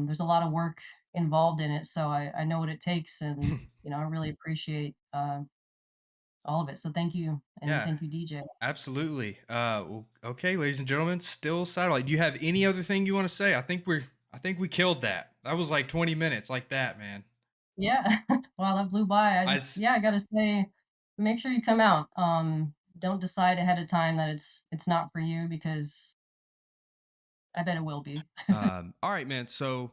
[SPEAKER 11] there's a lot of work involved in it. So I know what it takes, and I really appreciate all of it. So thank you, and
[SPEAKER 1] Yeah.
[SPEAKER 11] thank you, DJ.
[SPEAKER 1] Absolutely. Okay, ladies and gentlemen, still satellite. Do you have any other thing you want to say? I think we killed that. That was like 20 minutes like that, man.
[SPEAKER 11] Yeah, wow, that blew by.
[SPEAKER 1] I s-
[SPEAKER 11] I gotta say, make sure you come out. Don't decide ahead of time that it's not for you, because I bet it will be.
[SPEAKER 1] all right, man. So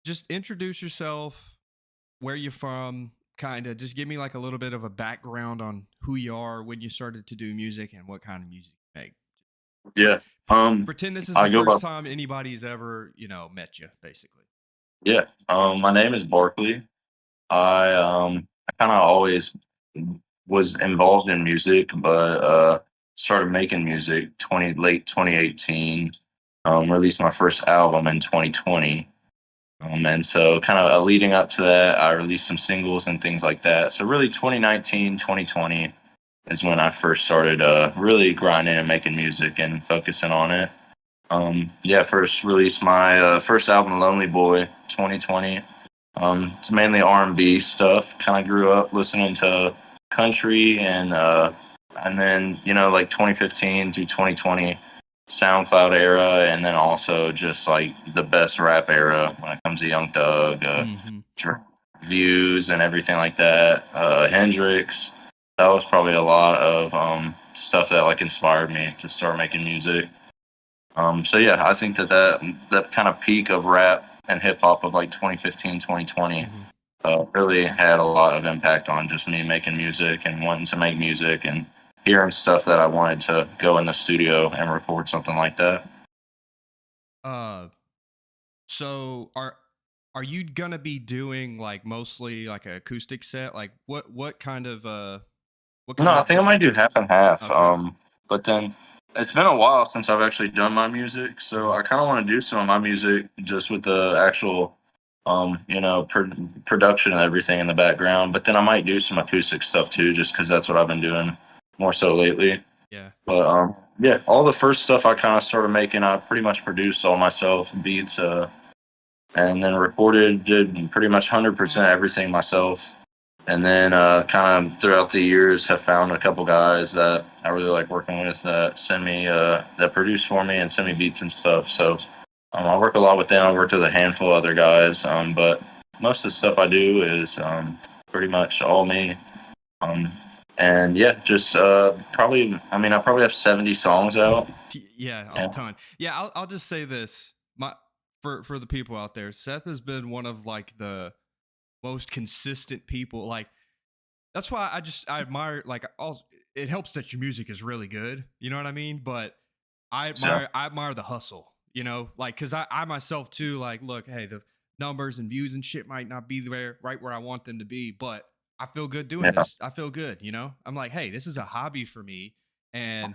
[SPEAKER 1] just introduce yourself, where you're from, kind of just give me like a little bit of a background on who you are, when you started to do music, and what kind of music you make. Pre-
[SPEAKER 12] Yeah. Um,
[SPEAKER 1] Pretend this is the
[SPEAKER 12] I go by
[SPEAKER 1] first time anybody's ever, met you, basically.
[SPEAKER 12] yeah. My name is Barkley. I kind of always was involved in music, but started making music 2018. Released my first album in 2020. And so kind of leading up to that, I released some singles and things like that. So really 2019, 2020 is when I first started really grinding and making music and focusing on it. Yeah, first released my first album, Lonely Boy, 2020. It's mainly R&B stuff. Kind of grew up listening to country and then like 2015 through 2020 SoundCloud era, and then also just like the best rap era when it comes to Young Thug,
[SPEAKER 1] Hmm.
[SPEAKER 12] Views, and everything like that. Hendrix. That was probably a lot of stuff that like inspired me to start making music. So yeah, I think that kind of peak of rap and hip hop of like 2015, 2020
[SPEAKER 1] Hmm.
[SPEAKER 12] really had a lot of impact on just me making music and wanting to make music and hearing stuff that I wanted to go in the studio and record something like that.
[SPEAKER 1] Uh, so are you gonna be doing like mostly like a acoustic set? Like what kind of what
[SPEAKER 12] No,
[SPEAKER 1] kind
[SPEAKER 12] I
[SPEAKER 1] of
[SPEAKER 12] think I might do half and half.
[SPEAKER 1] okay.
[SPEAKER 12] But then it's been a while since I've actually done my music, so
[SPEAKER 1] Hmm.
[SPEAKER 12] I kind of want to do some of my music just with the actual, production and everything in the background. But then I might do some acoustic stuff too, just because that's what I've been doing more so lately.
[SPEAKER 1] Yeah.
[SPEAKER 12] But yeah, all the first stuff I kind of started making, I pretty much produced all myself, beats, and then recorded, did pretty much 100% everything myself. And then kind of throughout the years have found a couple guys that I really like working with that send me that produce for me and send me beats and stuff. So I work a lot with them. I worked with a handful of other guys, but most of the stuff I do is pretty much all me. Um, and yeah, just probably. I mean, I probably have 70 songs out.
[SPEAKER 1] Yeah, a
[SPEAKER 12] Yeah,
[SPEAKER 1] ton. Yeah, I'll just say this. My for the people out there, Seth has been one of like the most consistent people. Like that's why I admire like all it helps that your music is really good. You know what I mean? But
[SPEAKER 12] so
[SPEAKER 1] I admire the hustle, like cuz I myself too like look, hey, the numbers and views and shit might not be there right where I want them to be, but I feel good doing
[SPEAKER 12] yeah,
[SPEAKER 1] this. I feel good. I'm like, "Hey, this is a hobby for me." And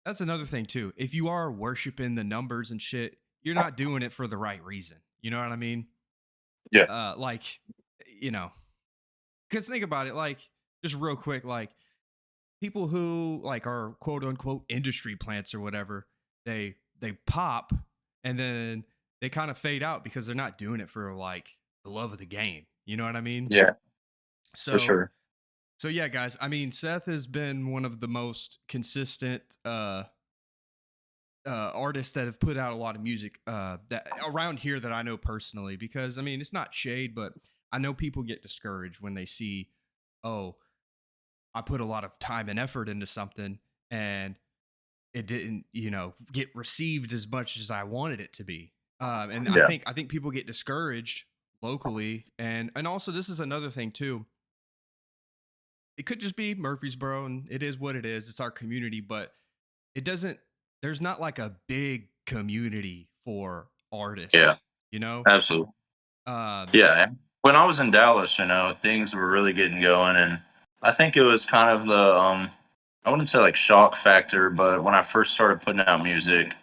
[SPEAKER 1] that's another thing too. If you are worshiping the numbers and shit, you're not doing it for the right reason. You know what I mean?
[SPEAKER 12] yeah,
[SPEAKER 1] Like, you know, because think about it, like, just real quick, like people who like are quote unquote industry plants or whatever, they pop and then they kind of fade out because they're not doing it for like the love of the game. You know what I mean?
[SPEAKER 12] yeah, for
[SPEAKER 1] So
[SPEAKER 12] sure.
[SPEAKER 1] so yeah, guys. I mean, Seth has been one of the most consistent artists that have put out a lot of music that around here that I know personally, because I mean it's not shade, but I know people get discouraged when they see, oh, I put a lot of time and effort into something and it didn't, get received as much as I wanted it to be. And I
[SPEAKER 12] Yeah,
[SPEAKER 1] think I think people get discouraged locally, and also this is another thing too. It could just be Murfreesboro, and it is what it is. It's our community, but it doesn't. There's not like a big community for
[SPEAKER 12] yeah,
[SPEAKER 1] artists. you know?
[SPEAKER 12] Absolutely.
[SPEAKER 1] Um,
[SPEAKER 12] Yeah. And when I was in Dallas, things were really getting going, and I think it was kind of the I wouldn't say like shock factor, but when I first started putting out music,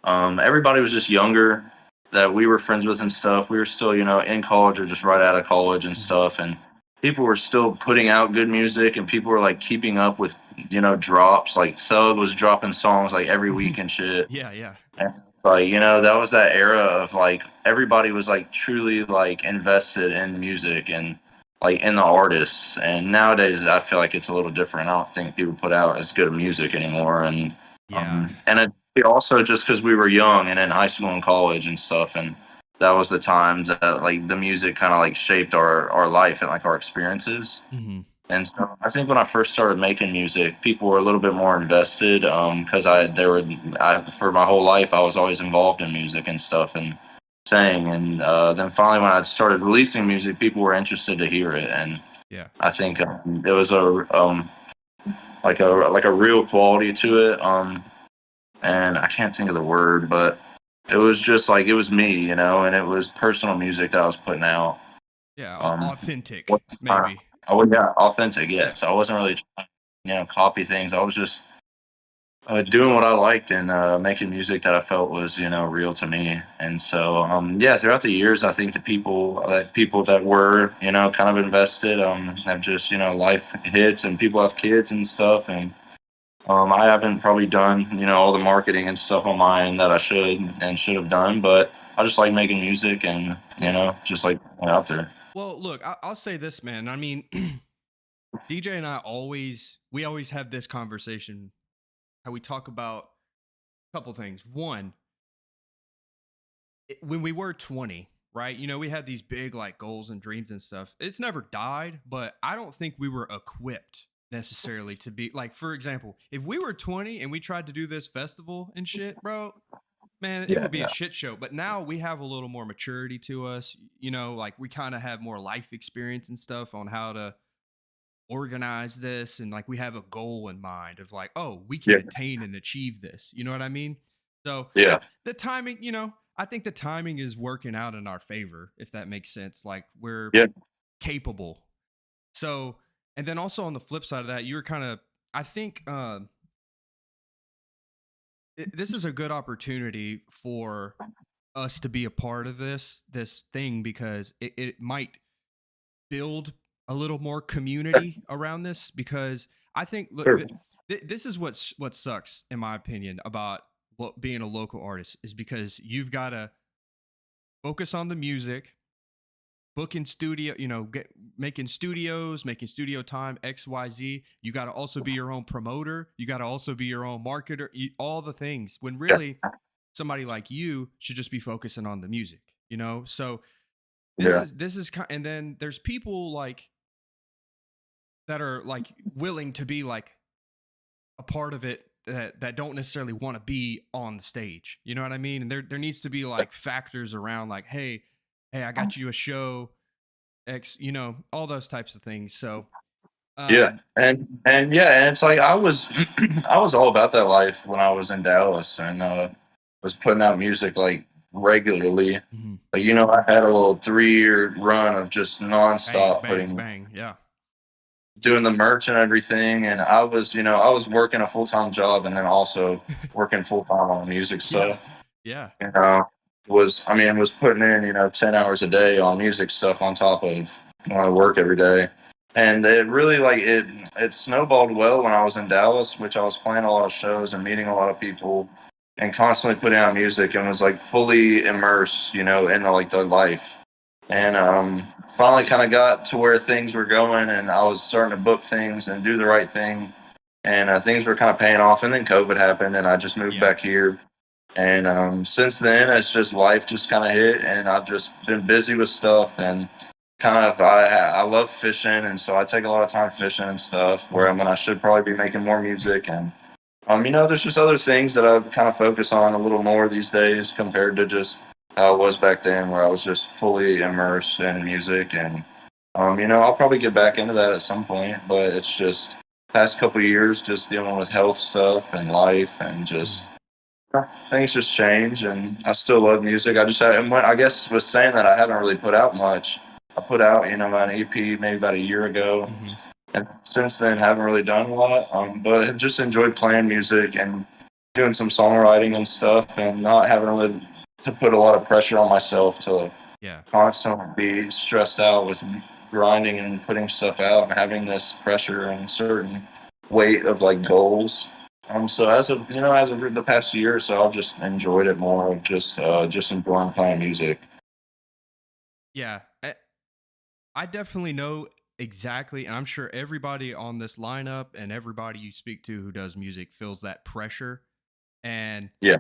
[SPEAKER 12] everybody was just younger that we were friends with and stuff. We were still, in college or just right out of college and stuff. And people were still putting out good music and people were like keeping up with, drops. Like Thug was dropping songs like every week and shit.
[SPEAKER 1] yeah, yeah.
[SPEAKER 12] And, like, that was that era of like everybody was like truly like invested in music and like in the artists. And nowadays I feel like it's a little different. I don't think people put out as good of music anymore. And it also just because we were young and in high school and college and stuff, and that was the times that like the music kind of like shaped our life and like our experiences.
[SPEAKER 1] Mm-hmm.
[SPEAKER 12] And so I think when I first started making music, people were a little bit more invested because I for my whole life I was always involved in music and stuff and sang, and then finally when I started releasing music, people were interested to hear it, and
[SPEAKER 1] Yeah.
[SPEAKER 12] I think it was a real quality to it. And I can't think of the word, but it was just like it was me, and it was personal music that I was putting out.
[SPEAKER 1] Yeah.
[SPEAKER 12] Um,
[SPEAKER 1] Authentic,
[SPEAKER 12] what's
[SPEAKER 1] maybe.
[SPEAKER 12] yeah, authentic. Yes, I wasn't really trying, copy things. I was just doing what I liked and making music that I felt was, real to me. And so, yeah, throughout the years, I think the people that were, kind of invested, have just, life hits and people have kids and stuff, and I haven't probably done, all the marketing and stuff on my end that I should have done, but I just like making music and, just like putting it out there.
[SPEAKER 1] Well, look, I'll say this, man. I mean, DJ and I we always have this conversation how we talk about a couple things. One, when we were 20, right? We had these big like goals and dreams and stuff. It's never died, but I don't think we were equipped necessarily to be like, for example, if we were 20 and we tried to do this festival and shit, bro, man, it would be a shit show. But now we have a little more maturity to us, like we kind of have more life experience and stuff on how to organize this, and like we have a goal in mind of like, oh, we can attain and achieve this, you know what I mean? So
[SPEAKER 12] Yeah.
[SPEAKER 1] the timing, I think the timing is working out in our favor, if that makes sense. Like we're
[SPEAKER 12] Yeah.
[SPEAKER 1] capable. So, and then also on the flip side of that, you were kind of, I think this is a good opportunity for us to be a part of this thing, because it might build a little more community around this, because I think look,
[SPEAKER 12] Sure.
[SPEAKER 1] this is what sucks in my opinion about being a local artist, is because you've got to focus on the music, booking studio, making studios, making studio time, XYZ. You got to also be your own promoter, you got to also be your own marketer, all the things, when really somebody like you should just be focusing on the music, so this is kind, and then there's people like that are like willing to be like a part of it, that don't necessarily want to be on the stage. You know what I mean? And there needs to be like factors around like, hey, I got you a show X, all those types of things. So
[SPEAKER 12] Yeah. And yeah, and it's like I was I was all about that life when I was in Dallas and was putting out music like regularly.
[SPEAKER 1] mhm.
[SPEAKER 12] Like, I had a little 3-year run of just
[SPEAKER 1] Bang,
[SPEAKER 12] nonstop
[SPEAKER 1] bang, bang. Yeah.
[SPEAKER 12] doing the merch and everything. And I was working a full-time job and then also working full-time on music
[SPEAKER 1] Yeah.
[SPEAKER 12] stuff.
[SPEAKER 1] Yeah.
[SPEAKER 12] Was putting in, 10 hours a day on music stuff on top of work every day. And it really like it snowballed well when I was in Dallas, which I was playing a lot of shows and meeting a lot of people and constantly putting out music and was like fully immersed, in the life. And finally kind of got to where things were going and I was starting to book things and do the right thing. And things were kind of paying off. And then COVID happened and I just moved back here. And since then, it's just life just kind of hit, and I've just been busy with stuff. And kind of, I love fishing, and so I take a lot of time fishing and stuff. Where I should probably be making more music, and there's just other things that I kind of focus on a little more these days compared to just how it was back then, where I was just fully immersed in music. And I'll probably get back into that at some point, but it's just past couple years just dealing with health stuff and life and just Things just change, and I still love music. I just and I guess was saying that I haven't really put out much. I put out, an EP maybe about a year ago, and since then haven't really done a lot. But have just enjoyed playing music and doing some songwriting and stuff, and not having really to put a lot of pressure on myself to
[SPEAKER 1] Yeah.
[SPEAKER 12] constantly be stressed out with grinding and putting stuff out and having this pressure and certain weight of like goals. So as of the past year or so, I've just enjoyed it more of just enjoying playing music.
[SPEAKER 1] Yeah. I definitely know exactly, and I'm sure everybody on this lineup and everybody you speak to who does music feels that pressure. And
[SPEAKER 12] Yeah.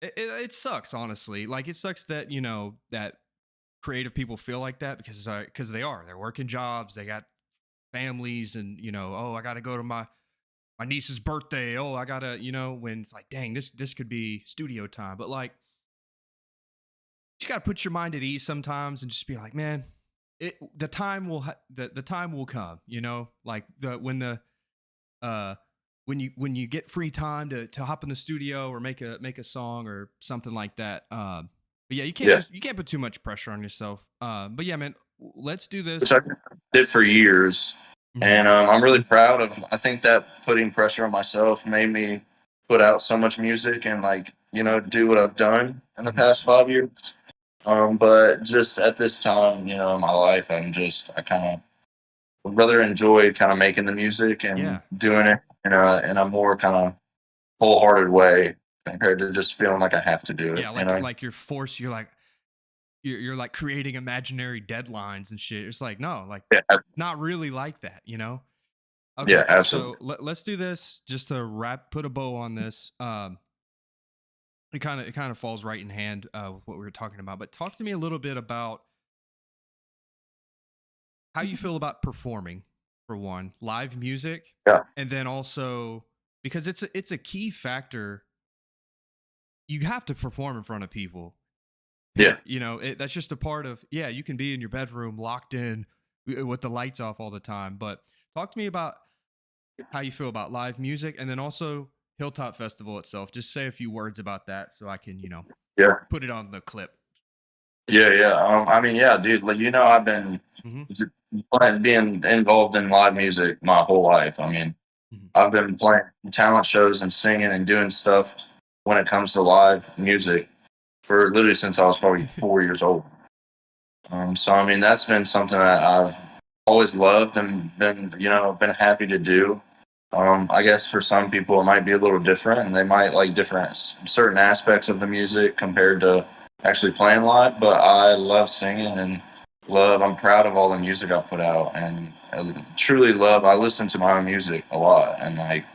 [SPEAKER 1] it sucks, honestly. Like, it sucks that, that creative people feel like that because they're working jobs, they got families, and, oh, I got to go to my niece's birthday. Oh, I got to, when it's like, dang, this could be studio time. But like, you got to put your mind at ease sometimes and just be like, man, the time will the time will come, like uh when you get free time to hop in the studio or make a song or something like that. But yeah, you can't put too much pressure on yourself. But yeah, man, let's do
[SPEAKER 12] Which
[SPEAKER 1] this.
[SPEAKER 12] I did for years, and I'm really proud of. I think that putting pressure on myself made me put out so much music and like do what I've done in the past 5 years. But just at this time, in my life, I kind of would rather enjoy kind of making the music and
[SPEAKER 1] Yeah.
[SPEAKER 12] doing it in a more kind of wholehearted way compared to just feeling like I have to do it.
[SPEAKER 1] Yeah, like you're forced. You're like creating imaginary deadlines and shit. It's like, no, like,
[SPEAKER 12] Yeah,
[SPEAKER 1] not really like that,
[SPEAKER 12] yeah,
[SPEAKER 1] Okay,
[SPEAKER 12] absolutely.
[SPEAKER 1] so let's do this just to put a bow on this. It kind of falls right in hand with what we were talking about. But talk to me a little bit about how you feel about performing, for one, live music,
[SPEAKER 12] Yeah,
[SPEAKER 1] and then also because it's a key factor. You have to perform in front of people.
[SPEAKER 12] yeah.
[SPEAKER 1] That's just a part of. Yeah, you can be in your bedroom locked in with the lights off all the time. But talk to me about how you feel about live music, and then also Hilltop Festival itself. Just say a few words about that so I can,
[SPEAKER 12] Yeah.
[SPEAKER 1] put it on the clip.
[SPEAKER 12] Yeah, yeah. I mean, yeah, dude. Like I've been
[SPEAKER 1] Mhm.
[SPEAKER 12] being involved in live music my whole life. I mean,
[SPEAKER 1] Mhm.
[SPEAKER 12] I've been playing talent shows and singing and doing stuff when it comes to live music for literally since I was probably 4 years old. So I mean, that's been something that I've always loved and been happy to do. I guess for some people it might be a little different, and they might like different certain aspects of the music compared to actually playing live. But I love singing and love. I'm proud of all the music I put out, and I truly love. I listen to my own music a lot, and like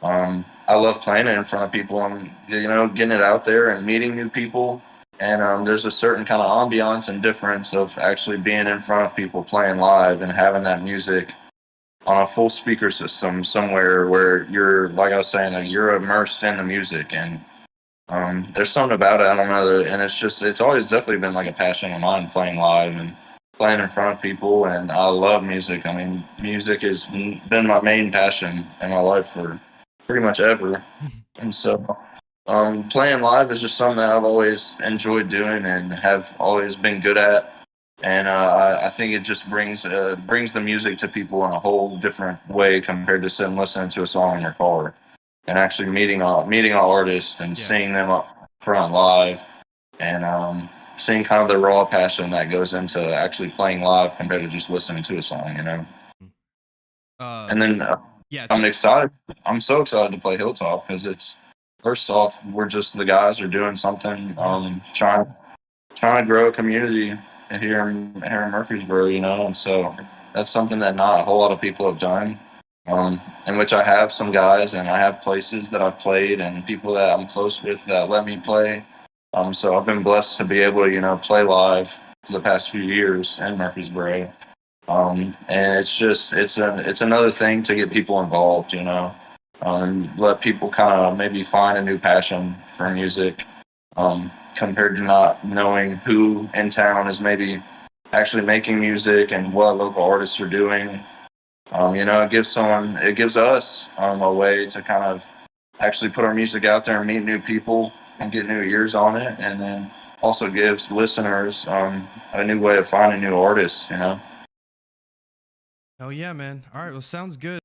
[SPEAKER 12] I love playing it in front of people and getting it out there and meeting new people. And there's a certain kind of ambiance and difference of actually being in front of people playing live and having that music on a full speaker system somewhere where you're, like I was saying, like you're immersed in the music. And there's something about it, I don't know, and it's always definitely been like a passion of mine playing live and playing in front of people. And I love music. I mean, music has been my main passion in my life for pretty much ever. And so playing live is just something that I've always enjoyed doing and have always been good at. And I think it just brings the music to people in a whole different way compared to sitting listening to a song in your car and actually meeting an artist and
[SPEAKER 1] Yeah.
[SPEAKER 12] seeing them up front live and seeing kind of the raw passion that goes into actually playing live compared to just listening to a song.
[SPEAKER 1] Uh,
[SPEAKER 12] And then
[SPEAKER 1] yeah.
[SPEAKER 12] I'm excited. I'm so excited to play Hilltop because it's first off, the guys are doing something, trying to grow a community here in Murfreesboro, and so that's something that not a whole lot of people have done. In which I have some guys and I have places that I've played and people that I'm close with that let me play. So I've been blessed to be able to play live for the past few years in Murfreesboro. And it's another thing to get people involved, let people kind of maybe find a new passion for music, compared to not knowing who in town is maybe actually making music and what local artists are doing. It gives us a way to kind of actually put our music out there and meet new people and get new ears on it, and then also gives listeners a new way of finding new artists.
[SPEAKER 1] Oh yeah, man. All right, well, sounds good.